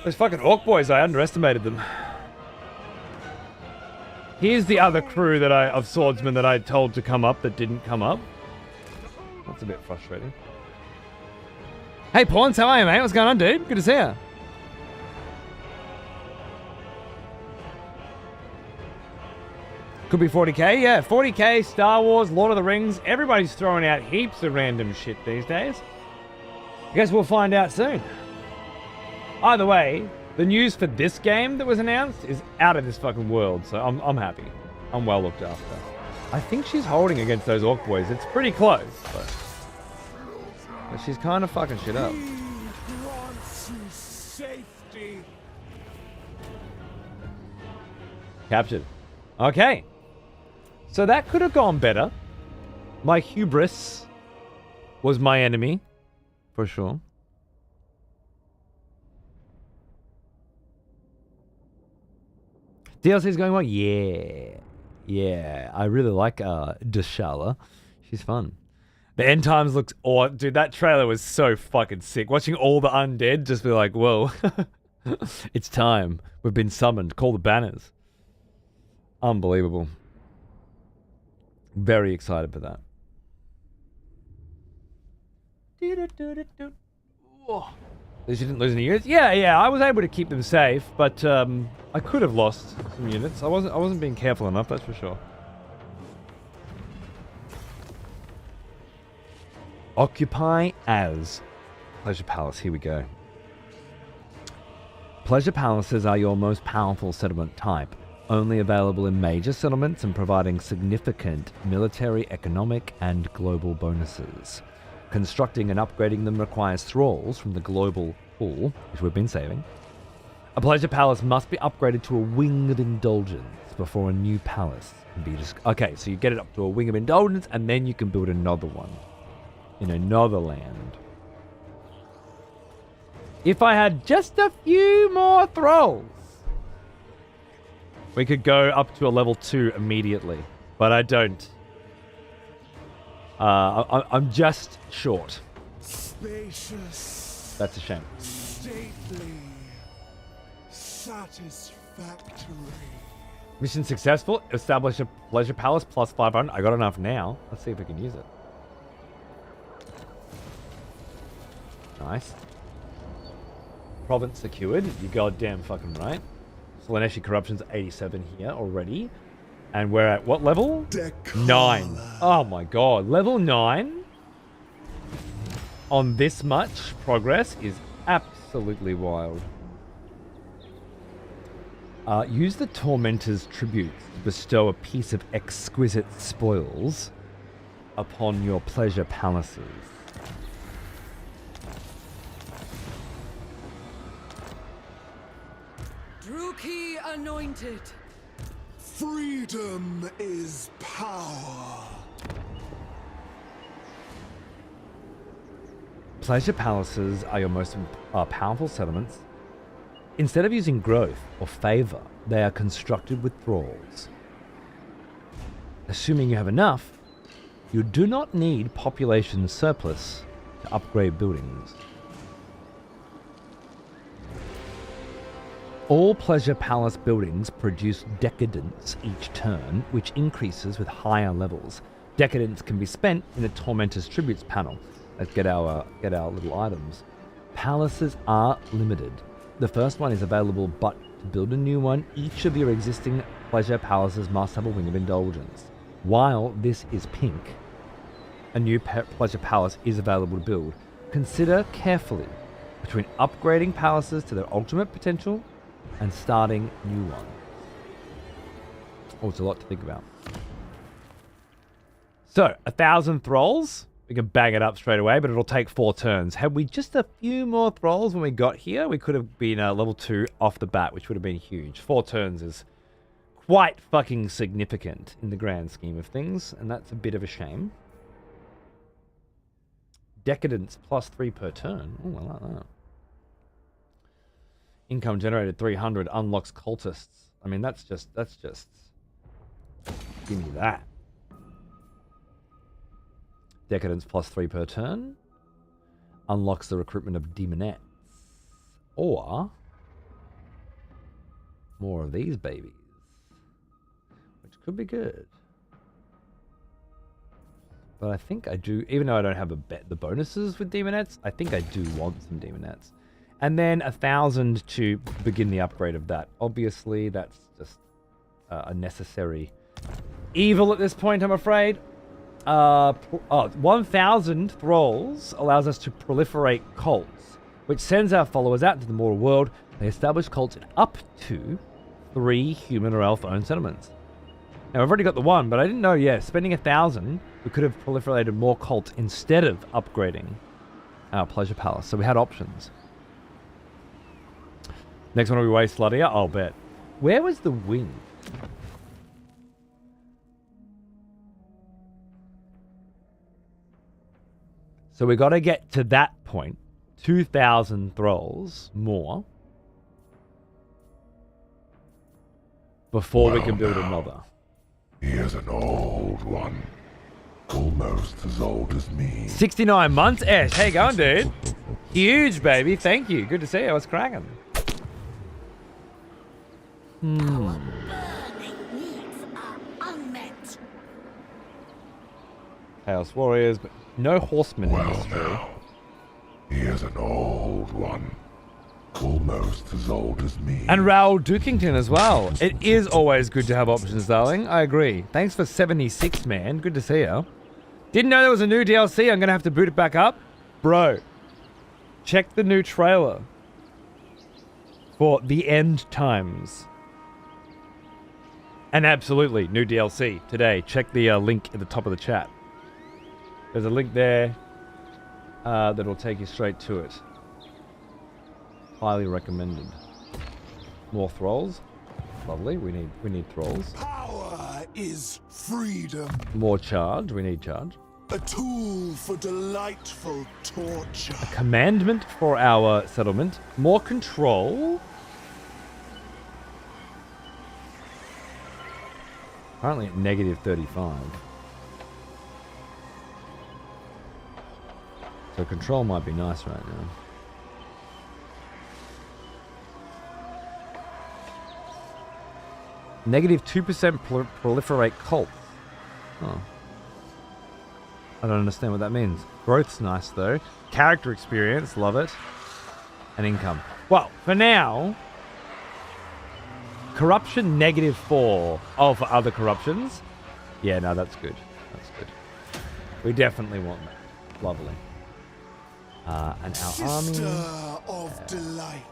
Those fucking orc boys, I underestimated them. Here's the other crew that of swordsmen that I told to come up that didn't come up. That's a bit frustrating. Hey, Pawns, how are you, mate? What's going on, dude? Good to see you. Could be 40k, yeah. 40k, Star Wars, Lord of the Rings. Everybody's throwing out heaps of random shit these days. I guess we'll find out soon. Either way, the news for this game that was announced is out of this fucking world, so I'm happy. I'm well looked after. I think she's holding against those orc boys. It's pretty close, but she's kind of fucking shit up. Captured. Okay. So that could have gone better. My hubris was my enemy, for sure. DLC is going well? Yeah. Yeah. I really like Deshala. She's fun. The end times looks... Oh, dude, that trailer was so fucking sick. Watching all the undead just be like, whoa. It's time. We've been summoned. Call the banners. Unbelievable. Very excited for that. At least you didn't lose any units? Yeah, I was able to keep them safe, but I could have lost some units. I wasn't being careful enough, that's for sure. Occupy as Pleasure Palace. Here we go. Pleasure Palaces are your most powerful settlement type, only available in major settlements and providing significant military, economic, and global bonuses. Constructing and upgrading them requires thralls from the global pool, which we've been saving. A pleasure palace must be upgraded to a wing of indulgence before a new palace can be okay, so you get it up to a wing of indulgence and then you can build another one in another land. If I had just a few more thralls, we could go up to a level 2 immediately, but I don't. I'm just short. Spacious. That's a shame. Stately. Satisfactory. Mission successful. Establish a pleasure palace plus 500. I got enough now. Let's see if we can use it. Nice. Province secured. You goddamn fucking right. Slaneshi corruption's 87 here already. And we're at what level? 9. Oh my god. Level 9 on this much progress is absolutely wild. Use the Tormentor's tributes to bestow a piece of exquisite spoils upon your pleasure palaces. Druki anointed. Freedom is power. Pleasure palaces are your most powerful settlements. Instead of using growth or favor, they are constructed with thralls. Assuming you have enough, you do not need population surplus to upgrade buildings. All Pleasure Palace buildings produce decadence each turn, which increases with higher levels. Decadence can be spent in the Tormentor's Tributes panel. Let's get our little items. Palaces are limited. The first one is available, but to build a new one, each of your existing Pleasure Palaces must have a Wing of Indulgence. While this is pink, a new Pleasure Palace is available to build. Consider carefully between upgrading palaces to their ultimate potential and starting new ones. Oh, it's a lot to think about. So, 1,000 thralls. We can bang it up straight away, but it'll take 4 turns. Had we just a few more thralls when we got here, we could have been level 2 off the bat, which would have been huge. 4 turns is quite fucking significant in the grand scheme of things, and that's a bit of a shame. Decadence plus 3 per turn. Oh, I like that. Income generated 300 unlocks cultists. I mean, that's just give me that. Decadence plus 3 per turn unlocks the recruitment of demonettes, or more of these babies, which could be good. But I think I do, even though I don't have the bonuses with demonettes, I think I do want some demonettes. And then 1,000 to begin the upgrade of that. Obviously, that's just a necessary evil at this point, I'm afraid. 1,000 thralls allows us to proliferate cults, which sends our followers out into the mortal world. They establish cults in up to 3 human or elf-owned settlements. Now, I've already got the one, but I didn't know, spending 1,000, we could have proliferated more cults instead of upgrading our Pleasure Palace. So we had options. Next one will be way sluttier, I'll bet. Where was the wing? So we got to get to that point, 2,000 thralls more, before we can build another. Here's an old one, almost as old as me. 69 months, Ash. How you going, dude? Huge, baby. Thank you. Good to see you. What's cracking? Chaos Warriors, but no horsemen in this story. Now, here's an old one, almost as old as me. And Raoul Dukington as well. It is always good to have options, darling. I agree. Thanks for 76, man. Good to see you. Didn't know there was a new DLC. I'm going to have to boot it back up. Bro, check the new trailer for The End Times. And absolutely, new DLC today. Check the link at the top of the chat. There's a link there that'll take you straight to it. Highly recommended. More thralls. Lovely. We need thralls. Power is freedom. More charge. We need charge. A tool for delightful torture. A commandment for our settlement. More control. Currently at negative 35. So control might be nice right now. Negative 2% proliferate cults. Oh. I don't understand what that means. Growth's nice though. Character experience, love it. And income. Well, for now, corruption -4. Oh, for other corruptions? Yeah, no, that's good. That's good. We definitely want that. Lovely. And our army. Sister of delight.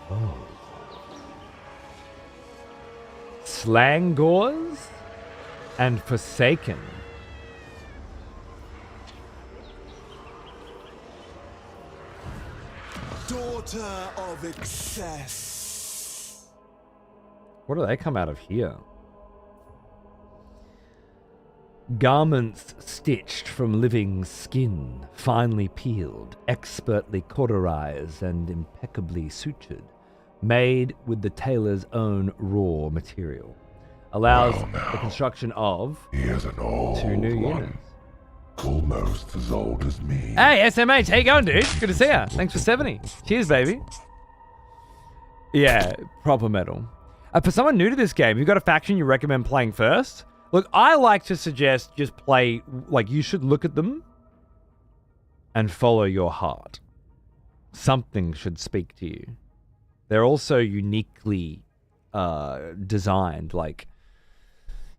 Oh. Slangors and Forsaken. Daughter of excess. What do they come out of here? Garments stitched from living skin, finely peeled, expertly cauterized, and impeccably sutured, made with the tailor's own raw material. Allows the construction of He is an old 2 new one. units. Almost as old as me. Hey, SMH, how you going, dude? Good to see ya. Thanks for 70. Cheers, baby. Yeah, proper metal. For someone new to this game, you've got a faction you recommend playing first? Look, I like to suggest just play, like, you should look at them and follow your heart. Something should speak to you. They're also uniquely designed, like,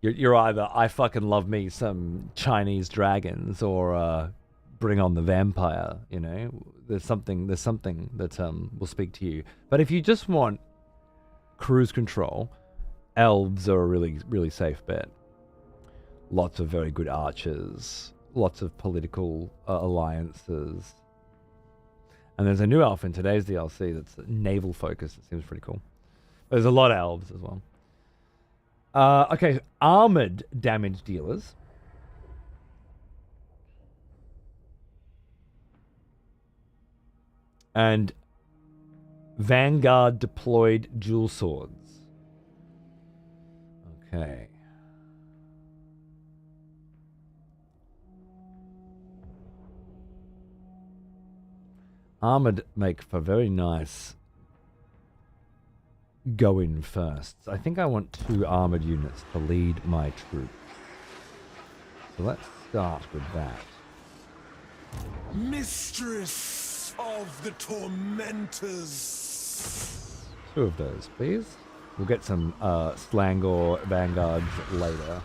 you're either I fucking love me some Chinese dragons or bring on the vampire, you know? There's something that will speak to you. But if you just want cruise control, elves are a really, really safe bet. Lots of very good archers, lots of political alliances. And there's a new elf in today's DLC that's naval focused. It seems pretty cool. There's a lot of elves as well. Okay, armored damage dealers. And Vanguard deployed dual swords. Okay. Armored make for very nice go in firsts. I think I want 2 armored units to lead my troops. So let's start with that. Mistress of the tormentors. 2 of those, please. We'll get some Slangor Vanguards later.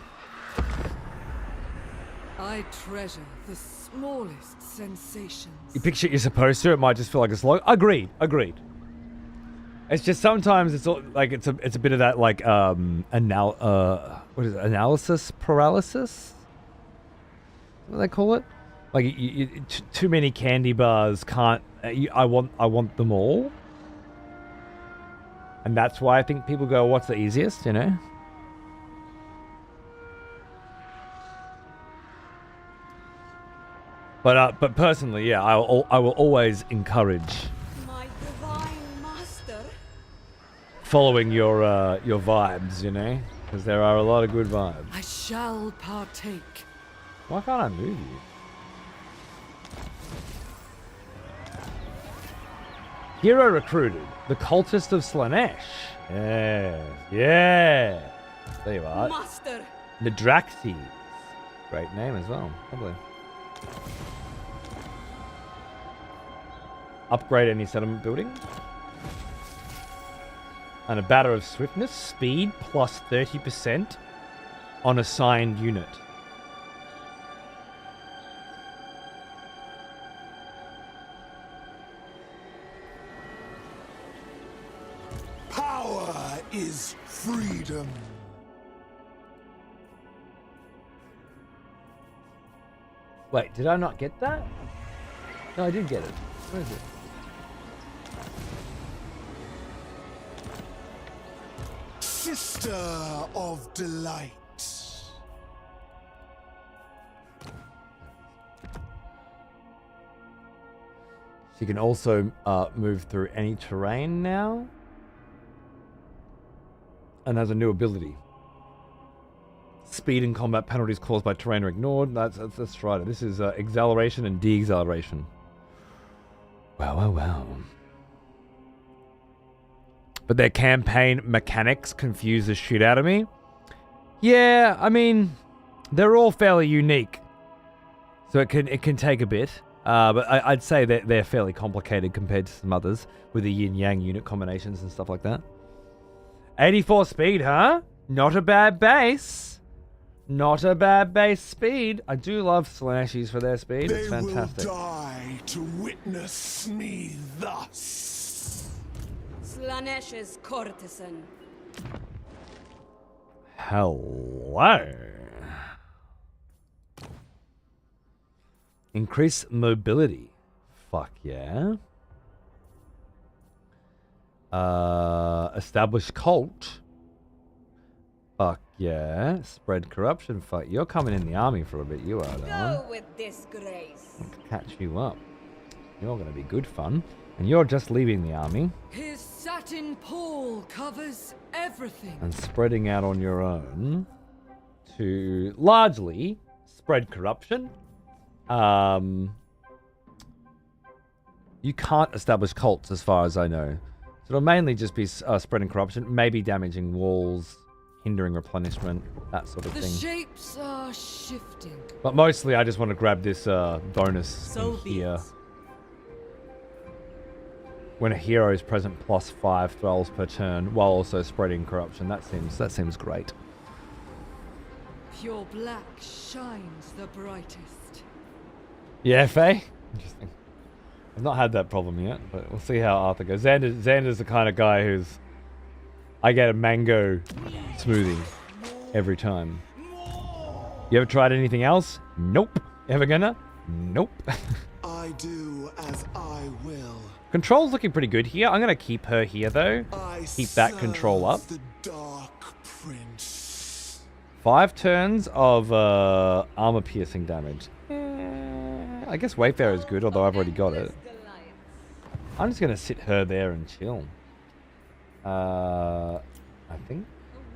I treasure the smallest sensations. You picture you're supposed to, it might just feel like a slog. Agreed. It's just sometimes it's like it's a bit of that like what is it? Analysis paralysis? What do they call it? Like too many candy bars can't. I want them all, and that's why I think people go, "What's the easiest?" You know. But personally, yeah, I will always encourage following your vibes, you know, because there are a lot of good vibes. I shall partake. Why can't I move you? Hero recruited, the cultist of Slanesh. Yeah. There you are. Master. Nadraxes. Great name as well, probably. Upgrade any settlement building. And a batter of swiftness, speed plus 30% on assigned unit. Power is freedom. Wait, did I not get that? No, I did get it. Where is it? Sister of delight. She can also move through any terrain now. And has a new ability. Speed and combat penalties caused by terrain are ignored. That's right. This is acceleration and de-acceleration. Wow. but their campaign mechanics confuse the shit out of me. Yeah, I mean, they're all fairly unique, so it can take a bit. But I'd say that they're fairly complicated compared to some others with the yin-yang unit combinations and stuff like that. 84 speed, huh? Not a bad base. Not a bad base speed. I do love slashies for their speed. It's fantastic. They will die to witness me thus. Slanesh's courtesan. Hello. Increase mobility. Fuck yeah. Establish cult. Fuck yeah. Spread corruption. Fuck. You're coming in the army for a bit, you are, darling. Go with disgrace. Catch you up. You're gonna be good fun. And you're just leaving the army. His satin pall covers everything. And spreading out on your own to largely spread corruption. You can't establish cults as far as I know. So it'll mainly just be spreading corruption, maybe damaging walls, hindering replenishment, that sort of thing. The shapes are shifting. But mostly I just want to grab this bonus in here. When a hero is present, +5 thralls per turn, while also spreading corruption. That seems great. Pure black shines the brightest. Yeah, Faye? Interesting. I've not had that problem yet, but we'll see how Arthur goes. Xander's the kind of guy who's... I get a mango smoothie every time. You ever tried anything else? Nope. Ever gonna? Nope. I do as I will. Control's looking pretty good here. I'm gonna keep her here though. Keep that control up. The Dark Prince. 5 turns of armor piercing damage. I guess Wayfarer is good, although I've already got it. I'm just gonna sit her there and chill. I think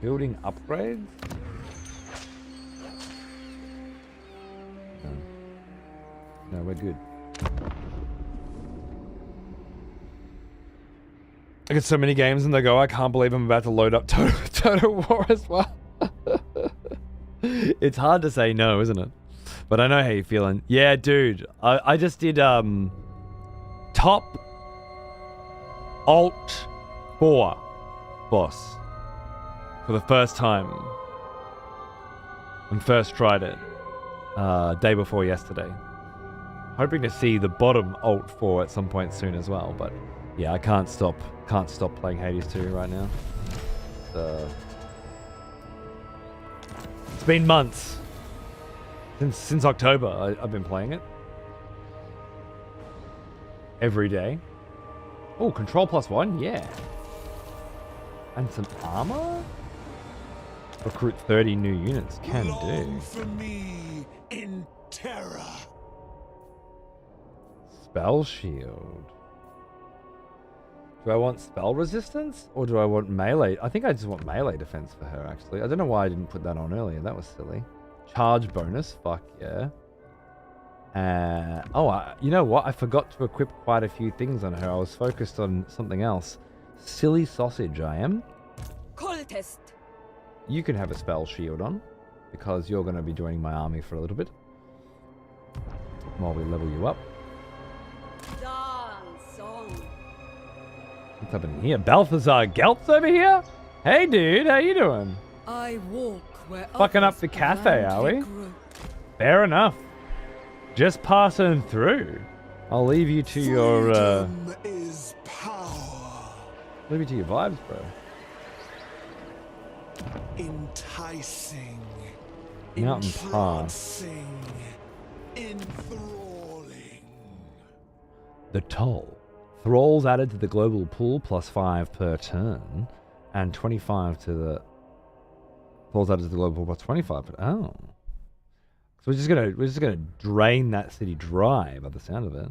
building upgrades. No, we're good. I get so many games and they go, I can't believe I'm about to load up Total War as well. It's hard to say no, isn't it? But I know how you're feeling. Yeah, dude. I just did top Alt 4 boss for the first time. And first tried it day before yesterday. Hoping to see the bottom Alt 4 at some point soon as well, but yeah, I can't stop playing Hades 2 right now. It's been months. Since October, I've been playing it. Every day. Oh, control +1? Yeah. And some armor? Recruit 30 new units. Can do. For me in terror. Spell shield. Do I want spell resistance? Or do I want melee? I think I just want melee defense for her, actually. I don't know why I didn't put that on earlier. That was silly. Charge bonus. Fuck yeah. You know what? I forgot to equip quite a few things on her. I was focused on something else. Silly sausage, I am. Cultist. You can have a spell shield on, because you're going to be joining my army for a little bit. While we level you up. What's happening here? Balthazar Gelt's over here? Hey dude, how you doing? I walk where fucking up the cafe, are we? Fair enough. Just passing through. I'll leave you to your is power. leave you to your vibes, bro. Enticing. Mountain Pass. Enthralling. The toll. Thralls added to the global pool +5 per turn, and 25 to the thralls added to the global pool +25. But so we're just gonna drain that city dry by the sound of it.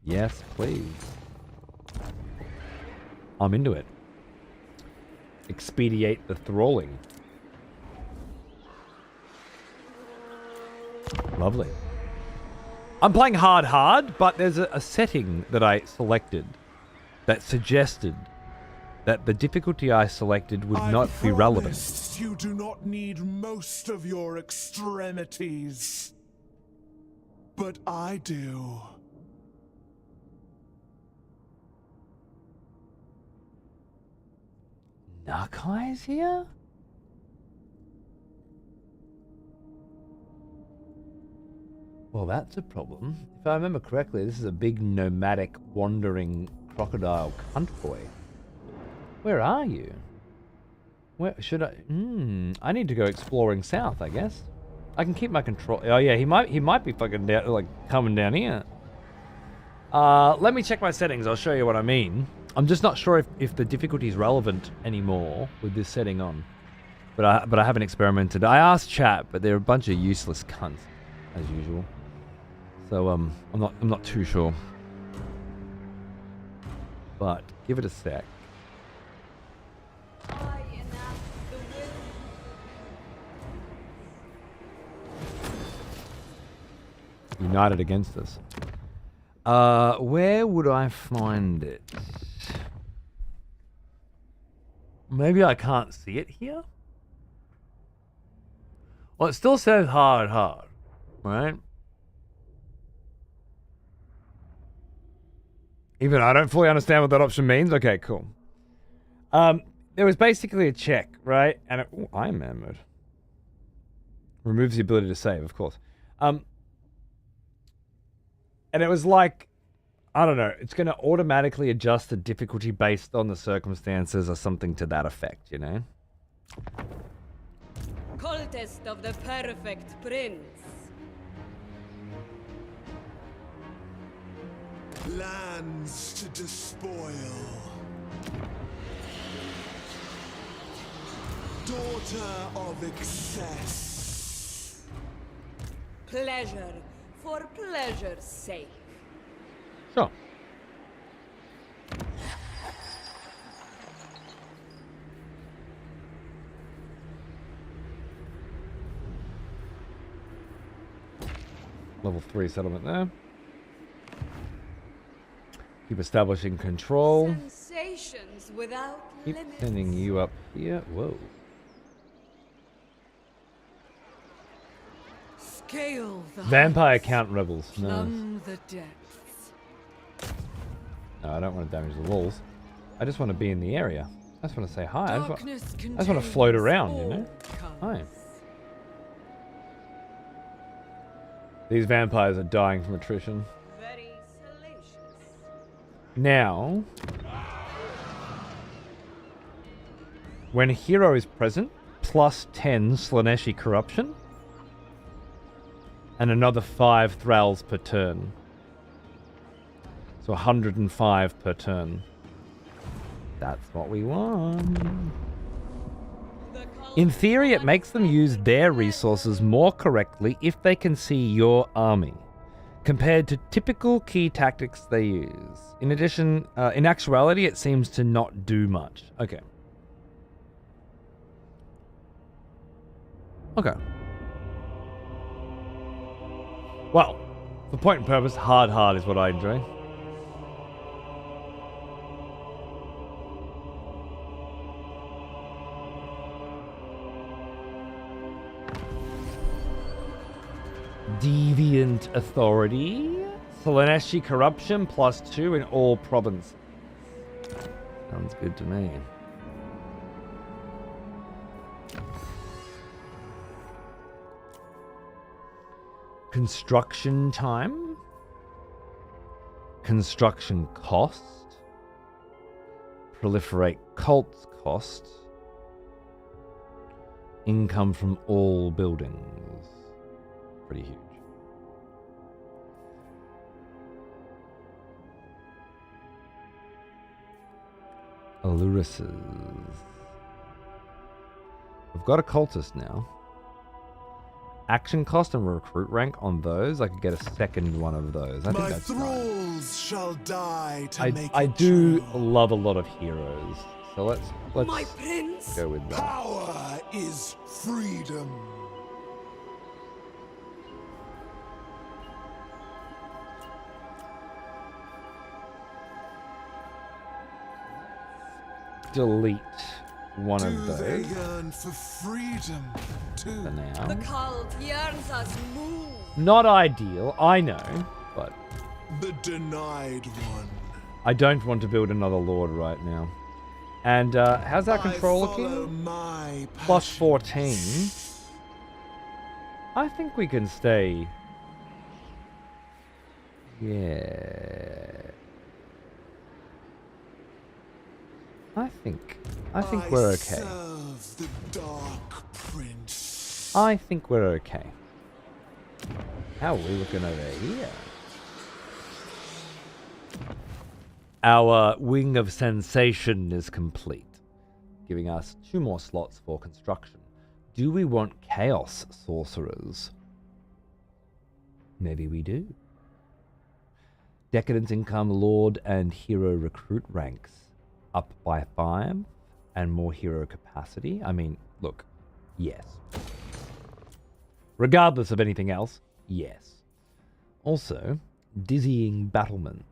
Yes, please. I'm into it. Expedite the thralling. Lovely. I'm playing hard, but there's a setting that I selected that suggested that the difficulty I selected would not be relevant. Promised you do not need most of your extremities. But I do. Narkai's here? Well, that's a problem. If I remember correctly, this is a big nomadic wandering crocodile cunt boy. Where are you? Where should I? I need to go exploring south, I guess. I can keep my control. Oh yeah, he might be fucking down, like coming down here. Let me check my settings. I'll show you what I mean. I'm just not sure if the difficulty is relevant anymore with this setting on. But I haven't experimented. I asked chat, but they're a bunch of useless cunts, as usual. So I'm not too sure. But give it a sec. United against us. Where would I find it? Maybe I can't see it here? Well, it still says hard, right? Even I don't fully understand what that option means. Okay, cool. There was basically a check, right? And it, Iron Man mode. Removes the ability to save, of course. And it was like, I don't know, it's going to automatically adjust the difficulty based on the circumstances or something to that effect, you know? Cultist of the perfect prince. Lands to despoil. Daughter of excess. Pleasure for pleasure's sake. Sure. Level 3 settlement there. Keep establishing control. Sensations without Keep limits. sending you up here. Whoa. Scale the Vampire heights, count rebels. No. plumb the depths. No, I don't want to damage the walls. I just want to be in the area. I just want to say hi. I just want to float around, you know? Hi. These vampires are dying from attrition. Very salacious. Now, when hero is present, plus 10 Slaneshi corruption, and another 5 thralls per turn. So 105 per turn. That's what we want. In theory, it makes them use their resources more correctly if they can see your army, compared to typical key tactics they use. In addition, in actuality, it seems to not do much. Okay. Okay. Well, for point and purpose, hard is what I enjoy. Deviant Authority. Slaneshi Corruption plus 2 in all provinces. Sounds good to me. Construction time. Construction cost. Proliferate cults cost. Income from all buildings. Pretty huge. Alurises. We've got a cultist now. Action cost and recruit rank on those. I could get a second one of those. I think My that's thralls shall die to make I it do true. love a lot of heroes. So let's My prince. go with that. Power is freedom. delete one of Do they those yearn for freedom too? for now. The cult yearns us move. Not ideal, I know, but The denied one. I don't want to build another lord right now. And how's our control looking? Plus 14. I think we can stay. Yeah. I think we're okay. Serve the Dark Prince. I think we're okay. How are we looking over here? Our Wing of Sensation is complete, giving us 2 more slots for construction. Do we want Chaos Sorcerers? Maybe we do. Decadence Income, Lord and Hero Recruit ranks up by 5, and more hero capacity. I mean, look, yes. Regardless of anything else, yes. Also, Dizzying Battlements.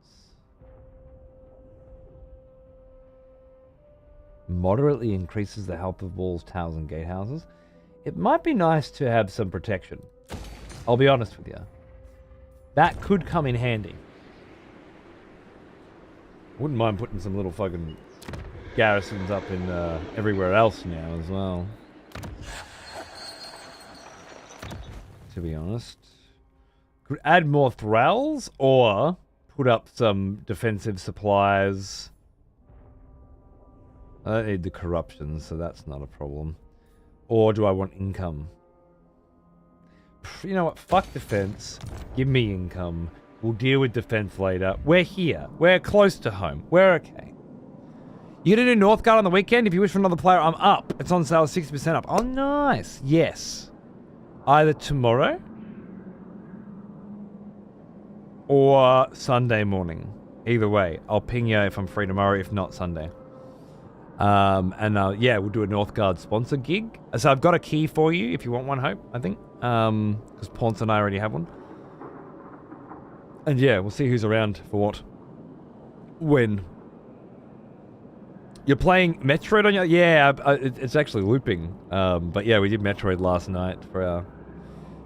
Moderately increases the health of walls, towers, and gatehouses. It might be nice to have some protection. I'll be honest with you. That could come in handy. Wouldn't mind putting some little fucking garrisons up in everywhere else now as well. To be honest. Could add more thralls or put up some defensive supplies. I don't need the corruption, so that's not a problem. Or do I want income? You know what? Fuck defense. Give me income. We'll deal with defense later. We're here. We're close to home. We're okay. You gonna do Northgard on the weekend? If you wish for another player, I'm up. It's on sale 60% up. Oh, nice. Yes. Either tomorrow or Sunday morning. Either way, I'll ping you if I'm free tomorrow, if not Sunday. Yeah, we'll do a Northgard sponsor gig. So I've got a key for you if you want one, Hope, I think. Because Ponce and I already have one. And yeah, we'll see who's around for what. When. You're playing Metroid on your... Yeah, it's actually looping. But yeah, we did Metroid last night for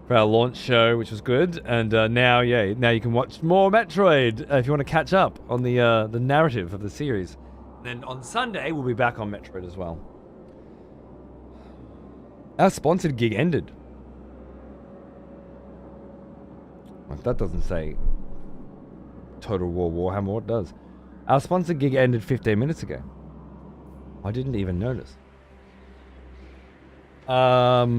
our launch show, which was good. And now you can watch more Metroid if you want to catch up on the narrative of the series. Then on Sunday, we'll be back on Metroid as well. Our sponsored gig ended. Well, that doesn't say Total War Warhammer, it does. Our sponsored gig ended 15 minutes ago. I didn't even notice. Yeah.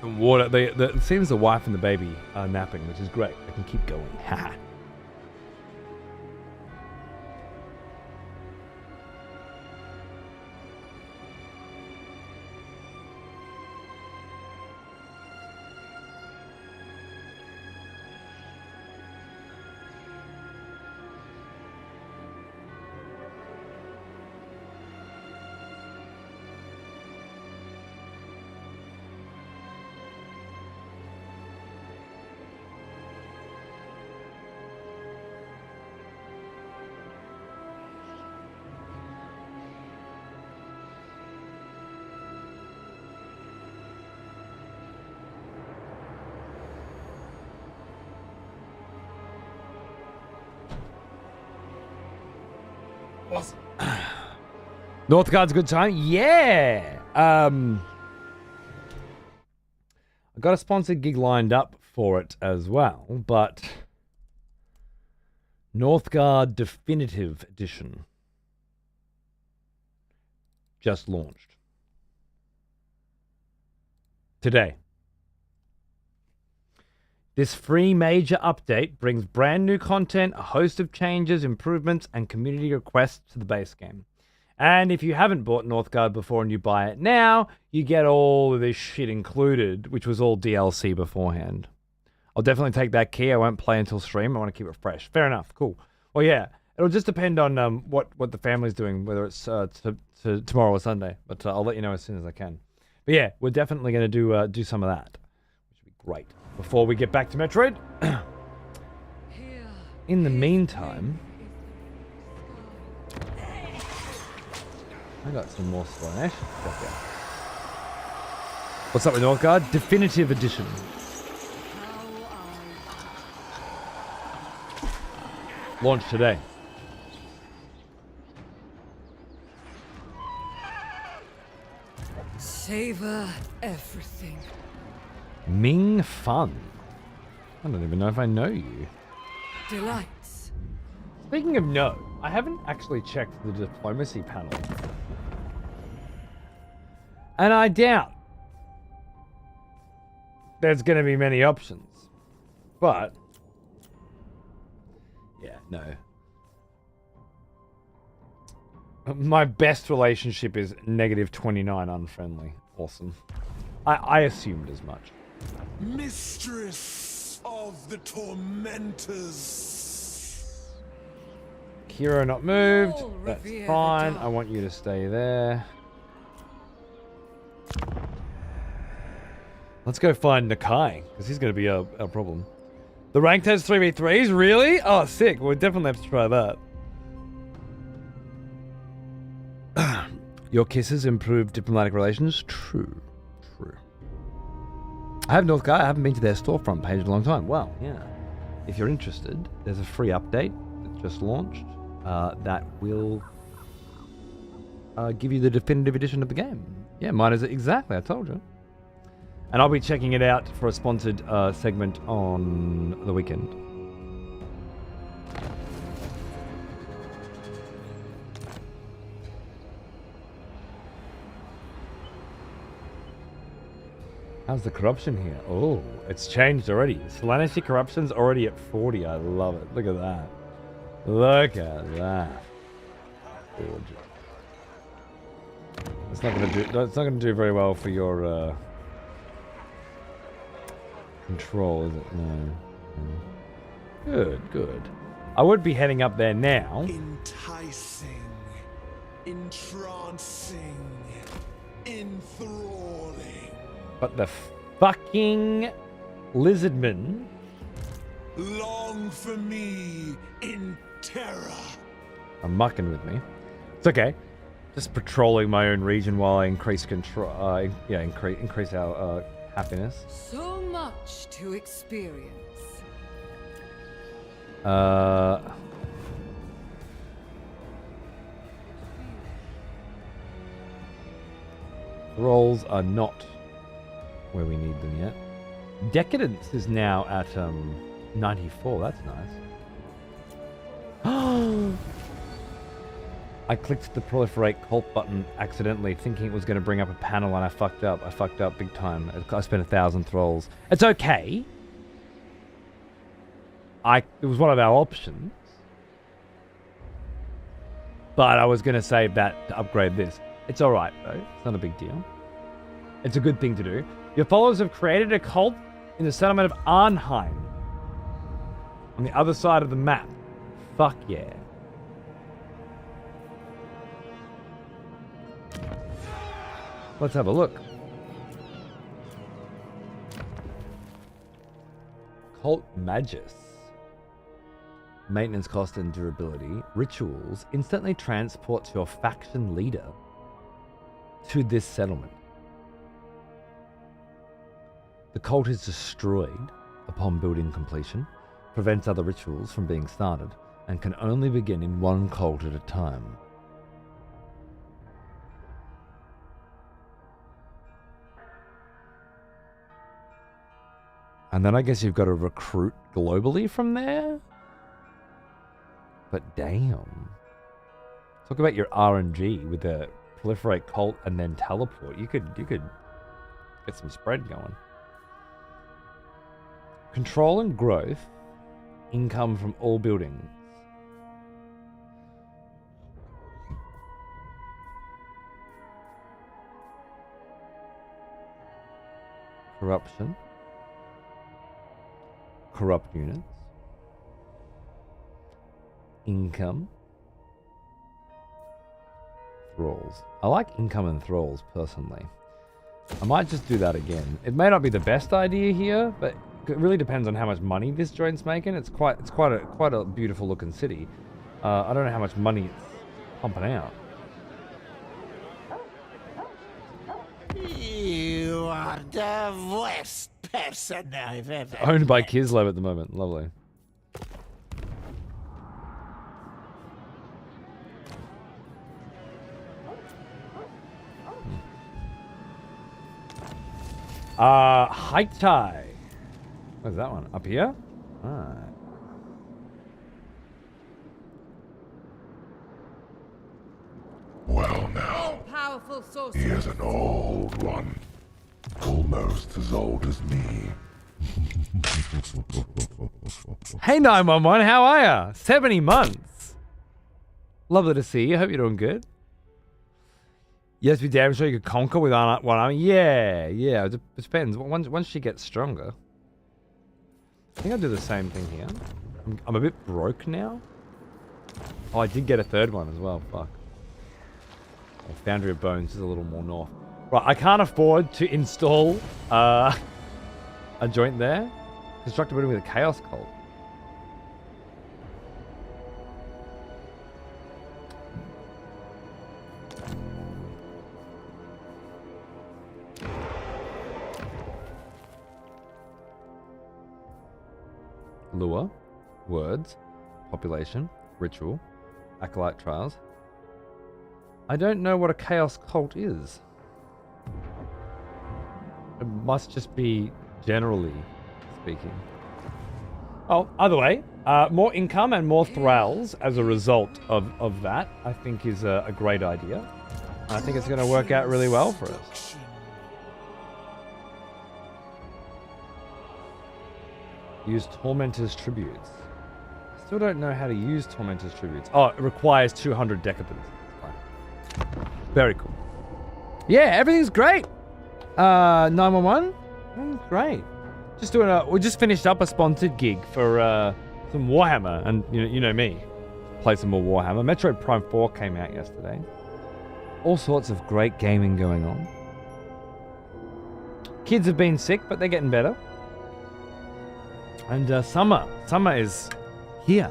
Some water. It seems the wife and the baby are napping, which is great. I can keep going. Haha. Northgard's a good time? Yeah! I got a sponsored gig lined up for it as well, but Northgard Definitive Edition just launched. Today. This free major update brings brand new content, a host of changes, improvements, and community requests to the base game. And if you haven't bought Northgard before and you buy it now, you get all of this shit included, which was all DLC beforehand. I'll definitely take that key. I won't play until stream. I want to keep it fresh. Fair enough. Cool. Well, yeah, it'll just depend on what the family's doing, whether it's tomorrow or Sunday. But I'll let you know as soon as I can. But yeah, we're definitely going to do some of that, which would be great. Before we get back to Metroid, in the meantime, I got some more Slanesh. What's up with Northgard? Definitive Edition. Launched today. Savor everything. Ming Fun. I don't even know if I know you. Delights. Speaking of no, I haven't actually checked the diplomacy panel. And I doubt there's going to be many options. But, yeah, no. My best relationship is -29 unfriendly. Awesome. I assumed as much. Mistress of the tormentors. Kiro not moved. That's fine. I want you to stay there. Let's go find Nakai, because he's going to be our problem. The ranked has 3v3s? Really? Oh, sick. We'll definitely have to try that. Your kisses improve diplomatic relations? True. True. I have Northgard. I haven't been to their storefront page in a long time. Well, yeah. If you're interested, there's a free update that just launched that will give you the definitive edition of the game. Yeah, mine is exactly. I told you. And I'll be checking it out for a sponsored segment on the weekend. How's the corruption here? Oh, it's changed already. Solanacy corruption's already at 40. I love it. Look at that. Look at that. Gorgeous. It's not gonna do very well for your control, is it? No. Good, good. I would be heading up there now. Enticing, entrancing, enthralling. But the fucking lizardmen Long for me in terror. are mucking with me. It's okay. Just patrolling my own region while I increase control. Increase our happiness. So much to experience. Rolls are not where we need them yet. Decadence is now at 94. That's nice. I clicked the proliferate cult button accidentally, thinking it was going to bring up a panel, and I fucked up. I fucked up big time. I spent 1,000 thralls. It's okay. It was one of our options, but I was going to save that to upgrade this. It's all right though. It's not a big deal. It's a good thing to do. Your followers have created a cult in the settlement of Arnheim, on the other side of the map. Fuck yeah. Let's have a look. Cult Magus. Maintenance cost and durability. Rituals instantly transports your faction leader to this settlement. The cult is destroyed upon building completion, prevents other rituals from being started, and can only begin in one cult at a time. And then I guess you've got to recruit globally from there? But damn. Talk about your RNG with the proliferate cult and then teleport. You could get some spread going. Control and growth. Income from all buildings. Corruption. Corrupt units. Income. Thralls. I like income and thralls personally. I might just do that again. It may not be the best idea here, but it really depends on how much money this joint's making. It's quite a beautiful looking city. I don't know how much money it's pumping out. You are the worst person I've ever Owned by Kislev at the moment. Lovely. Haitai. Where's that one? Up here? Alright. Well now, All-powerful he sorcerer. is an old one. Almost as old as me. Hey 911, how are ya? 70 months. Lovely to see you. Hope you're doing good. Yes, be damn sure you could conquer with one army. Yeah. It depends. Once she gets stronger. I think I'll do the same thing here. I'm a bit broke now. Oh, I did get a third one as well. Fuck. Oh, Foundry of Bones is a little more north. Right, I can't afford to install a joint there. Construct a building with a Chaos Cult. Lure, words, population, ritual, acolyte trials. I don't know what a chaos cult is. It must just be generally speaking. Oh, either way, more income and more thralls as a result of that, I think is a great idea. I think it's going to work out really well for us. Use Tormentor's tributes. Still don't know how to use Tormentor's tributes. Oh, it requires 200 decapits. Very cool. Yeah, everything's great. 911. Everything's great. Just doing we just finished up a sponsored gig for some Warhammer, and you know me, play some more Warhammer. Metroid Prime 4 came out yesterday. All sorts of great gaming going on. Kids have been sick, but they're getting better. And summer is here.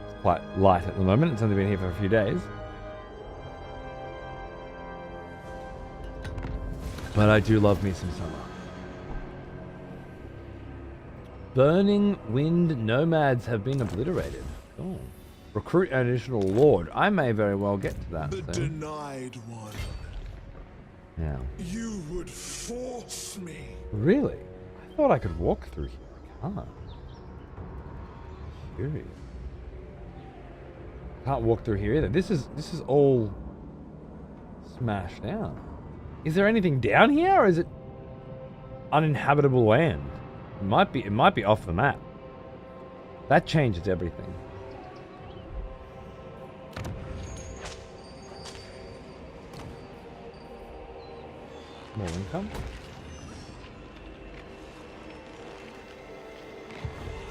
It's quite light at the moment. It's only been here for a few days. But I do love me some summer. Burning Wind Nomads have been obliterated. Oh. Recruit an additional lord. I may very well get to that. The denied one. Yeah. You would force me. Really? I thought I could walk through here. I can't. Curious. Can't walk through here either. This is all smashed down. Is there anything down here, or is it uninhabitable land? It might be off the map. That changes everything. More income.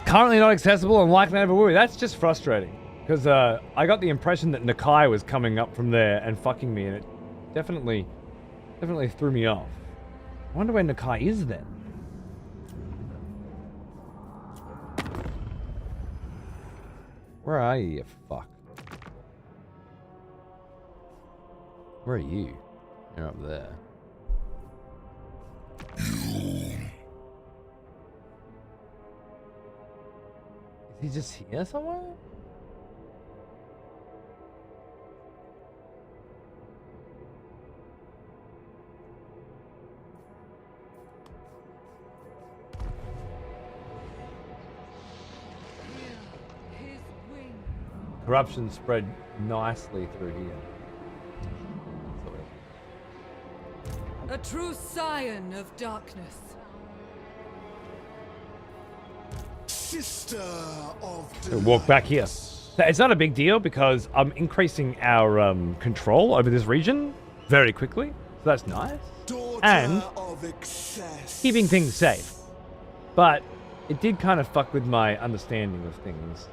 Currently not accessible and likely never will be. That's just frustrating. Because I got the impression that Nakai was coming up from there and fucking me, and it definitely threw me off. I wonder where Nakai is then. Where are you, you fuck? Where are you? You're up there. Is he just here somewhere? Corruption spread nicely through here. A true scion of darkness. sister of We'll walk back here. Now, it's not a big deal because I'm increasing our control over this region very quickly. So that's nice. And keeping things safe. But it did kind of fuck with my understanding of things.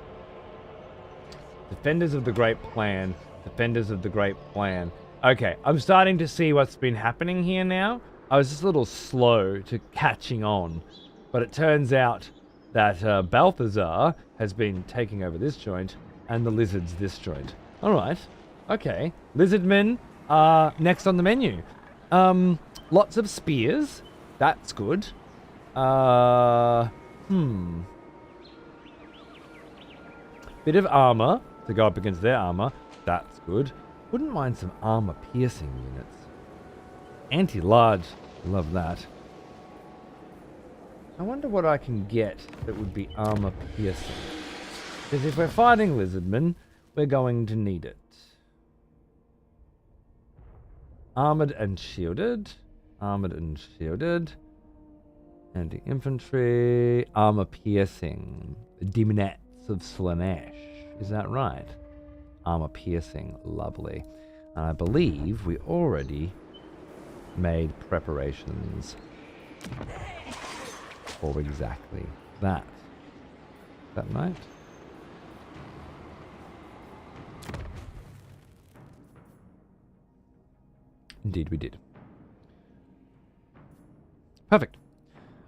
Defenders of the Great Plan. Defenders of the Great Plan. Okay, I'm starting to see what's been happening here now. I was just a little slow to catching on. But it turns out that Balthazar has been taking over this joint and the lizards this joint. Alright, okay. Lizardmen are next on the menu. Lots of spears. That's good. Bit of armor to go up against their armor. That's good. Wouldn't mind some armor piercing units. Anti-large. Love that. I wonder what I can get that would be armor piercing. Because if we're fighting lizardmen, we're going to need it. Armored and shielded. Armored and shielded. Anti-infantry. Armor piercing. Demonettes of Slaanesh. Is that right? Armor piercing. Lovely. And I believe we already made preparations for exactly that. Is that right? Indeed we did. Perfect.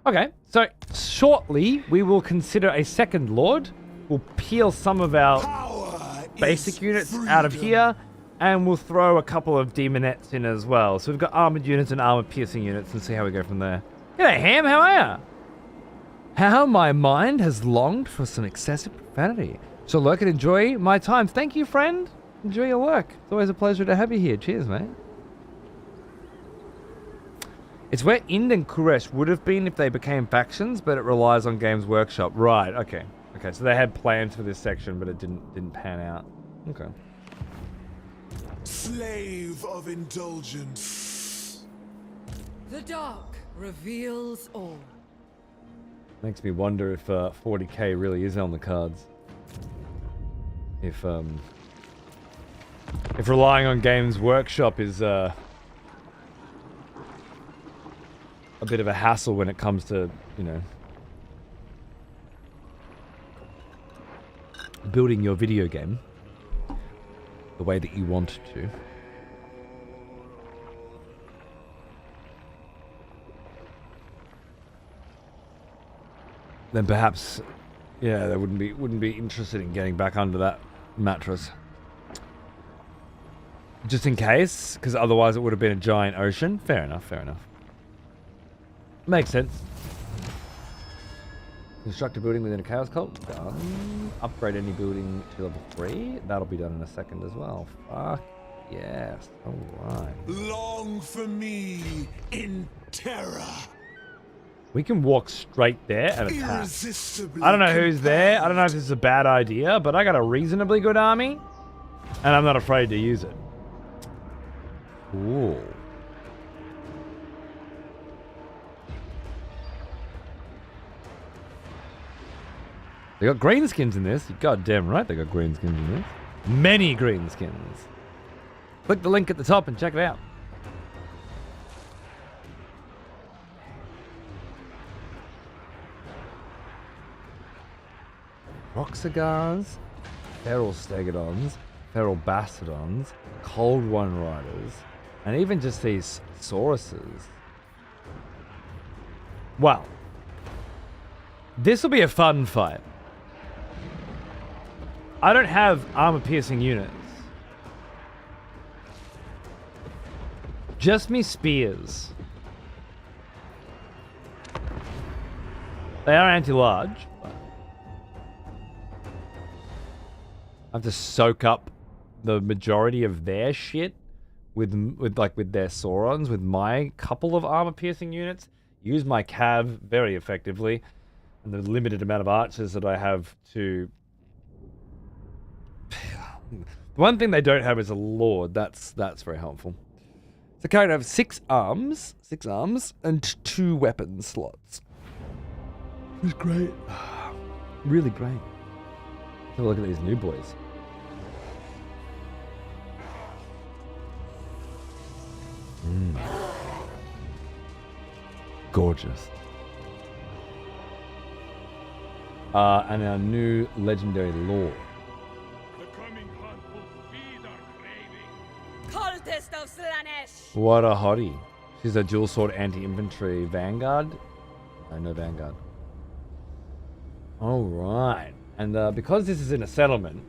Okay, so shortly we will consider a second lord. We'll peel some of our basic units out of here, and we'll throw a couple of demonettes in as well. So we've got armored units and armor piercing units, and see how we go from there. G'day, Ham, how are ya? How my mind has longed for some excessive profanity. So lurk and enjoy my time. Thank you, friend. Enjoy your work. It's always a pleasure to have you here. Cheers, mate. It's where Ind and Kuresh would have been if they became factions, but it relies on Games Workshop. Right, okay. Okay, so they had plans for this section, but it didn't pan out. Okay. Slave of indulgence. The dark reveals all. Makes me wonder if 40k really is on the cards. If relying on Games Workshop is a bit of a hassle when it comes to, you know, building your video game the way that you want to. Then perhaps, yeah, they wouldn't be interested in getting back under that mattress. Just in case, because otherwise it would have been a giant ocean. Fair enough, fair enough. Makes sense. Construct a building within a chaos cult. Done. Upgrade any building to level 3. That'll be done in a second as well. Fuck yes. Alright. Long for me in terror. We can walk straight there and attack. I don't know who's there. I don't know if this is a bad idea, but I got a reasonably good army. And I'm not afraid to use it. Cool. They got greenskins in this. You're goddamn right they got greenskins in this. Many greenskins. Click the link at the top and check it out. Roxagars, Feral Stegodons, Feral Bastodons, Cold One Riders, and even just these Sauruses. Well, this will be a fun fight. I don't have armor-piercing units. Just me spears. They are anti-large. I have to soak up the majority of their shit with their Saurons, with my couple of armor-piercing units. Use my cav very effectively, and the limited amount of archers that I have to. The one thing they don't have is a lord. That's very helpful. So currently I have 6 arms, and 2 weapon slots. It's great. really great. Let's have a look at these new boys. Gorgeous. And our new legendary lord. The coming hunt will feed our craving. Cultist of Slanesh! What a hottie. She's a dual sword anti-infantry vanguard. No vanguard. Alright. And because this is in a settlement,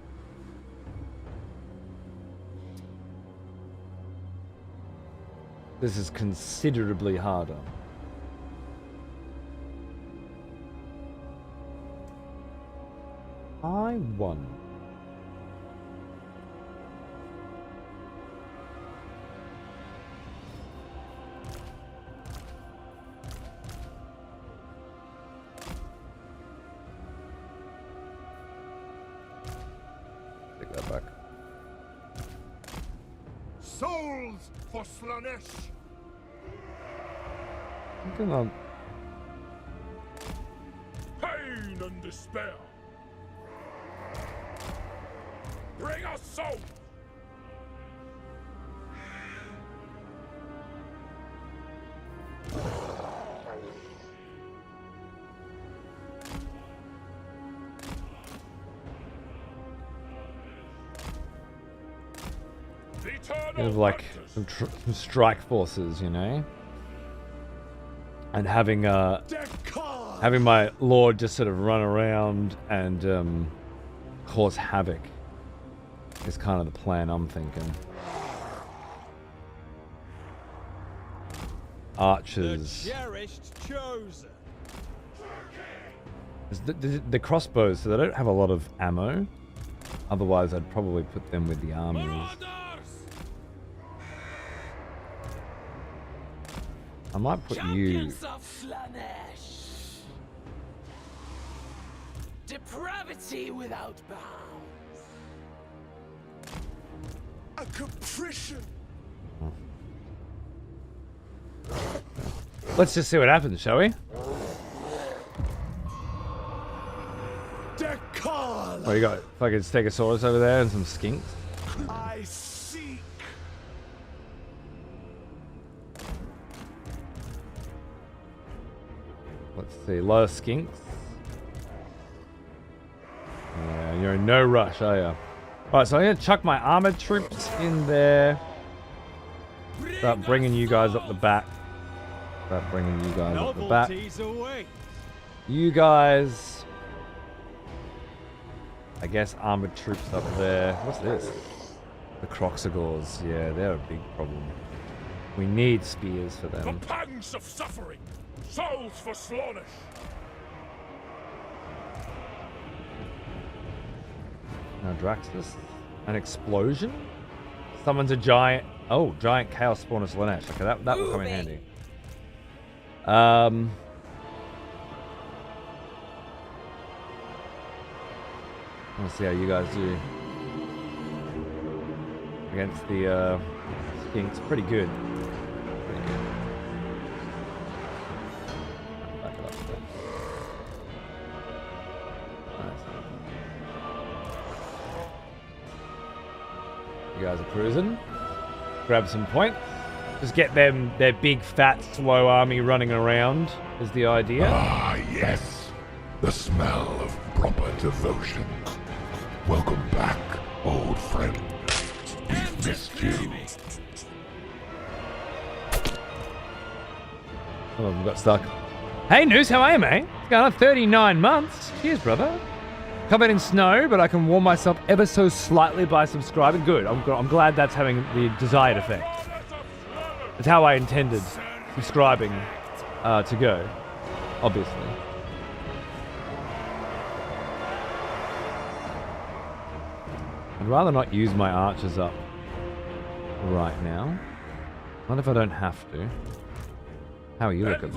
this is considerably harder. I won. Take that back. Souls for Slanesh! Come on. Pain and despair! Bring us soul! Kind of like some strike forces, you know? And having my lord just sort of run around and cause havoc is kind of the plan I'm thinking. Archers. The cherished chosen. The crossbows, so they don't have a lot of ammo. Otherwise, I'd probably put them with the armies. I might put you. Of Slanesh. Depravity without bounds. A capricious. Let's just see what happens, shall we? What do you got? Fucking Stegosaurus over there and some skinks. I seek. Let's see, a lot of skinks. Yeah, you're in no rush, are you? Alright, so I'm gonna chuck my armored troops in there. Start bringing you guys up the back. Start bringing you guys up the back. You guys, I guess, armored troops up there. What's this? The Croxagors. Yeah, they're a big problem. We need spears for them. The pangs of suffering. Souls for Slanesh. Now, Draxus. An explosion? Summons a giant... Oh, giant chaos spawner Slanesh. Okay, that will come in handy. Let's see how you guys do against the skinks. Pretty good. Pretty good. Back it up a bit. Nice. You guys are cruising. Grab some points. Just get them their big, fat, slow army running around is the idea. Ah, yes. The smell of proper devotion. Welcome back, old friend. We've missed you. Oh, we got stuck. Hey, Noose, how are you, mate? It's going on 39 months. Cheers, brother. Covered in snow, but I can warm myself ever so slightly by subscribing. Good. I'm glad that's having the desired effect. That's how I intended subscribing to go, obviously. I'd rather not use my archers up right now. Not if I don't have to. How are you looking?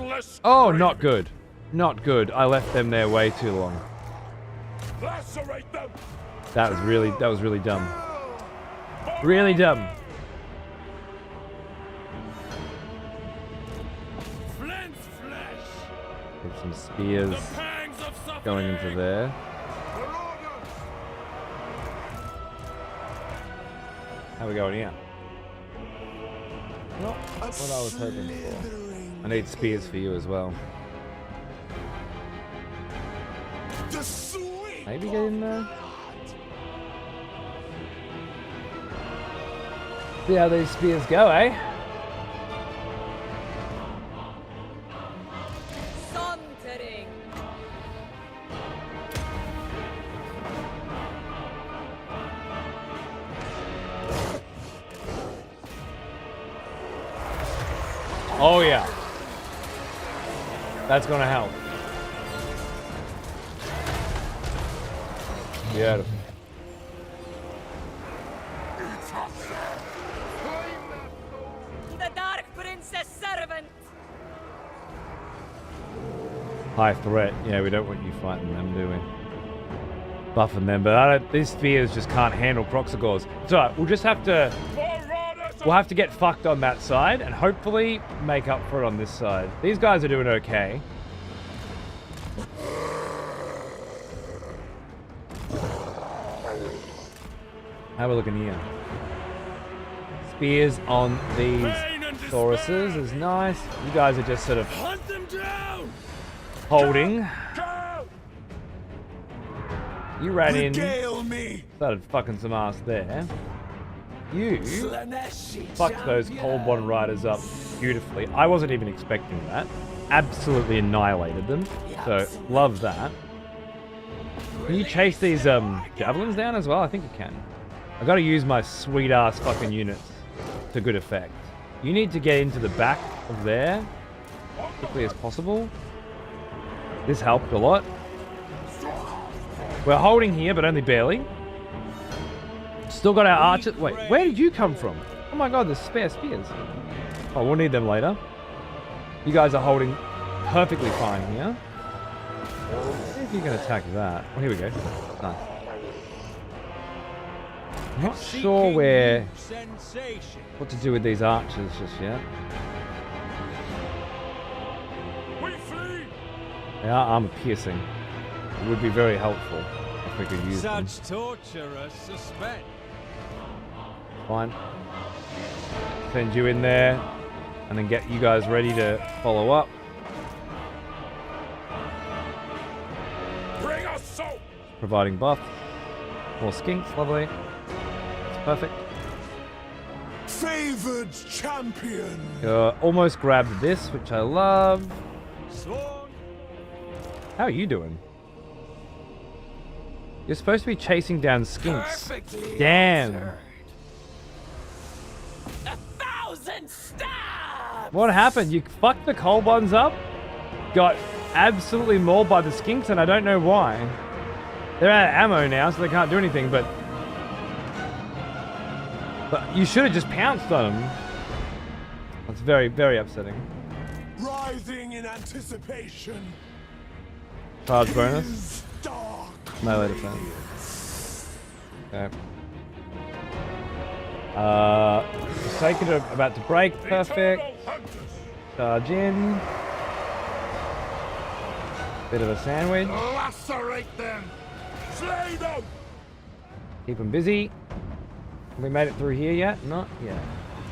Oh, not good. Not good. I left them there way too long. That was really dumb. Really dumb. Get some spears. going into there. How are we going here? Not what I was hoping for. I need spears for you as well. Maybe get in there. See how these spears go, eh? Sauntering. Oh yeah. That's gonna help. Beautiful. The Dark Princess servant. High threat. Yeah, we don't want you fighting them, do we? Buffing them, but these spears just can't handle Proxigors. It's alright, we'll just have to... We'll have to get fucked on that side and hopefully make up for it on this side. These guys are doing okay. How are we looking here? Spears on these Tauruses is nice. You guys are just sort of holding. You ran in, started fucking some ass there. You fucked those Cold Bond Riders up beautifully. I wasn't even expecting that. Absolutely annihilated them. So, love that. Can you chase these javelins down as well? I think you can. I gotta use my sweet ass fucking units to good effect. You need to get into the back of there as quickly as possible. This helped a lot. We're holding here, but only barely. Still got our archers. Wait, where did you come from? Oh my god, there's spare spears. Oh, we'll need them later. You guys are holding perfectly fine here. See if you can attack that. Oh, here we go. Nice. I'm not sure what to do with these archers just yet. They are armor piercing. It would be very helpful if we could use them. Such torturous suspense. Fine. Send you in there and then get you guys ready to follow up. Bring us soap. Providing buff. More skinks, lovely. That's perfect. Favored champion. Almost grabbed this, which I love. How are you doing? You're supposed to be chasing down skinks. Damn. 1,000 stabs. What happened? You fucked the coal bonds up? Got absolutely mauled by the skinks, and I don't know why. They're out of ammo now, so they can't do anything, but you should have just pounced on them. That's very, very upsetting. Writhing in anticipation. Charge bonus. Melee defense. Okay. Forsaken about to break. Perfect. Charge in. Bit of a sandwich. Lacerate them. Slay them. Keep them busy. Have we made it through here yet? Not yet.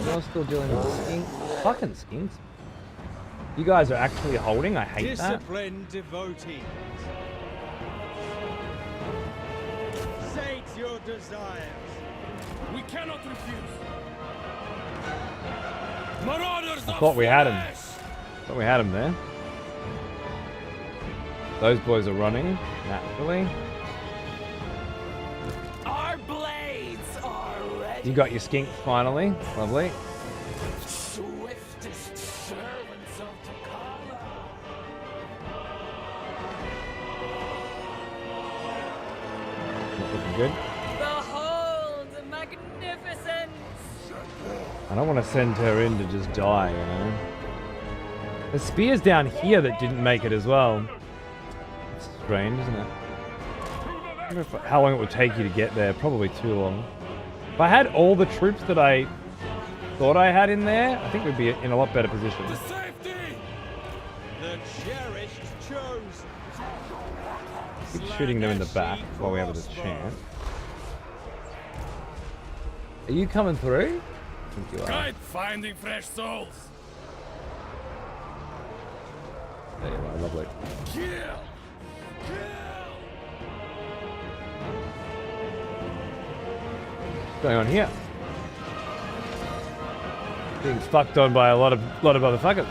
We're still dealing with the skinks. Fucking skinks. You guys are actually holding. I hate that. Disciplined devotees. Sate your desires. We cannot refuse. Marauders. I thought we had him. Thought we had him there. Those boys are running naturally. Our blades are ready. You got your skink finally. Lovely. Swiftest servants of T'Challa. Not looking good. Behold magnificence. I don't want to send her in to just die, you know. There's spears down here that didn't make it as well. It's strange, isn't it? I wonder how long it would take you to get there. Probably too long. If I had all the troops that I thought I had in there, I think we'd be in a lot better position. The cherished chose. shooting them in the back while we have the chance. Are you coming through? I think you are. Guide finding fresh souls. There you are, lovely. Kill. What's going on here? Being fucked on by a lot of motherfuckers.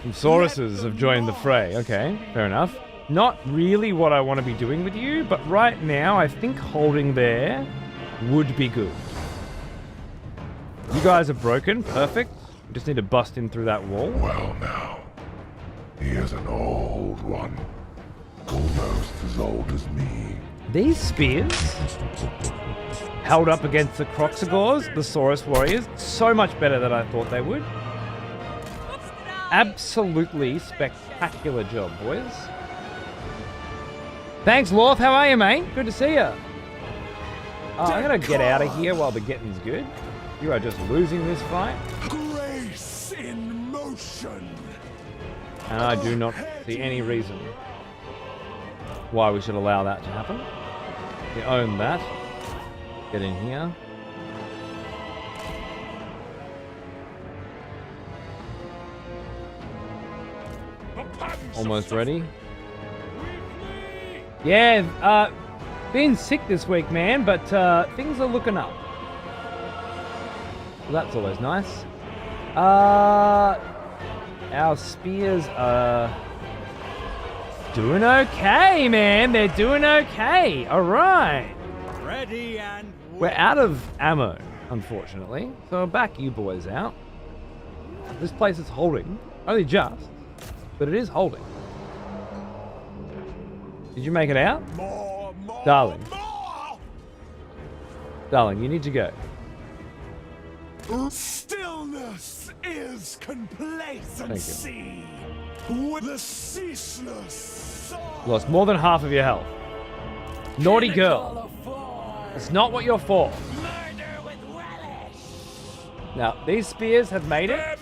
Some Sauruses have joined the fray. Okay, fair enough. Not really what I want to be doing with you, but right now I think holding there would be good. You guys are broken. Perfect. We just need to bust in through that wall. Well now, he is an old one. Almost as old as me. These spears held up against the Croxagors, the Saurus warriors, so much better than I thought they would. Absolutely spectacular job, boys. Thanks, Lorth. How are you, mate? Good to see you. I'm going to get out of here while the getting's good. You are just losing this fight. Grace in motion. And I do not see any reason why we should allow that to happen. We own that. Get in here. Almost ready. Yeah, been sick this week, man, but things are looking up. Well, that's always nice. Our spears are doing okay, man. They're doing okay. All right. Ready and We're out of ammo, unfortunately. So I'll back you boys out. This place is holding. Only just. But it is holding. Did you make it out? Darling. Darling, you need to go. Stillness is complacency. With the ceaseless. Lost more than half of your health. Naughty girl. It's not what you're for. Now, these spears have made it.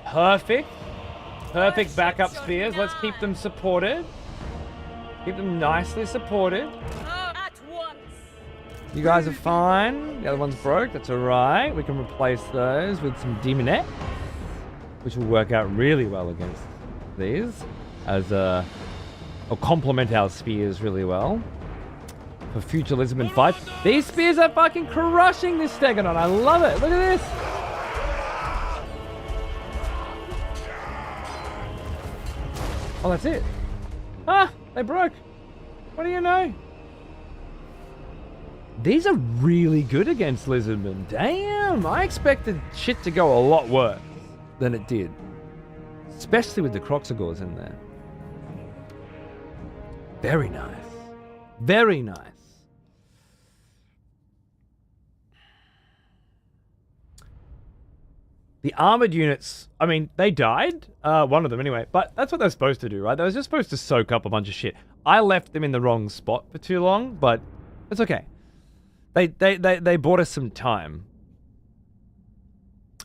Perfect. Perfect backup spears. Let's keep them supported. Keep them nicely supported. You guys are fine. The other one's broke. That's alright. We can replace those with some demonette, which will work out really well against these, as or complement our spears really well for future Lisbon fights. These spears are fucking crushing this Stegodon. I love it. Look at this. Oh, that's it. Ah, they broke. What do you know? These are really good against Lizardmen. Damn, I expected shit to go a lot worse than it did. Especially with the Croxagors in there. Very nice. Very nice. The armored units, I mean, they died. One of them anyway. But that's what they're supposed to do, right? They were just supposed to soak up a bunch of shit. I left them in the wrong spot for too long, but it's okay. They bought us some time.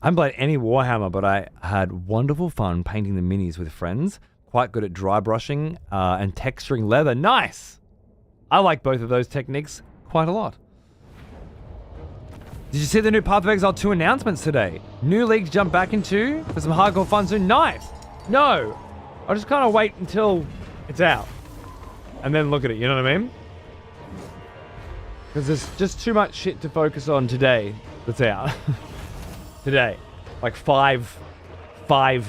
I haven't played any Warhammer, but I had wonderful fun painting the minis with friends. Quite good at dry brushing and texturing leather. Nice! I like both of those techniques quite a lot. Did you see the new Path of Exile 2 announcements today? New leagues jump back into for some hardcore fun soon. Nice! No! I'll just kind of wait until it's out. And then look at it, you know what I mean? Because there's just too much shit to focus on today that's out. Today. Like five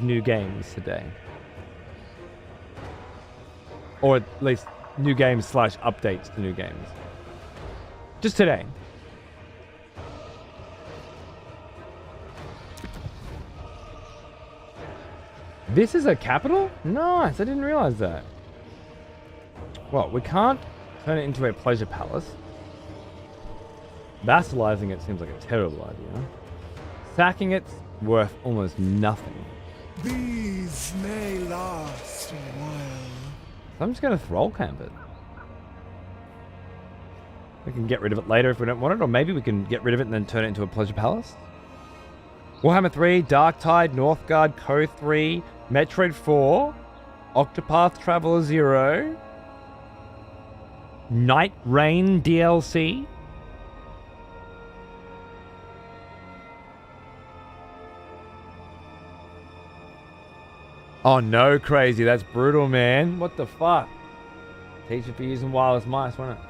new games today. Or at least new games / updates to new games. Just today. This is a capital? Nice, I didn't realize that. Well, we can't turn it into a pleasure palace. Vassalizing it seems like a terrible idea. Sacking it's worth almost nothing. These may last a while. So I'm just going to thrall camp it. We can get rid of it later if we don't want it, or maybe we can get rid of it and then turn it into a pleasure palace. Warhammer 3, Darktide, Northgard, Co 3, Metroid 4, Octopath Traveler 0, Night Rain DLC. Oh no, crazy. That's brutal, man. What the fuck? Teacher for using wireless mice, wasn't it?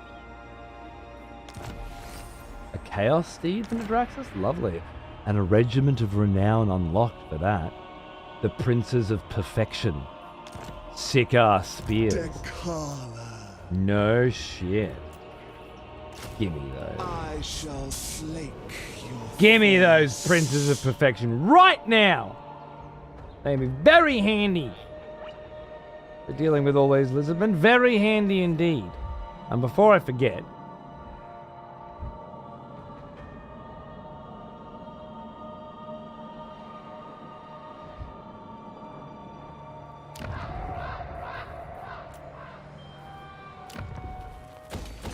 A Chaos Steed from the Draxus? Lovely. And a Regiment of Renown unlocked for that. The Princes of Perfection. Sick ass spears. No shit. Gimme those. I shall slake your Gimme those Princes of Perfection right now! They'd be very handy for dealing with all these lizardmen. Very handy indeed. And before I forget,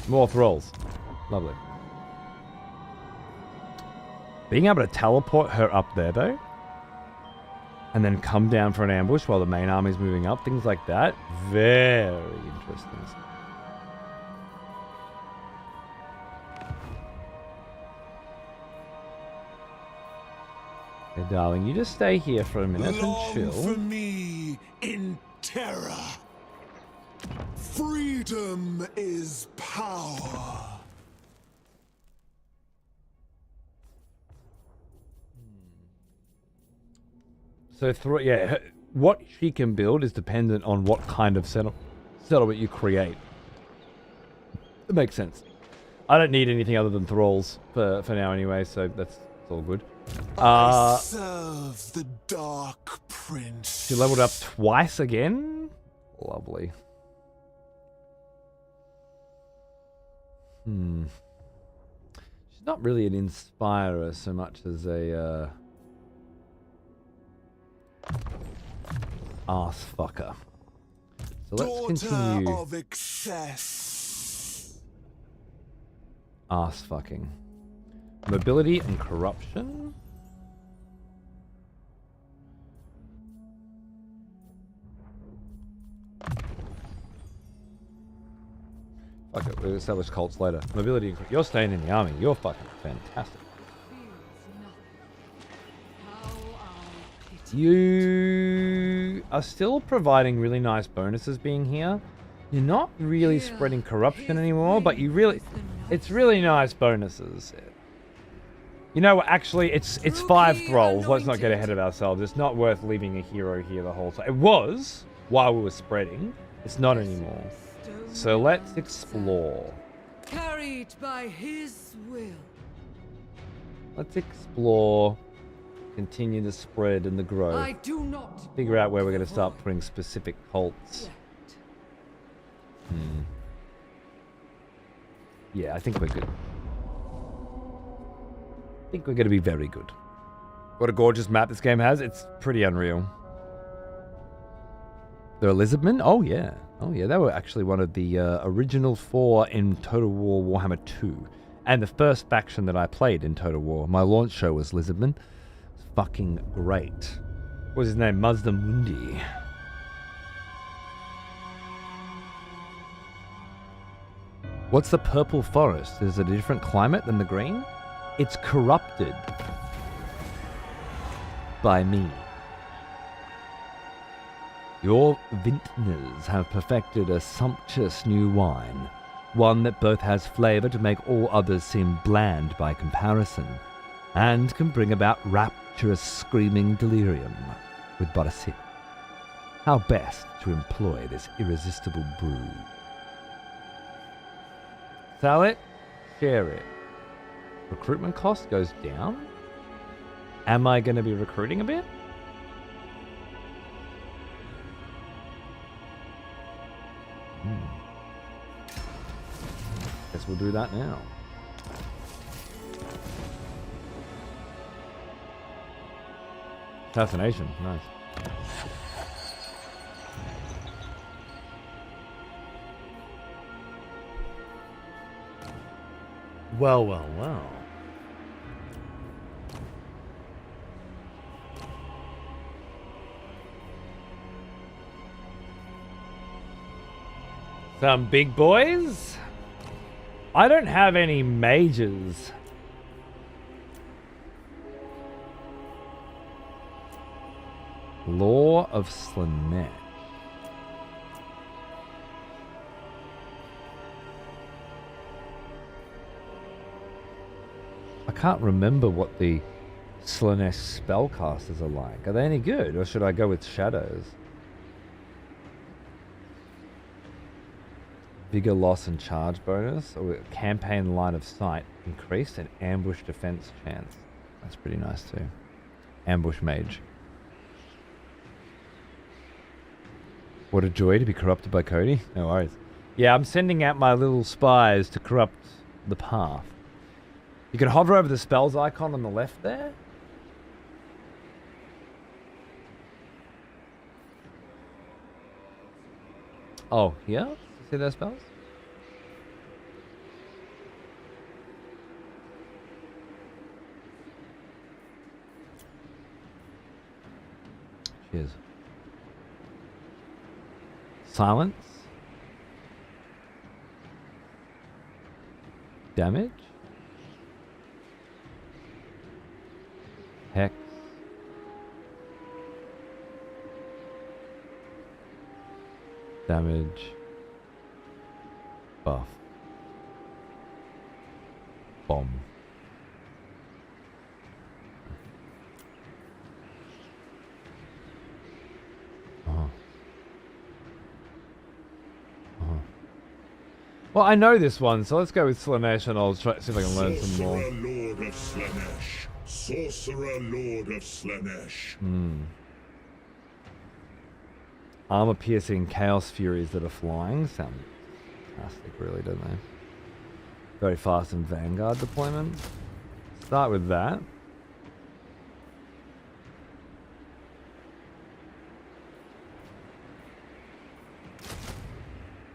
more thralls. Lovely. Being able to teleport her up there though, and then come down for an ambush while the main army's moving up, things like that, very interesting. Hey, darling, you just stay here for a minute and chill. for me in terror. Freedom is power. So, yeah, what she can build is dependent on what kind of settlement you create. It makes sense. I don't need anything other than thralls for now anyway, so that's all good. I serve the Dark Prince. She leveled up twice again? Lovely. She's not really an inspirer so much as a ass fucker. So let's continue. Of excess. Ass fucking. Mobility and corruption. Fuck it, we'll establish cults later. Mobility and you're staying in the army. You're fucking fantastic. You are still providing really nice bonuses being here. You're not really spreading corruption anymore, but it's really nice bonuses. You know, actually, it's 5 thralls. Let's not get ahead of ourselves. It's not worth leaving a hero here the whole time. It was while we were spreading. It's not anymore. So let's explore. Carried by his will. Let's explore. Continue the spread and the growth. I do not figure out where we're going to start putting specific cults. Yeah, I think we're good. I think we're going to be very good. What a gorgeous map this game has. It's pretty unreal. The Lizardmen? Oh, yeah. Oh, yeah. They were actually one of the original 4 in Total War Warhammer 2. And the first faction that I played in Total War. My launch show was Lizardmen. Fucking great. What was his name? Mazda Mundi. What's the purple forest? Is it a different climate than the green? It's corrupted by me. Your vintners have perfected a sumptuous new wine, one that both has flavor to make all others seem bland by comparison, and can bring about rapturous screaming delirium with but a sip. How best to employ this irresistible brew? Sell it, share it. Recruitment cost goes down? Am I going to be recruiting a bit? Guess we'll do that now. Assassination, nice. Well, well, well. Some big boys. I don't have any mages. Law of Slanesh. I can't remember what the Slanesh spellcasters are like. Are they any good, or should I go with shadows? Vigor loss and charge bonus, or campaign line of sight increased, and ambush defense chance. That's pretty nice too. Ambush mage. What a joy to be corrupted by Cody. No worries. Yeah, I'm sending out my little spies to corrupt the path. You can hover over the spells icon on the left there. Oh, yeah? See those spells? Cheers. Silence. Damage. Hex. Damage. Buff. Bomb. Well, I know this one, so let's go with Slanesh and I'll try see if I can learn some more. Sorcerer Lord of Slanesh. Sorcerer Lord of Slanesh. Armor piercing chaos furies that are flying sound fantastic, really, don't they? Very fast and vanguard deployment. Start with that.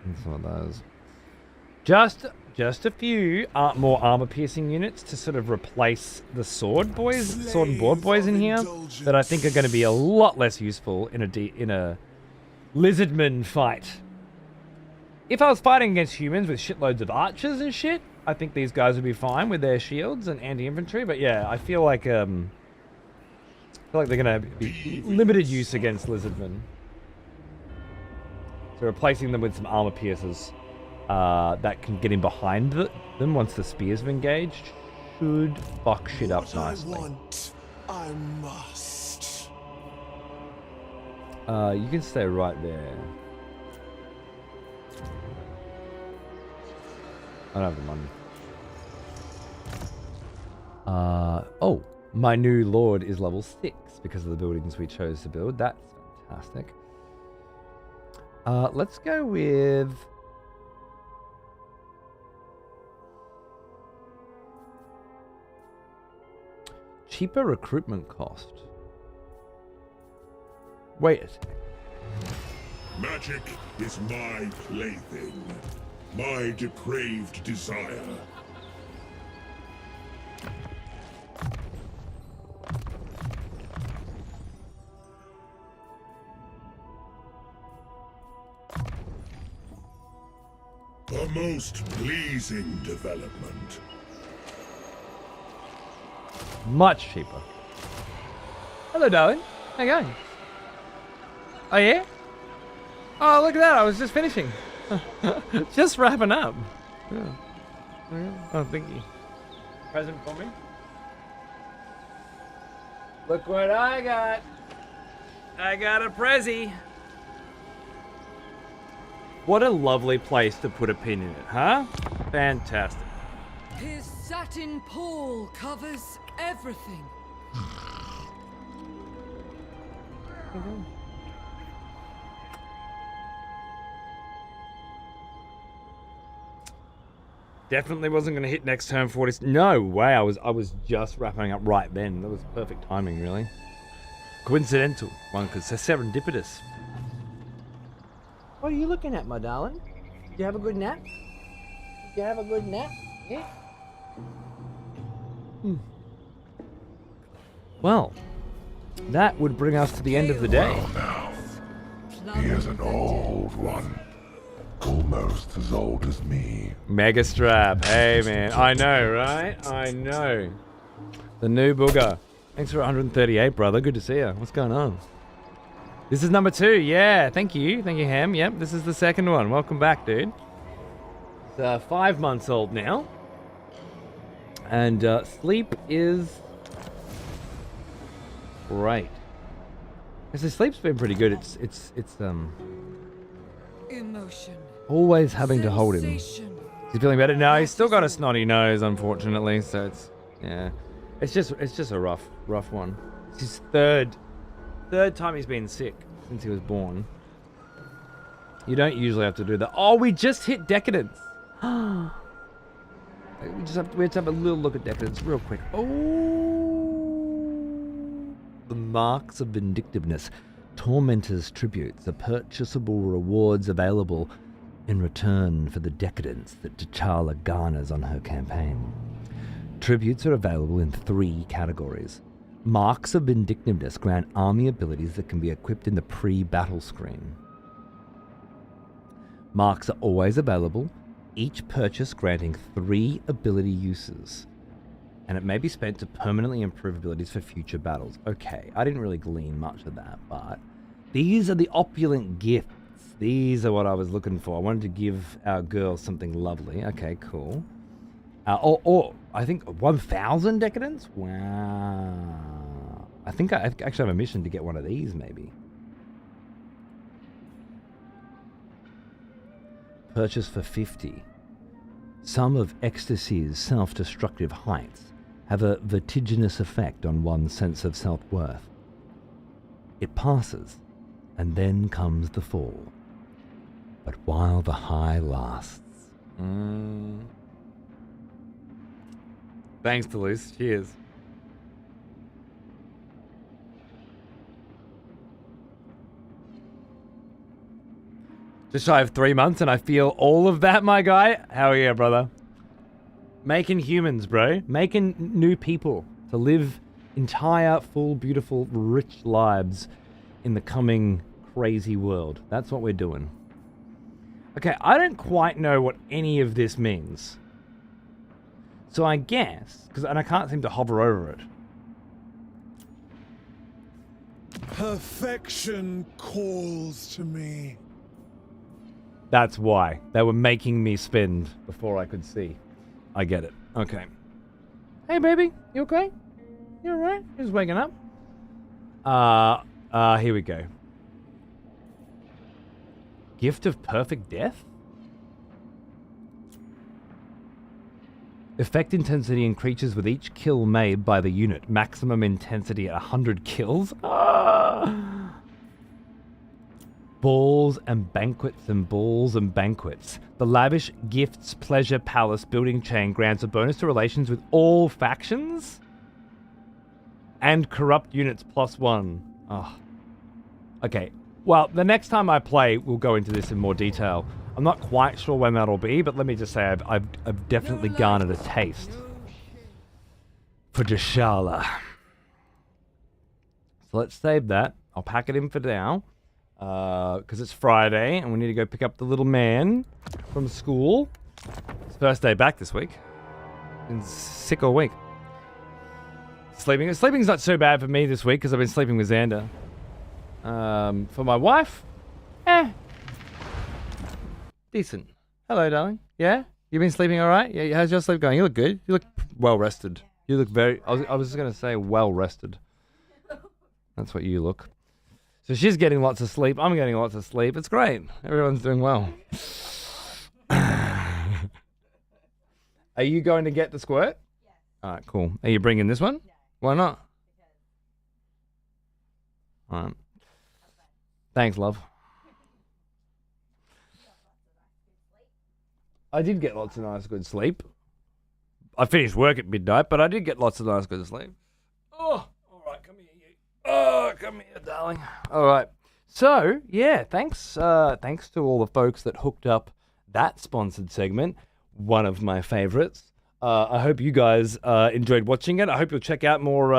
And some of those. Just a few more armor-piercing units to sort of replace the sword and board boys in here that I think are going to be a lot less useful in a lizardman fight. If I was fighting against humans with shitloads of archers and shit, I think these guys would be fine with their shields and anti-infantry. But yeah, I feel like they're going to be limited use against lizardmen. So replacing them with some armor piercers. That can get in behind them once the spears have engaged should fuck shit up nicely. I want, I must. You can stay right there. I don't have the money. Oh, my new lord is level 6 because of the buildings we chose to build. That's fantastic. Let's go with... cheaper recruitment cost. Wait a second. Magic is my plaything, my depraved desire. A most pleasing development. Much cheaper. Hello, darling. How you going? Oh, yeah? Oh, look at that. I was just finishing. Just wrapping up. Yeah. Oh, thank you. Present for me? Look what I got. I got a Prezi. What a lovely place to put a pin in it, huh? Fantastic. His satin pall covers everything. Definitely wasn't going to hit next turn 40. No way. I was just wrapping up right then. That was perfect timing, really. Coincidental. One could say serendipitous. What are you looking at, my darling? Did you have a good nap? Did you have a good nap? Yeah. Well, that would bring us to the end of the day. Well now, he is an old one. almost as old as me. Mega Strap. Hey, man. I know, right? I know. The new booger. Thanks for 138, brother. Good to see you. What's going on? This is number 2. Yeah, thank you. Thank you, Ham. Yep, this is the second one. Welcome back, dude. It's 5 months old now. And sleep is great. Because sleep's been pretty good. It's Emotion. always having to hold him. Is he feeling better? No, he's still got a snotty nose, unfortunately. So it's it's just a rough one. It's his third time he's been sick since he was born. You don't usually have to do that. Oh, we just hit Decadence. we have to have a little look at Decadence real quick. Oh, the Marks of Vindictiveness. Tormentor's tributes are purchasable rewards available in return for the decadence that T'Challa garners on her campaign. Tributes are available in 3 categories. Marks of Vindictiveness grant army abilities that can be equipped in the pre-battle screen. Marks are always available, each purchase granting 3 ability uses, and it may be spent to permanently improve abilities for future battles. Okay, I didn't really glean much of that, but these are the opulent gifts. These are what I was looking for. I wanted to give our girl something lovely. Okay, cool. I think 1,000 decadence? Wow. I think I actually have a mission to get one of these, maybe. Purchase for 50. Some of ecstasy's self-destructive heights have a vertiginous effect on one's sense of self-worth. It passes, and then comes the fall. But while the high lasts... Thanks, Deleuze. Cheers. Just shy of 3 months and I feel all of that, my guy. Hell yeah, brother. Making humans, bro. Making new people to live entire, full, beautiful, rich lives in the coming crazy world. That's what we're doing. Okay, I don't quite know what any of this means. So I guess, and I can't seem to hover over it. Perfection calls to me. That's why. They were making me spend before I could see. I get it. Okay. Hey, baby. You okay? You alright? You're just waking up? Here we go. Gift of Perfect Death? Effect intensity increases with each kill made by the unit. Maximum intensity at 100 kills. Balls and banquets and balls and banquets. The lavish gifts pleasure palace building chain grants a bonus to relations with all factions and corrupt units +1. Oh. Okay. Well, the next time I play, we'll go into this in more detail. I'm not quite sure when that'll be, but let me just say I've definitely garnered a taste for T'Challa. So let's save that. I'll pack it in for now, because it's Friday and we need to go pick up the little man from school. It's first day back this week. Been sick all week. Sleeping's not so bad for me this week because I've been sleeping with Xander. For my wife, decent. Hello, darling. Yeah? You been sleeping all right? Yeah. How's your sleep going? You look good. You look well rested. You look very... I was going to say well rested. That's what you look. So she's getting lots of sleep. I'm getting lots of sleep. It's great. Everyone's doing well. Are you going to get the squirt? Yeah. All right, cool. Are you bringing this one? Yeah. Why not? All right. Thanks, love. I did get lots of nice, good sleep. I finished work at midnight, but I did get lots of nice, good sleep. Oh, all right, come here, you. Oh, come here, darling. All right. So, yeah, thanks to all the folks that hooked up that sponsored segment, one of my favorites. I hope you guys enjoyed watching it. I hope you'll check out more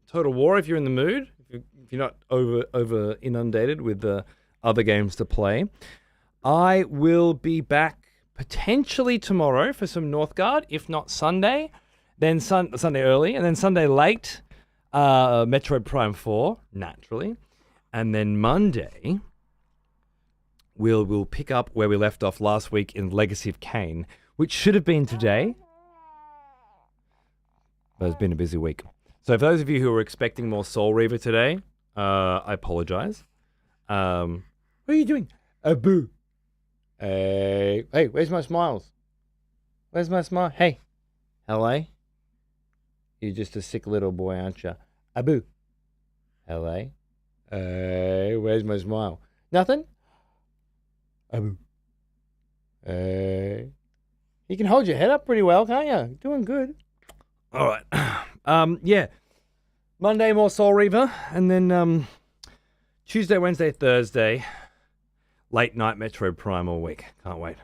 Total War if you're in the mood, if you're not over inundated with other games to play. I will be back potentially tomorrow for some Northgard, if not Sunday. Then Sunday early, and then Sunday late, Metroid Prime 4, naturally. And then Monday, we'll pick up where we left off last week in Legacy of Kain, which should have been today. But it's been a busy week. So for those of you who were expecting more Soul Reaver today, I apologize. What are you doing? Boo. Hey, where's my smiles? Where's my smile? Hey. Hello? You're just a sick little boy, aren't you? Abu. Hello? Hey, where's my smile? Nothing? Abu. Hey. You can hold your head up pretty well, can't you? Doing good. All right. Yeah. Monday, more Soul Reaver. And then Tuesday, Wednesday, Thursday, late night Metroid Prime all week. Can't wait.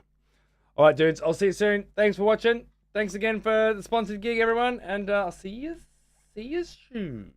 All right, dudes. I'll see you soon. Thanks for watching. Thanks again for the sponsored gig, everyone. And I'll see you soon.